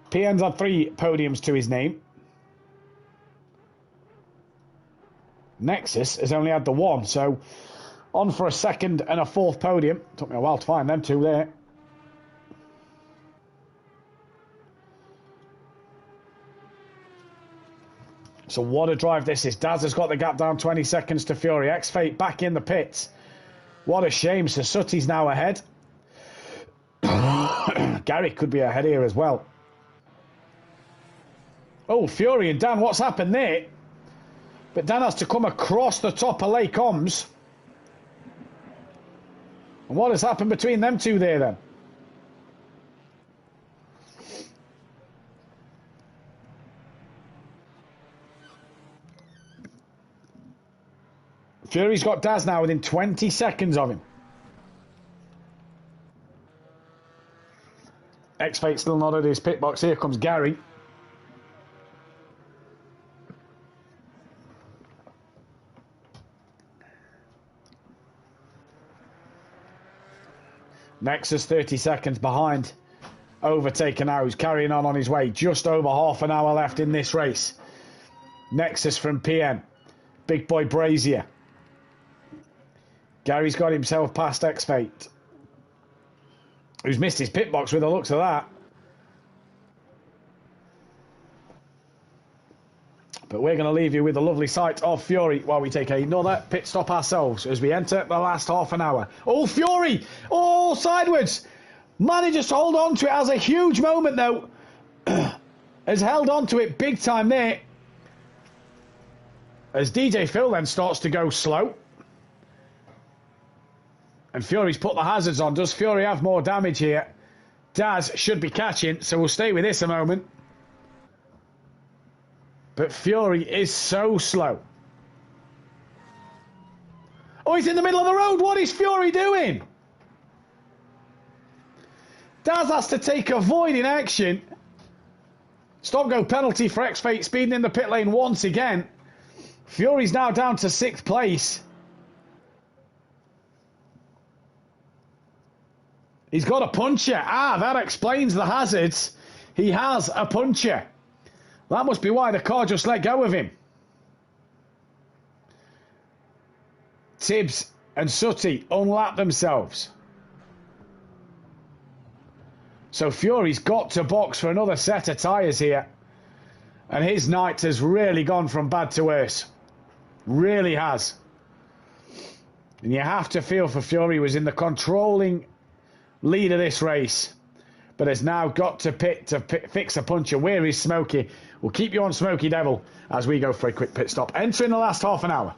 PN's had 3 podiums to his name. Nexus has only had the 1, so on for a 2nd and a 4th podium. Took me a while to find them 2 there. So what a drive this is. Daz has got the gap down 20 seconds to Fury. X-Fate back in the pits. What a shame. So Sutty's now ahead. Gary could be ahead here as well. Oh, Fury and Dan, what's happened there? But Dan has to come across the top of Lake Oms. And what has happened between them 2 there then? Fury's got Daz now within 20 seconds of him. X-Fate still not at his pit box. Here comes Gary. Nexus 30 seconds behind. Overtaker now, who's carrying on his way. Just over half an hour left in this race. Nexus from PN. Big boy Brazier. Gary's got himself past X-Fate, who's missed his pit box with the looks of that. But we're going to leave you with the lovely sight of Fury while we take another pit stop ourselves as we enter the last half an hour. Oh, Fury! Oh, sideways! Manages to hold on to it. Has a huge moment, though. Has held on to it big time there. As DJ Phil then starts to go slow. And Fury's put the hazards on. Does Fury have more damage here? Daz should be catching, so we'll stay with this a moment. But Fury is so slow. Oh, he's in the middle of the road. What is Fury doing? Daz has to take a void in action. Stop-go penalty for X-Fate speeding in the pit lane once again. Fury's now down to 6th place. He's got a puncher. Ah, that explains the hazards. He has a puncher. That must be why the car just let go of him. Tibbs and Sutty unlap themselves. So Fury's got to box for another set of tyres here. And his night has really gone from bad to worse. Really has. And you have to feel for Fury, who was in the controlling lead of this race, but has now got to pit to fix a puncher. Where is Smokey? We'll keep you on Smokey Devil as we go for a quick pit stop. Entering the last half an hour.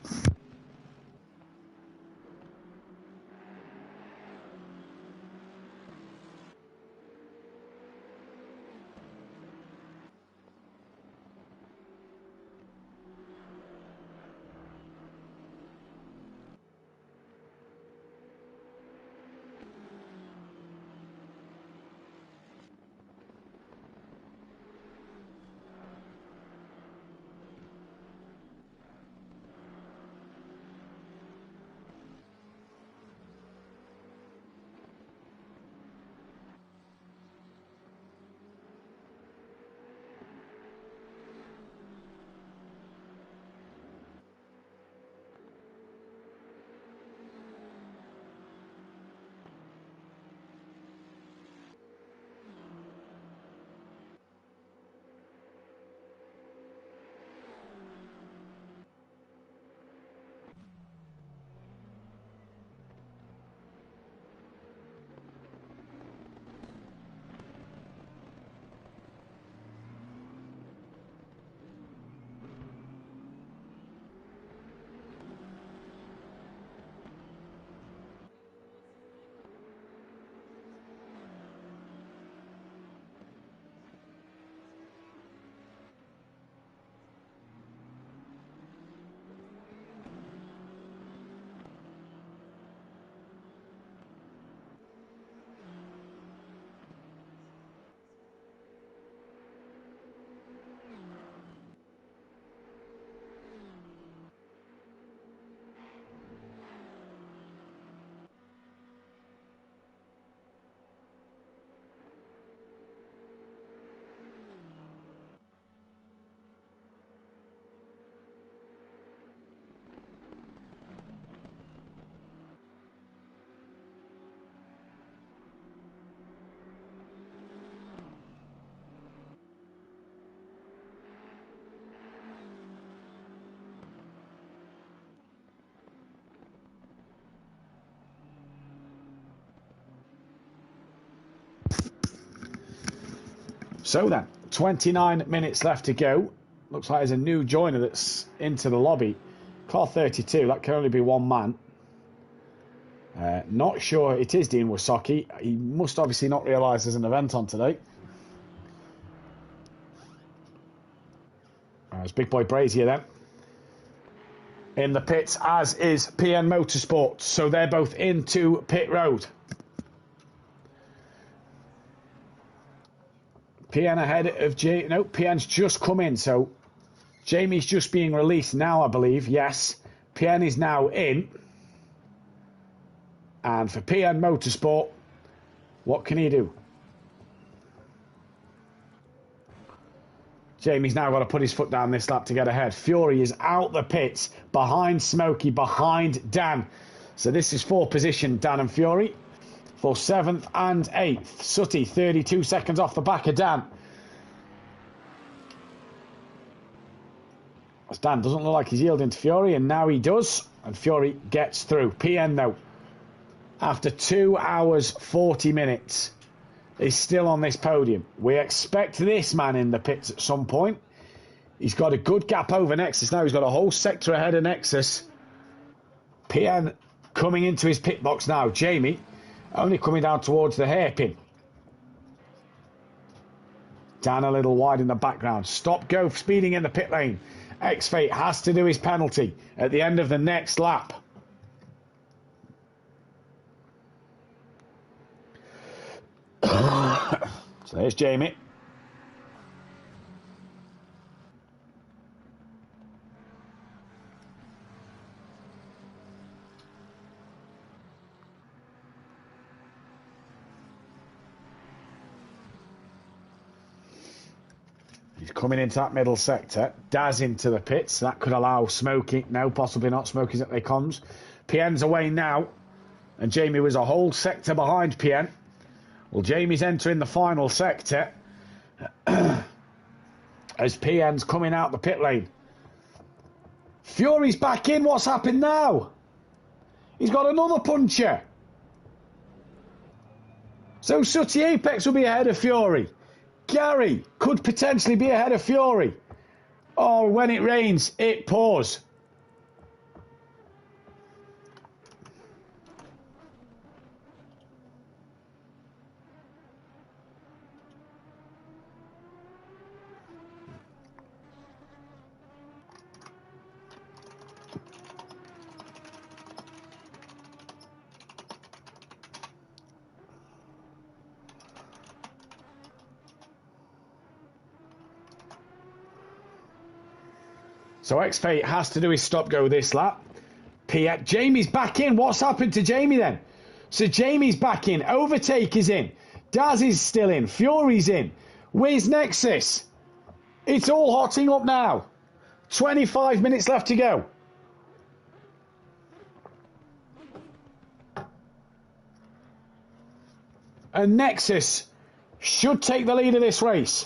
So then, 29 minutes left to go. Looks like there's a new joiner that's into the lobby. Car 32, that can only be one man. Not sure it is Dean Wasaki. He must obviously not realise there's an event on today. There's Big Boy Brazier then. In the pits, as is PN Motorsport. So they're both into pit road. PN ahead of No, PN's just come in, so Jamie's just being released now, I believe. Yes, PN is now in. And for PN Motorsport, what can he do? Jamie's now got to put his foot down this lap to get ahead. Fury is out the pits, behind Smokey, behind Dan. So this is for position, Dan and Fury. For 7th and 8th. Sutty, 32 seconds off the back of Dan. As Dan doesn't look like he's yielding to Fury, and now he does. And Fury gets through. PN, though, after 2 hours, 40 minutes, is still on this podium. We expect this man in the pits at some point. He's got a good gap over Nexus now. He's got a whole sector ahead of Nexus. PN coming into his pit box now. Jamie only coming down towards the hairpin. Dan a little wide in the background. Stop go speeding in the pit lane. X-Fate has to do his penalty at the end of the next lap. So there's Jamie. He's coming into that middle sector. Daz into the pits. That could allow Smokey. No, possibly not. Smokey's at the comms. PN's away now. And Jamie was a whole sector behind PN. Well, Jamie's entering the final sector. As PN's coming out the pit lane. Fury's back in. What's happened now? He's got another puncher. So Sutty Apex will be ahead of Fury. Gary could potentially be ahead of Fury. Oh, when it rains, it pours. So X-Fate has to do his stop-go this lap. Jamie's back in. What's happened to Jamie then? So Jamie's back in. Overtake is in. Daz is still in. Fury's in. Where's Nexus? It's all hotting up now. 25 minutes left to go. And Nexus should take the lead of this race.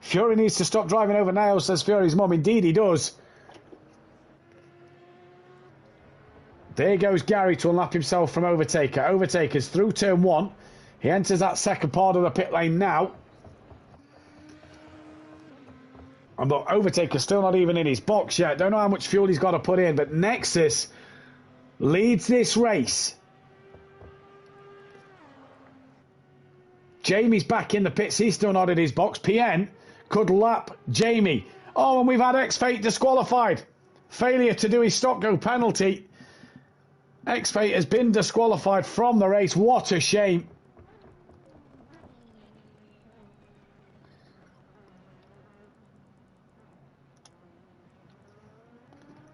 Fury needs to stop driving over nails, says Fury's mum. Indeed, he does. There goes Gary to unlap himself from Overtaker. Overtaker's through turn 1. He enters that second part of the pit lane now. And look, Overtaker's still not even in his box yet. Don't know how much fuel he's got to put in, but Nexus leads this race. Jamie's back in the pits. He's still not in his box. PN could lap Jamie. Oh, and we've had X-Fate disqualified. Failure to do his stop-go penalty. X-Fate has been disqualified from the race. What a shame.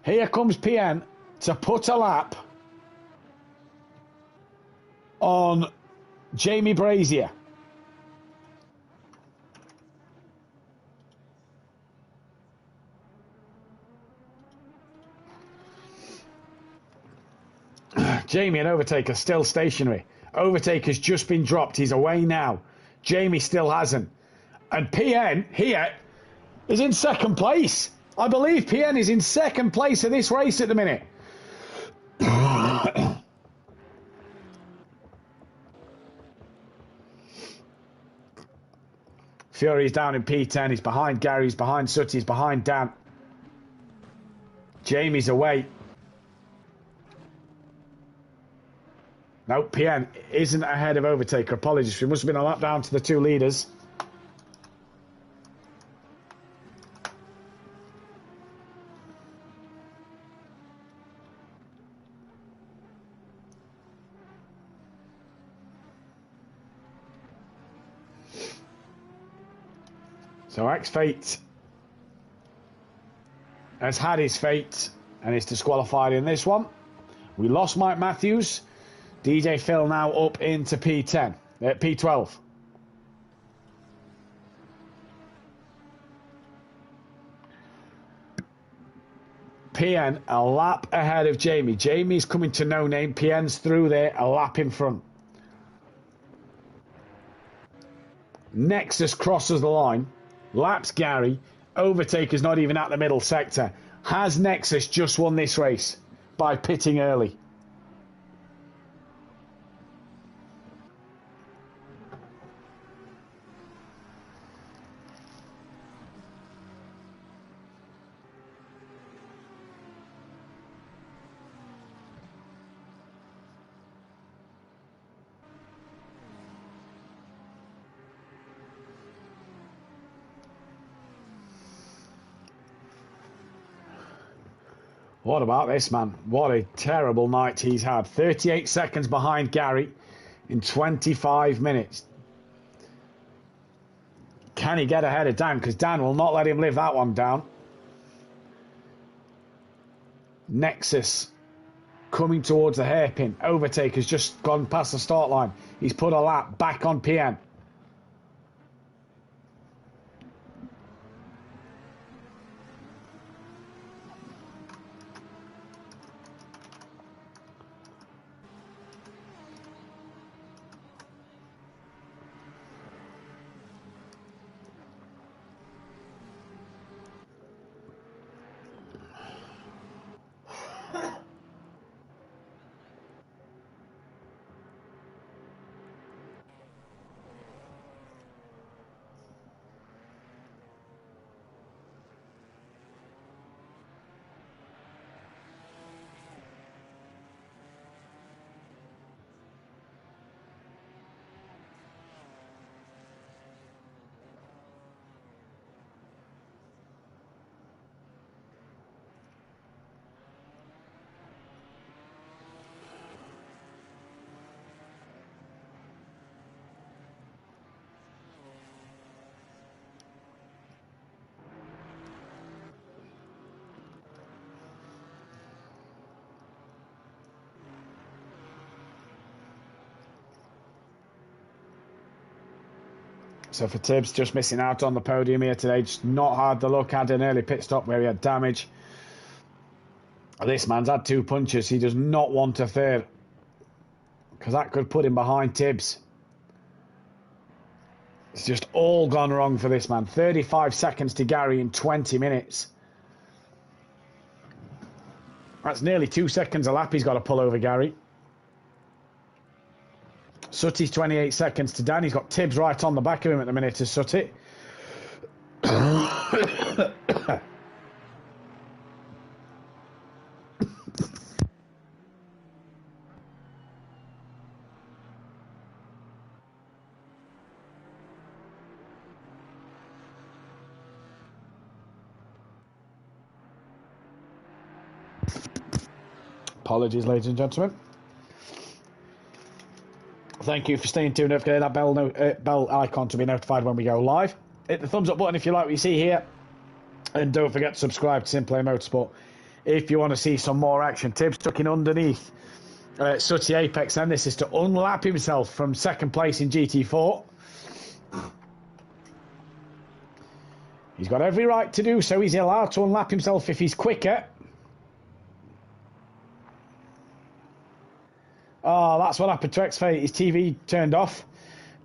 Here comes PN to put a lap on Jamie Brazier. Jamie and Overtaker still stationary. Overtaker's just been dropped. He's away now. Jamie still hasn't. And PN here is in second place. I believe PN is in second place of this race at the minute. Fury's down in P10. He's behind Gary. He's behind Sutty. He's behind Dan. Jamie's away. No, PN isn't ahead of Overtaker. Apologies. We must have been a lap down to the two leaders. So X-Fate has had his fate and is disqualified in this one. We lost Mike Matthews. DJ Phil now up into P10, P12. PN a lap ahead of Jamie. Jamie's coming to no name. PN's through there, a lap in front. Nexus crosses the line. Laps Gary. Overtaker's not even at the middle sector. Has Nexus just won this race by pitting early? What about this man? What a terrible night he's had. 38 seconds behind Gary in 25 minutes. Can he get ahead of Dan? Because Dan will not let him live that one down. Nexus coming towards the hairpin. Overtaker's just gone past the start line. He's put a lap back on PN. So for Tibbs, just missing out on the podium here today. Just not hard to look. Had an early pit stop where he had damage. This man's had two punches. He does not want a third, because that could put him behind Tibbs. It's just all gone wrong for this man. 35 seconds to Gary in 20 minutes. That's nearly 2 seconds a lap he's got to pull over Gary. Sutty's 28 seconds to Dan. He's got Tibbs right on the back of him at the minute to Sutty. Apologies, ladies and gentlemen. Thank you for staying tuned. Don't forget that bell icon to be notified when we go live. Hit the thumbs up button if you like what you see here. And don't forget to subscribe to SimPlay Motorsport if you want to see some more action. Tibbs tucking underneath Sutty Apex, and this is to unlap himself from second place in GT4. He's got every right to do so. He's allowed to unlap himself if he's quicker. Oh, that's what happened to X-Fate. His TV turned off.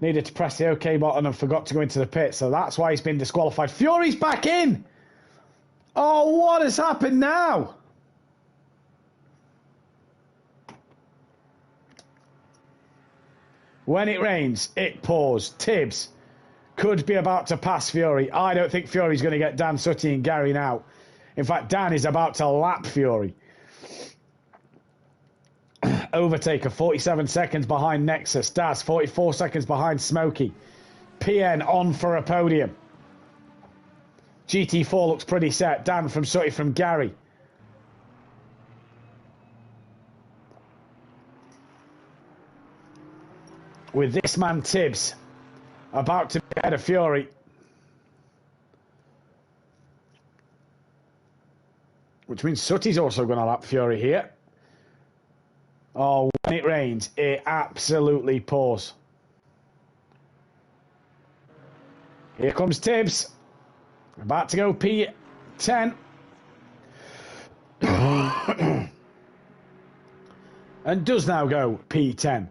Needed to press the OK button and forgot to go into the pit. So that's why he's been disqualified. Fury's back in! Oh, what has happened now? When it rains, it pours. Tibbs could be about to pass Fury. I don't think Fury's going to get Dan, Sutty and Gary now. In fact, Dan is about to lap Fury. Overtaker, 47 seconds behind Nexus. Daz, 44 seconds behind Smokey. PN on for a podium. GT4 looks pretty set. Dan from Sutty from Gary. With this man Tibbs about to be ahead of Fury. Which means Sutty's also going to lap Fury here. Oh, when it rains, it absolutely pours. Here comes Tibbs. About to go P10. And does now go P10.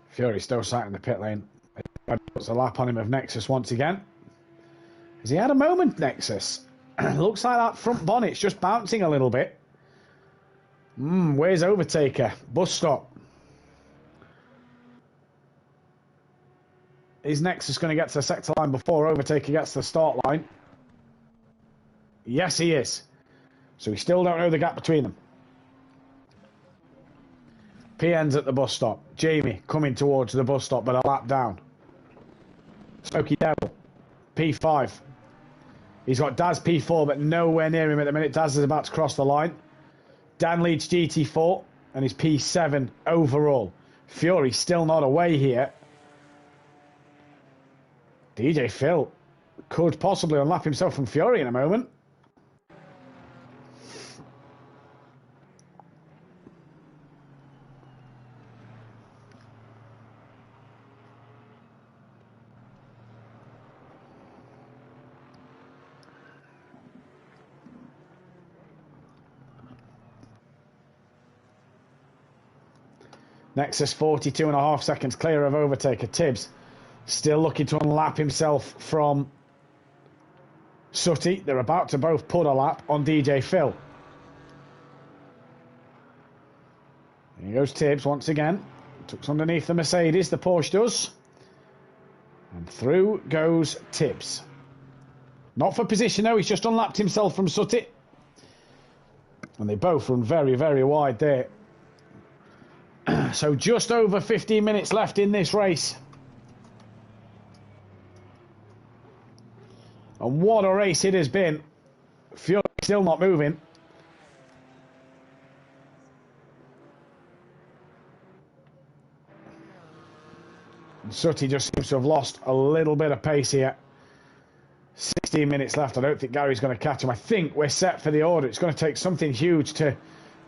Fury still sat in the pit lane. Puts a lap on him of Nexus once again. Has he had a moment, Nexus? Looks like that front bonnet's just bouncing a little bit. Where's Overtaker? Bus stop. Is Nexus going to get to the sector line before Overtaker gets to the start line? Yes, he is. So we still don't know the gap between them. PN's at the bus stop. Jamie coming towards the bus stop, but a lap down. Smokey Devil, P5. He's got Daz P4, but nowhere near him at the minute. Daz is about to cross the line. Dan leads GT4, and he's P7 overall. Fury still not away here. DJ Phil could possibly unlap himself from Fury in a moment. Nexus 42.5 seconds clear of Overtaker. Tibbs still looking to unlap himself from Sutty. They're about to both put a lap on DJ Phil. Here goes Tibbs once again. Tucks underneath the Mercedes, the Porsche does. And through goes Tibbs. Not for position though, he's just unlapped himself from Sutty. And they both run very, very wide there. So just over 15 minutes left in this race. And what a race it has been. Fury still not moving. And Sutty just seems to have lost a little bit of pace here. 16 minutes left. I don't think Gary's going to catch him. I think we're set for the order. It's going to take something huge to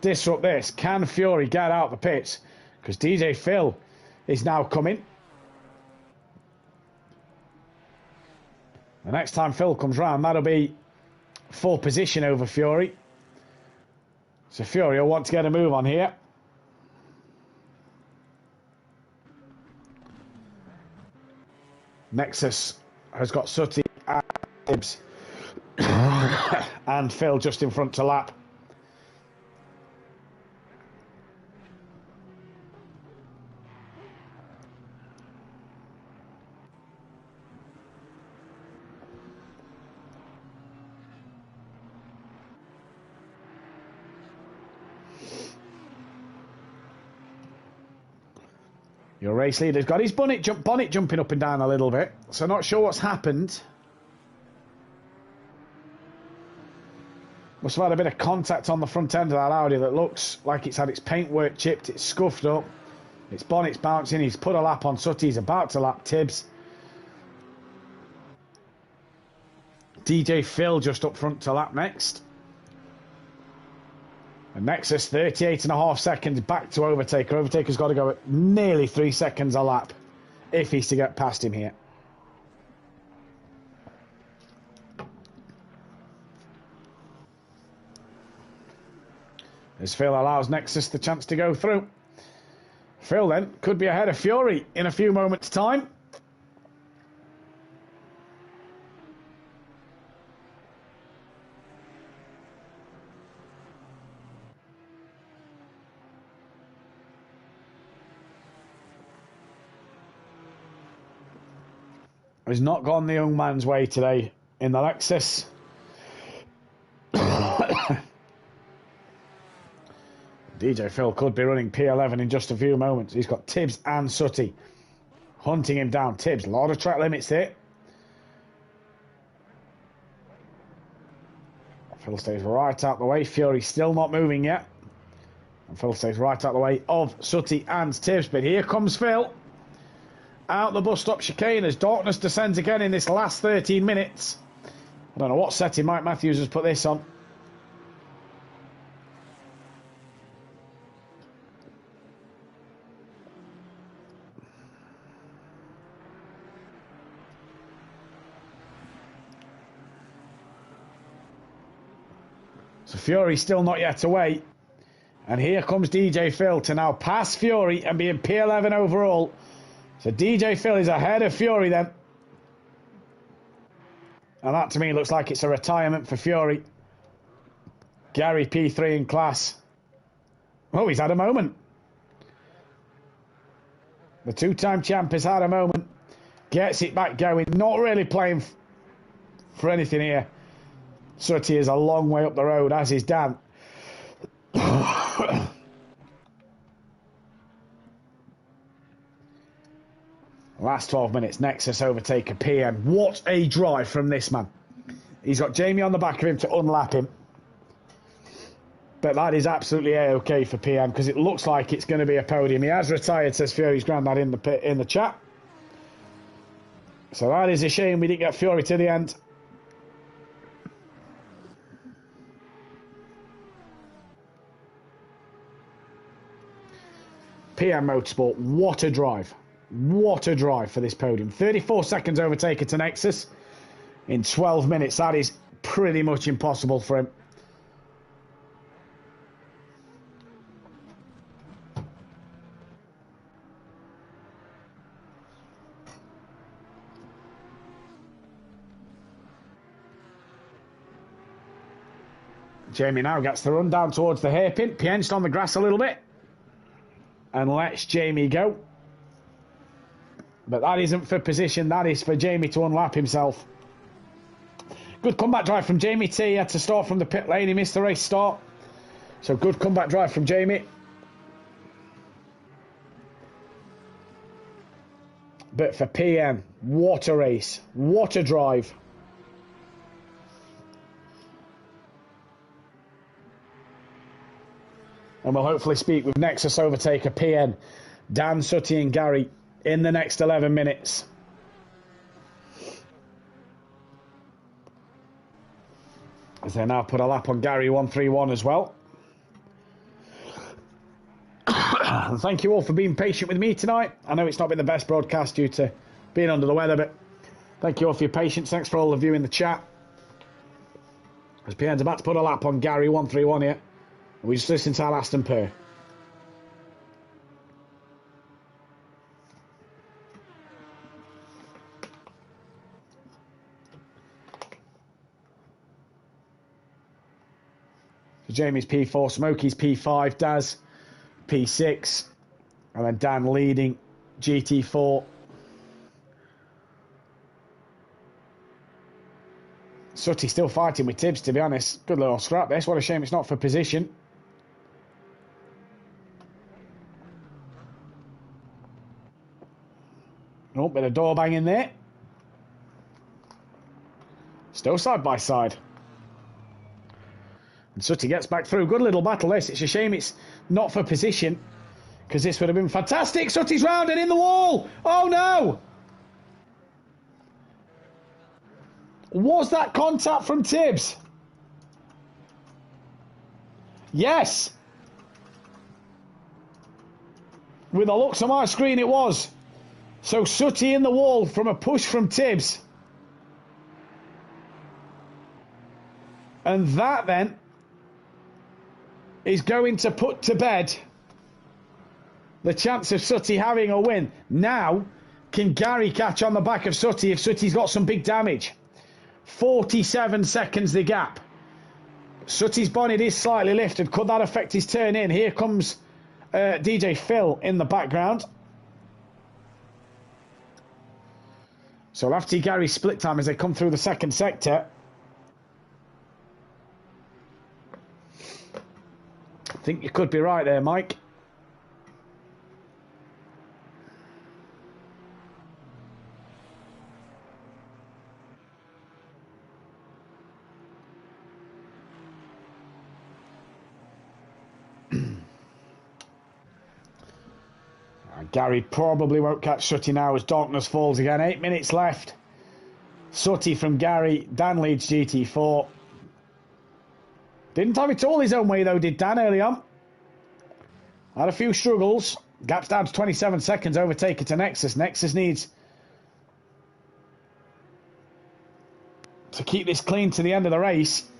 disrupt this. Can Fury get out the pits? Because DJ Phil is now coming. The next time Phil comes round, that'll be full position over Fury. So Fury will want to get a move on here. Nexus has got Sutty and Tibbs. And Phil just in front to lap. Your race leader's got his bonnet jumping up and down a little bit, so not sure what's happened. Must have had a bit of contact on the front end of that Audi that looks like it's had its paintwork chipped, it's scuffed up, its bonnet's bouncing, he's put a lap on Sutty, he's about to lap Tibbs. DJ Phil just up front to lap next. And Nexus, 38.5 seconds back to Overtaker. Overtaker's got to go at nearly 3 seconds a lap if he's to get past him here. As Phil allows Nexus the chance to go through. Phil then could be ahead of Fury in a few moments' time. has not gone the young man's way today in the Lexus. DJ Phil could be running P11 in just a few moments. He's got Tibbs and Sutty hunting him down. Tibbs, a lot of track limits here. Phil stays right out the way. Fury still not moving yet. And Phil stays right out the way of Sutty and Tibbs. But here comes Phil. Out the bus stop chicane as darkness descends again in this last 13 minutes. I don't know what setting Mike Matthews has put this on. So Fury still not yet away. And here comes DJ Phil to now pass Fury and be in P11 overall. So DJ Phil is ahead of Fury then. And that to me looks like it's a retirement for Fury. Gary P3 in class. Oh, he's had a moment. The two-time champ has had a moment. Gets it back going. Not really playing for anything here. Sutty is a long way up the road, as is Dan. Last 12 minutes, Nexus overtake a PM. What a drive from this man. He's got Jamie on the back of him to unlap him. But that is absolutely A-OK for PM because it looks like it's going to be a podium. He has retired, says Fury's granddad in the chat. So that is a shame we didn't get Fury to the end. PM Motorsport, what a drive. What a drive for this podium. 34 seconds overtaker to Nexus in 12 minutes. That is pretty much impossible for him. Jamie now gets the run down towards the hairpin. Pinched on the grass a little bit. And lets Jamie go. But that isn't for position. That is for Jamie to unlap himself. Good comeback drive from Jamie T. He had to start from the pit lane. He missed the race start. So good comeback drive from Jamie. But for PM, what a race. What a drive. And we'll hopefully speak with Nexus overtaker PN, Dan, Sutty and Gary in the next 11 minutes. As they now put a lap on Gary 131 as well. And thank you all for being patient with me tonight. I know it's not been the best broadcast due to being under the weather, but thank you all for your patience. Thanks for all of you in the chat. As PN's about to put a lap on Gary 131 here. We just listened to our Aston Per. So Jamie's P4, Smokey's P5, Daz P6, and then Dan leading GT4. Sutty still fighting with Tibbs, to be honest. Good little scrap this. What a shame it's not for position. Oh, bit of door banging there. Still side by side. And Sutty gets back through. Good little battle this. It's a shame it's not for position, because this would have been fantastic. Sutty's round and in the wall. Oh no! Was that contact from Tibbs? Yes. With the looks on my screen it was. So Sutty in the wall from a push from Tibbs. And that then is going to put to bed the chance of Sutty having a win. Now, can Gary catch on the back of Sutty if Sutty's got some big damage? 47 seconds the gap. Sutty's bonnet is slightly lifted. Could that affect his turn in? Here comes DJ Phil in the background. So we'll have to see Gary's split time as they come through the second sector. I think you could be right there, Mike. Gary probably won't catch Sutty now as darkness falls again. 8 minutes left. Sutty from Gary. Dan leads GT4. Didn't have it all his own way though, did Dan early on? Had a few struggles. Gap's down to 27 seconds. Overtaker to Nexus. Nexus needs to keep this clean to the end of the race.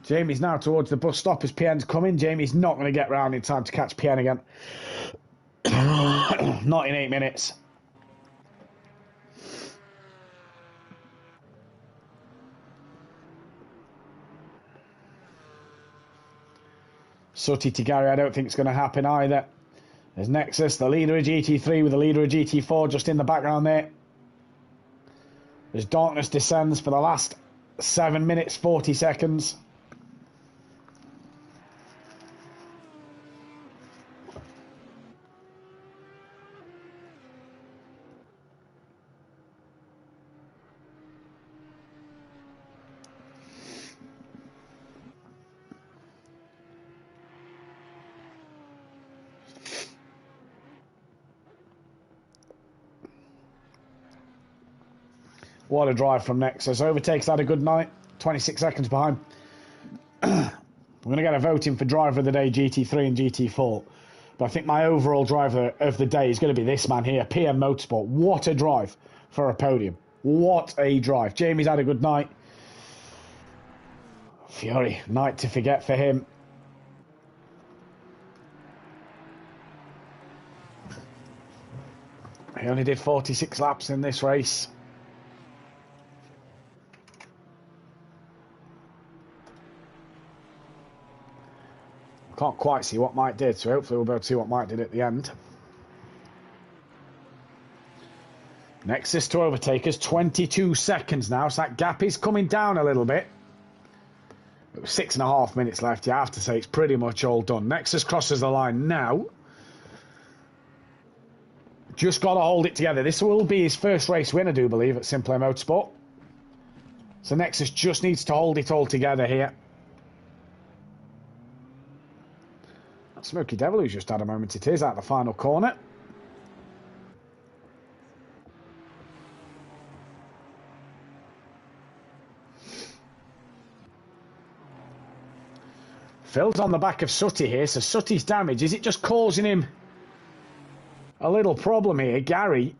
Jamie's now towards the bus stop as PN's coming. Jamie's not going to get round in time to catch PN again. Not in 8 minutes. Sutty to Gary, I don't think it's going to happen either. There's Nexus, the leader of GT3 with the leader of GT4 just in the background there. As darkness descends for the last 7 minutes, 40 seconds. What a drive from Nexus. Overtakes had a good night. 26 seconds behind. We're going to get a voting for driver of the day, GT3 and GT4. But I think my overall driver of the day is going to be this man here, PM Motorsport. What a drive for a podium. What a drive. Jamie's had a good night. Fury, night to forget for him. He only did 46 laps in this race. Can't quite see what Mike did, so hopefully we'll be able to see what Mike did at the end. Nexus to overtakers, 22 seconds now, so that gap is coming down a little bit. 6.5 minutes left, you have to say it's pretty much all done. Nexus crosses the line now. Just got to hold it together. This will be his first race win, I do believe, at SimPlay Motorsport. So Nexus just needs to hold it all together here. Smoky Devil, who's just had a moment, it is, out the final corner. Phil's on the back of Sutty here, so Sutty's damage, is it just causing him a little problem here? Gary,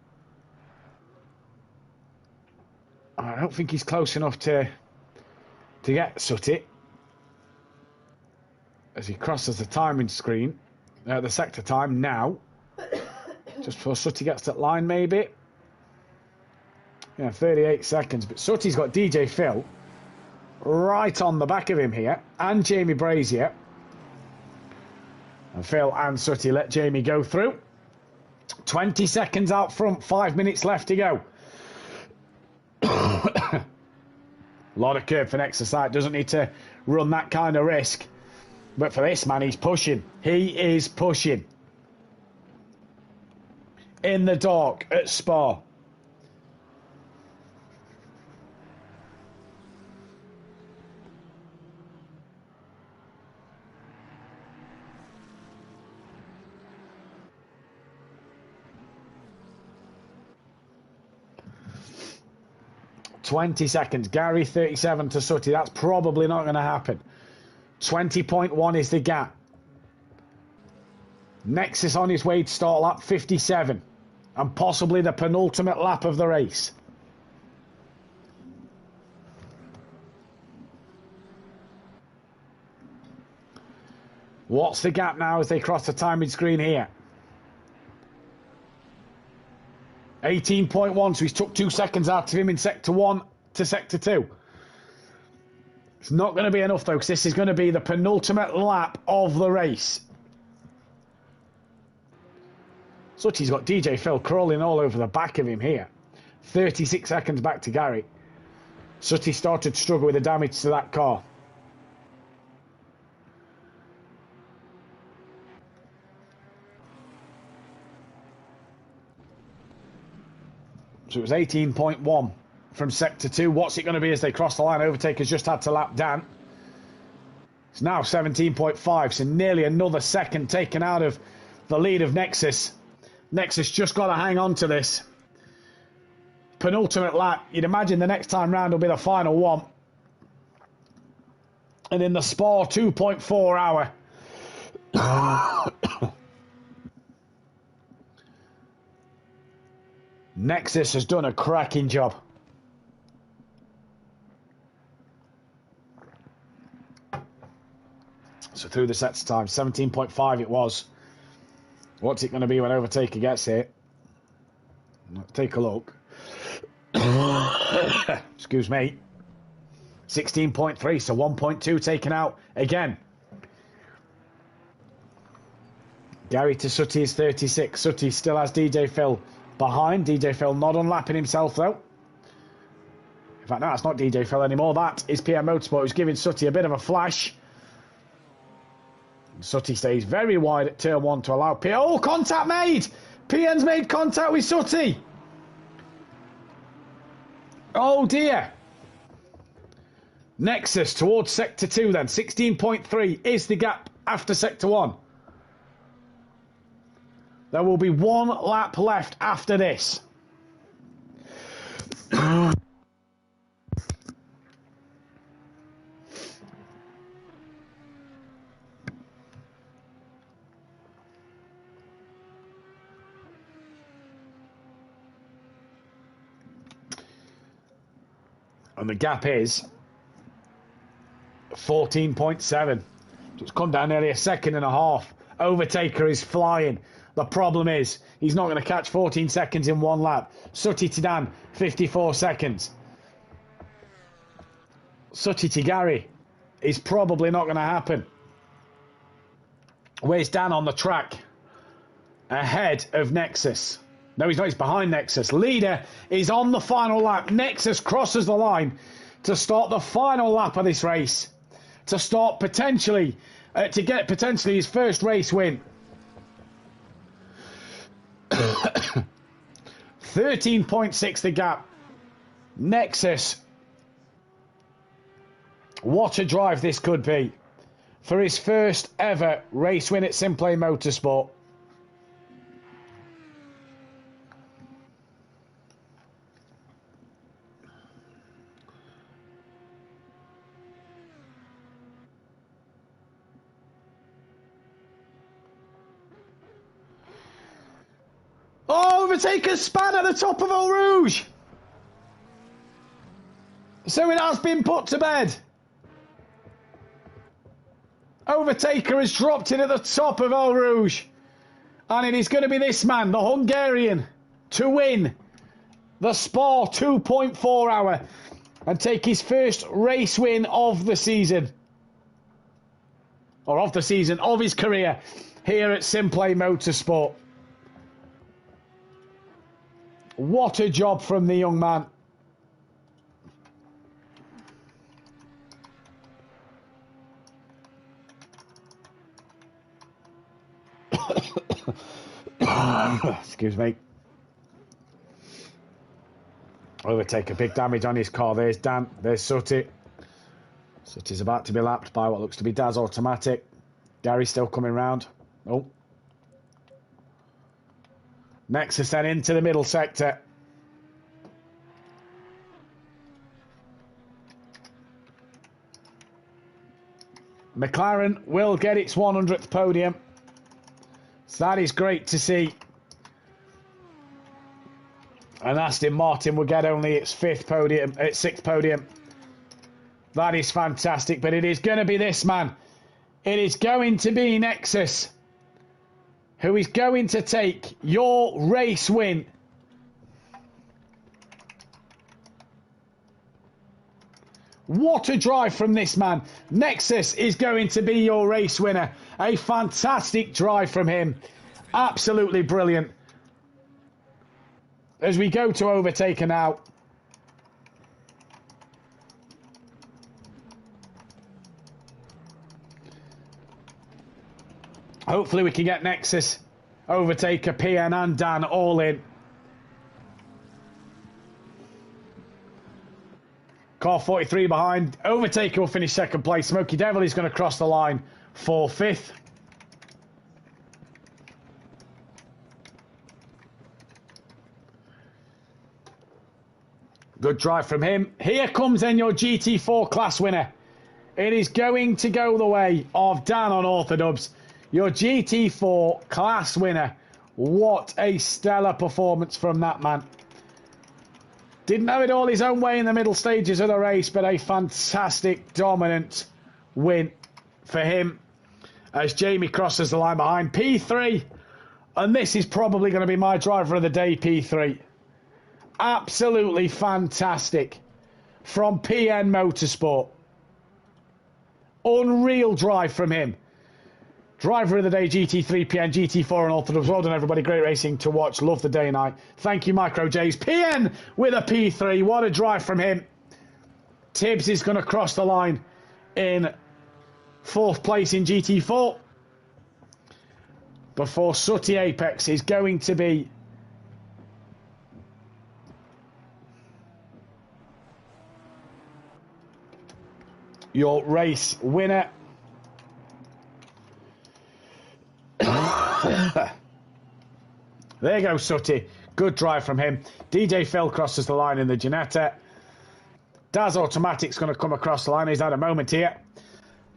I don't think he's close enough to get Sutty. As he crosses the timing screen, the sector time now. Just before Sutty gets that line, maybe. Yeah, 38 seconds. But Sutty's got DJ Phil right on the back of him here, and Jamie Brazier. And Phil and Sutty let Jamie go through. 20 seconds out front, 5 minutes left to go. A lot of curb for Nexus side. Doesn't need to run that kind of risk. But for this man, he's pushing. He is pushing. In the dark at Spa. $20 seconds. Gary 37 to Sutty. That's probably not going to happen. 20.1 is the gap. Nexus on his way to start lap 57. And possibly the penultimate lap of the race. What's the gap now as they cross the timing screen here? 18.1, so he's took 2 seconds out of him in sector 1 to sector 2. It's not going to be enough though, because this is going to be the penultimate lap of the race. Sutty's got DJ Phil crawling all over the back of him here. 36 seconds back to Gary. Sutty started to struggle with the damage to that car. So it was 18.1 from sector 2. What's it going to be as they cross the line? Overtaker's just had to lap Dan. It's now 17.5, so nearly another second taken out of the lead of Nexus. Nexus just got to hang on to this. Penultimate lap. You'd imagine the next time round will be the final one. And in the Spa 2.4 hour. Nexus has done a cracking job. So through the sets of time, 17.5 it was. What's it going to be when Overtaker gets here? Let's take a look. Excuse me. 16.3, so 1.2 taken out again. Gary to Sutty is 36. Sutty still has DJ Phil behind. DJ Phil not unlapping himself though. In fact, no, that's not DJ Phil anymore. That is PM Motorsport, who's giving Sutty a bit of a flash. Sutty stays very wide at turn 1 to allow P. Oh, contact made! PN's made contact with Sutty. Oh dear. Nexus towards sector 2 then. 16.3 is the gap after sector 1. There will be one lap left after this. And the gap is 14.7. So it's come down nearly a second and a half. Overtaker is flying. The problem is he's not going to catch 14 seconds in one lap. Sutty to Dan, 54 seconds. Sutty to Gary is probably not going to happen. Where's Dan on the track? Ahead of Nexus. No, he's not. He's behind Nexus. Leader is on the final lap. Nexus crosses the line to start the final lap of this race. To start potentially, to get potentially his first race win. 13.6 the gap. Nexus. What a drive this could be for his first ever race win at SimPlay Motorsport. Oh, Overtaker's span at the top of Eau Rouge. So it has been put to bed. Overtaker has dropped in at the top of Eau Rouge. And it is going to be this man, the Hungarian, to win the Spa 2.4 hour and take his first race win of the season. Or of the season, of his career here at SimPlay Motorsport. What a job from the young man. Excuse me. Overtaker, big damage on his car. There's Dan. There's Sutty. Sutty's about to be lapped by what looks to be Daz Automatic. Gary's still coming round. Oh. Nexus then into the middle sector. McLaren will get its 100th podium. So that is great to see. And Aston Martin will get only its sixth podium. That is fantastic, but it is going to be this man. It is going to be Nexus, who is going to take your race win. What a drive from this man. Nexus is going to be your race winner. A fantastic drive from him. Absolutely brilliant. as we go to overtaker now. Hopefully we can get Nexus, overtaker, PN and Dan all in. Car 43 behind. Overtaker will finish second place. Smokey Devil is going to cross the line for fifth. Good drive from him. Here comes then your GT4 class winner. It is going to go the way of Dan on Orthodubs. Your GT4 class winner. What a stellar performance from that man. Didn't have it all his own way in the middle stages of the race, but a fantastic, dominant win for him as Jamie crosses the line behind. P3, and this is probably going to be my driver of the day, P3. Absolutely fantastic from PN Motorsport. Unreal drive from him. Driver of the day, GT3, PN, GT4 and Orthodox. Well done, everybody. Great racing to watch. Love the day and night. Thank you, Micro J's. PN with a P3. What a drive from him. Tibbs is going to cross the line in fourth place in GT4. Before Sooty Apex is going to be your race winner. There you go, Sooty. Good drive from him. DJ Phil crosses the line in the Ginetta. Daz Automatic's going to come across the line. He's had a moment here.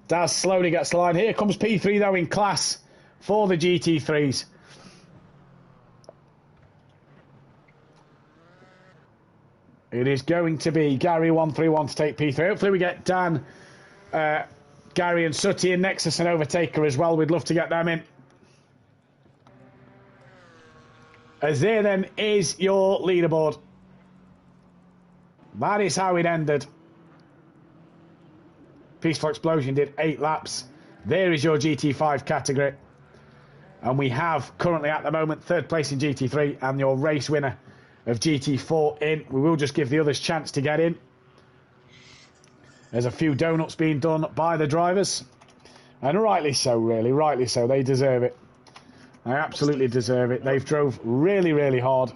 Daz slowly gets the line. Here comes P3 though in class for the GT3s. It is going to be Gary 131 to take P3. Hopefully we get Dan, Gary and Sooty and Nexus and Overtaker as well. We'd love to get them in. As there then is your leaderboard. That is how it ended. Peaceful Explosion did 8 laps. There is your GT5 category. And we have currently at the moment third place in GT3 and your race winner of GT4 in. We will just give the others chance to get in. There's a few donuts being done by the drivers. And rightly so, really. Rightly so. They deserve it. They absolutely deserve it. They've drove really, really hard.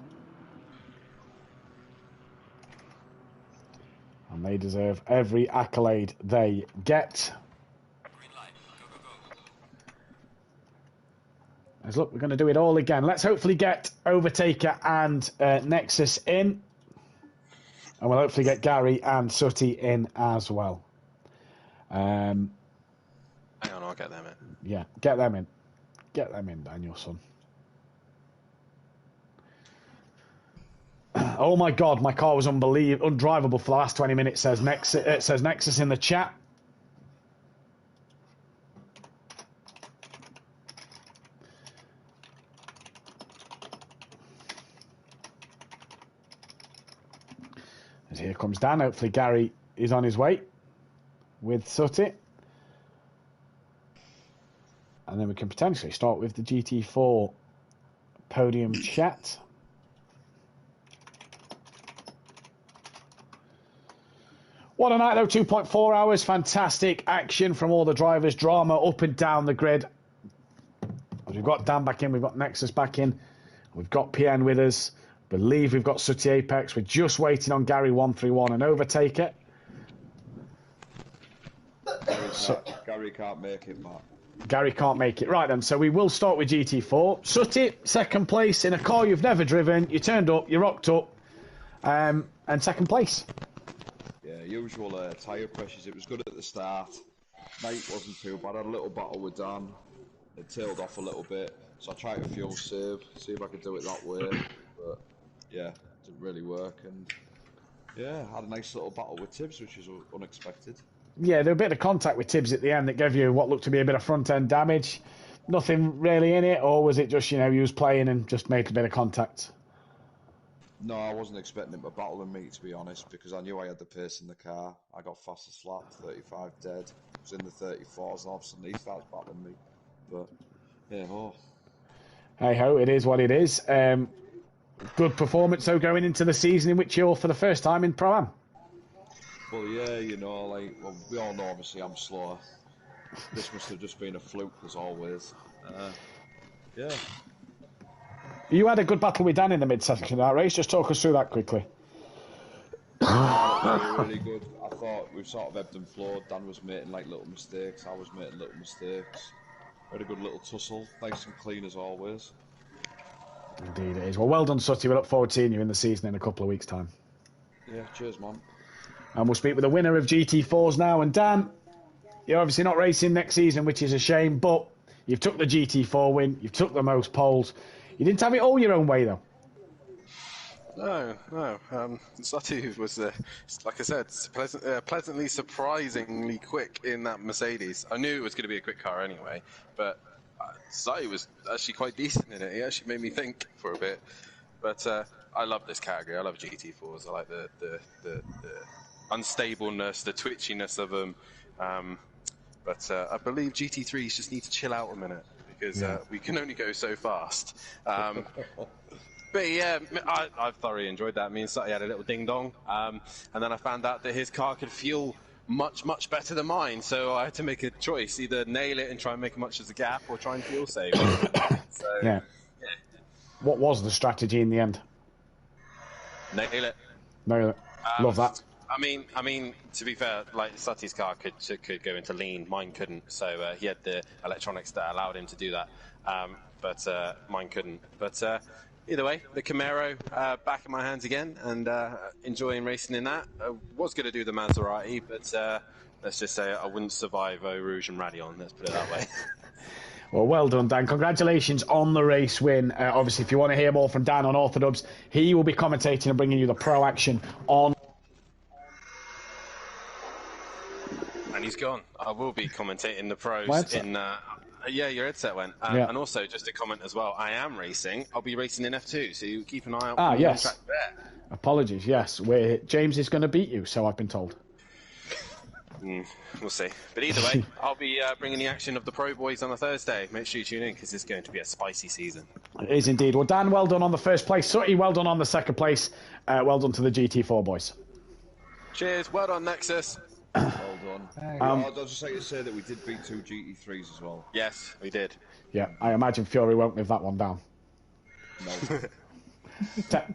And they deserve every accolade they get. Green light. Go, go, go. As look, we're going to do it all again. Let's hopefully get Overtaker and Nexus in. And we'll hopefully get Gary and Sooty in as well. Hang on, I'll get them in. Yeah, get them in. Get them in, Daniel, son. Oh my God, my car was undrivable for the last 20 minutes. Says Nexus. It says Nexus in the chat. As here comes Dan. Hopefully Gary is on his way with Sooty. And then we can potentially start with the GT4 podium chat. What a night though, 2.4 hours, fantastic action from all the drivers, drama up and down the grid. We've got Dan back in, we've got Nexus back in, we've got PN with us, believe we've got Sooty Apex, we're just waiting on Gary 131 and Overtaker. Gary can't make it, Matt. Gary can't make it. Right then, so we will start with GT4. Sooty, second place in a car you've never driven. You turned up, you rocked up, and second place. Yeah, usual tyre pressures. It was good at the start. Night wasn't too bad. I had a little battle with Dan. It tailed off a little bit, so I tried to fuel save, see if I could do it that way. But yeah, it didn't really work. And yeah, I had a nice little battle with Tibbs, which was unexpected. Yeah, there was a bit of contact with Tibbs at the end that gave you what looked to be a bit of front-end damage. Nothing really in it, or was it just, you know, he was playing and just made a bit of contact? No, I wasn't expecting him to battle with me, to be honest, because I knew I had the pace in the car. I got fastest lap, 35 dead. I was in the 34s, and all of a sudden he starts battling me. But, yeah, oh. Hey-ho, it is what it is. Good performance, though, going into the season in which you're for the first time in Pro-Am. Well, yeah, you know, like, well, we all know obviously I'm slower. This must have just been a fluke, as always. Yeah. You had a good battle with Dan in the mid-section of that race. Just talk us through that quickly. Really good. I thought we sort of ebbed and flowed. Dan was making like little mistakes. I was making little mistakes. We had a good little tussle. Nice and clean as always. Indeed it is. Well done, Sutty. We look forward to seeing you in the season in a couple of weeks' time. Yeah, cheers, man. And we'll speak with the winner of GT4s now. And Dan, you're obviously not racing next season, which is a shame, but you've took the GT4 win. You've took the most poles. You didn't have it all your own way, though. No. Sutty was, like I said, pleasantly surprisingly quick in that Mercedes. I knew it was going to be a quick car anyway, but Sutty was actually quite decent in it. He actually made me think for a bit. But I love this category. I love GT4s. I like the unstableness, the twitchiness of them. But I believe GT3s just need to chill out a minute because we can only go so fast. But yeah, I thoroughly enjoyed that. Me and Sutty had a little ding-dong. And then I found out that his car could fuel much, much better than mine. So I had to make a choice. Either nail it and try and make as much as a gap or try and fuel save. Yeah. What was the strategy in the end? Nail it. Nail it. Love that. I mean, to be fair, like Sutty's car could go into lean, mine couldn't. So he had the electronics that allowed him to do that, but mine couldn't. But either way, the Camaro back in my hands again, and enjoying racing in that. I was going to do the Maserati, but let's just say I wouldn't survive Eau Rouge and Radeon. Let's put it that way. Well done, Dan. Congratulations on the race win. Obviously, if you want to hear more from Dan on Orthodubs, he will be commentating and bringing you the pro action on. And he's gone. I will be commentating the pros in. Yeah, your headset went. And also, just a comment as well. I am racing. I'll be racing in F2, so you keep an eye out. For yes. Track there. Apologies. Yes, James is going to beat you, so I've been told. We'll see. But either way, I'll be bringing the action of the Pro Boys on a Thursday. Make sure you tune in because it's going to be a spicy season. It is indeed. Well, Dan, well done on the first place. Sutty, well done on the second place. Well done to the GT4 boys. Cheers. Well done, Nexus. Well done. I'd just like to say that we did beat 2 GT3s as well. Yes, we did. Yeah, I imagine Fury won't live that one down. No.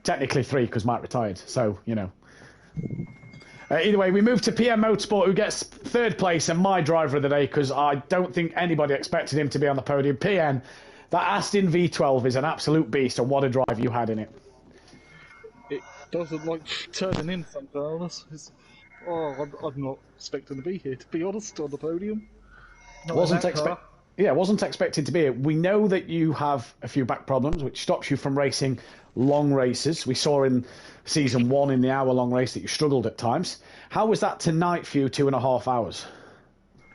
Technically 3 because Mike retired, so, you know. Either way, we move to PM Motorsport, who gets third place and my driver of the day because I don't think anybody expected him to be on the podium. PN, that Aston V12 is an absolute beast, and what a drive you had in it. It doesn't like turning in sometimes. I'm not expecting to be here, to be honest, on the podium. Wasn't expected to be here. We know that you have a few back problems, which stops you from racing long races. We saw in season 1 in the hour-long race that you struggled at times. How was that tonight for you, 2.5 hours?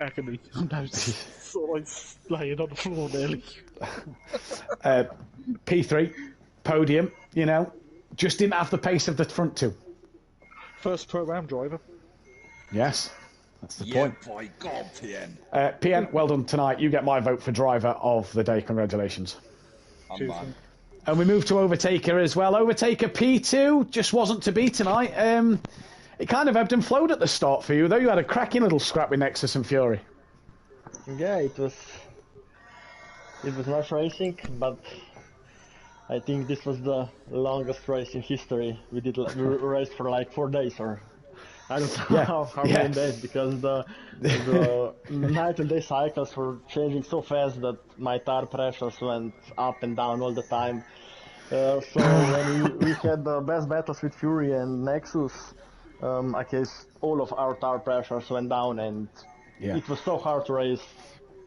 Agony. I'm sort of laying on the floor nearly. P3, podium, you know, just didn't have the pace of the front two. First Pro-Am driver. Yes, that's the point. Yeah, boy, God, PN. PN, well done tonight. You get my vote for driver of the day. Congratulations. I'm man. And we move to Overtaker as well. Overtaker P2 just wasn't to be tonight. It kind of ebbed and flowed at the start for you, though. You had a cracking little scrap with Nexus and Fury. Yeah, it was nice racing, but I think this was the longest race in history. We raced for like 4 days, or I don't know how many days, because the night and day cycles were changing so fast that my tire pressures went up and down all the time. So when we had the best battles with Fury and Nexus, I guess all of our tire pressures went down, and it was so hard to race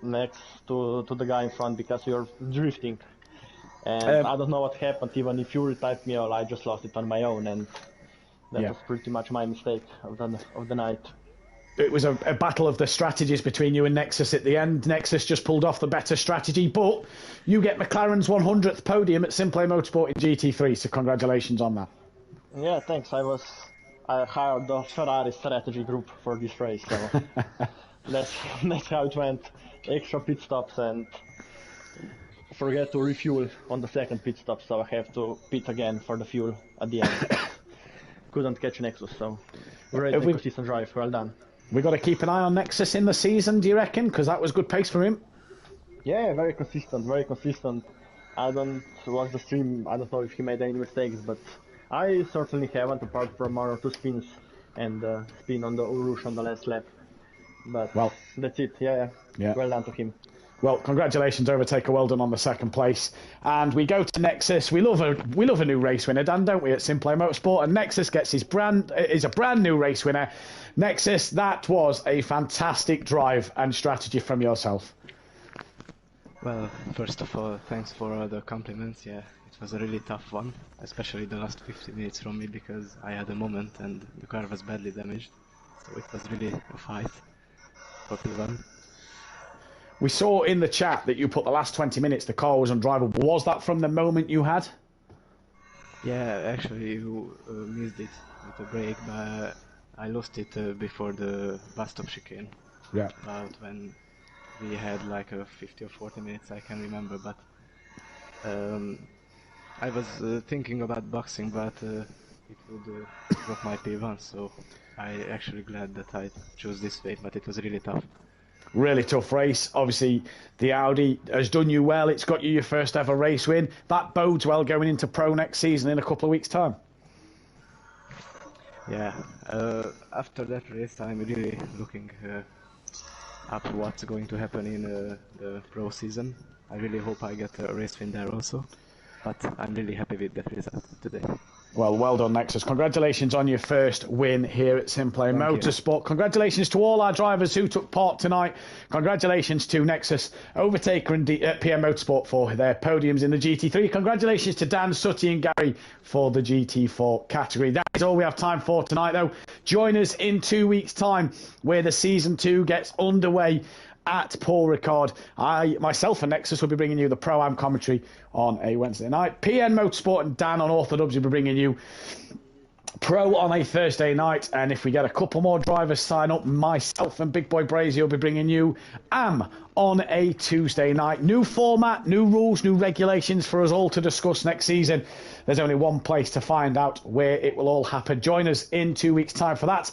next to the guy in front because you're drifting. And I don't know what happened. Even if Fury typed me all, I just lost it on my own, and that was pretty much my mistake of the night. It was a battle of the strategies between you and Nexus at the end. Nexus just pulled off the better strategy, but you get McLaren's 100th podium at SimPlay Motorsport in GT3, so congratulations on that. Yeah, thanks. I hired the Ferrari strategy group for this race, so that's how it went. Extra pit stops and forget to refuel on the second pit stop, so I have to pit again for the fuel at the end. Couldn't catch Nexus, so great and consistent drive. Well done. We got to keep an eye on Nexus in the season, do you reckon? Because that was good pace for him. Yeah, very consistent, very consistent. I don't watch the stream, I don't know if he made any mistakes, but I certainly haven't, apart from 1 or 2 spins and spin on the Urush on the last lap. But well, that's it, yeah. Well done to him. Well, congratulations, Overtaker. Well done on the second place. And we go to Nexus. We love a new race winner, Dan, don't we, at SimPlay Motorsport? And Nexus gets is a brand new race winner. Nexus, that was a fantastic drive and strategy from yourself. Well, first of all, thanks for all the compliments. Yeah, it was a really tough one, especially the last 50 minutes from me, because I had a moment and the car was badly damaged. So it was really a fight for P1. We saw in the chat that you put the last 20 minutes the car was undrivable. Was that from the moment you had? Yeah, actually you missed it with the brake, but I lost it before the bus stop chicane. Yeah. About when we had like a 50 or 40 minutes, I can remember, but I was thinking about boxing, but it would drop my P1, so I actually glad that I chose this way, but it was really tough. Really tough race. Obviously, the Audi has done you well. It's got you your first ever race win. That bodes well going into Pro next season in a couple of weeks' time. Yeah, after that race, I'm really looking up what's going to happen in the Pro season. I really hope I get a race win there also, but I'm really happy with that result today. Well done, Nexus. Congratulations on your first win here at SimPlay Motorsport. Congratulations to all our drivers who took part tonight. Congratulations to Nexus, Overtaker and PM Motorsport for their podiums in the GT3. Congratulations to Dan, Sutty and Gary for the GT4 category. That is all we have time for tonight, though. Join us in 2 weeks' time where the Season 2 gets underway at Paul Ricard. Myself and Nexus will be bringing you the Pro-Am commentary on a Wednesday night. PN Motorsport and Dan on Orthodubs will be bringing you Pro on a Thursday night. And if we get a couple more drivers sign up, myself and Big Boy Brazy will be bringing you Am on a Tuesday night. New format, new rules, new regulations for us all to discuss next season. There's only one place to find out where it will all happen. Join us in 2 weeks' time for that.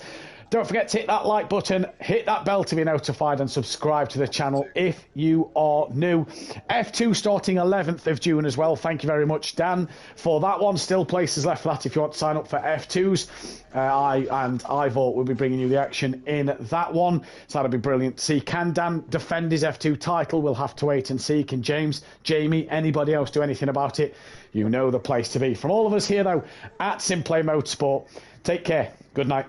Don't forget to hit that like button, hit that bell to be notified, and subscribe to the channel if you are new. F2 starting 11th of June as well. Thank you very much, Dan, for that one. Still places left for that if you want to sign up for F2s. Ivor will be bringing you the action in that one. So that'll be brilliant to see. Can Dan defend his F2 title? We'll have to wait and see. Can Jamie, anybody else do anything about it? You know the place to be. From all of us here, though, at SimPlay Motorsport, take care. Good night.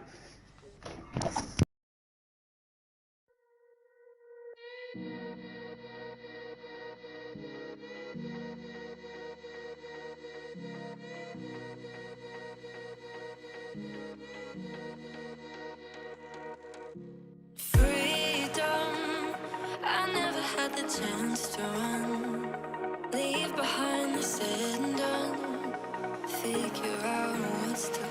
Freedom, I never had the chance to run. Leave behind the said and done. Figure out what's to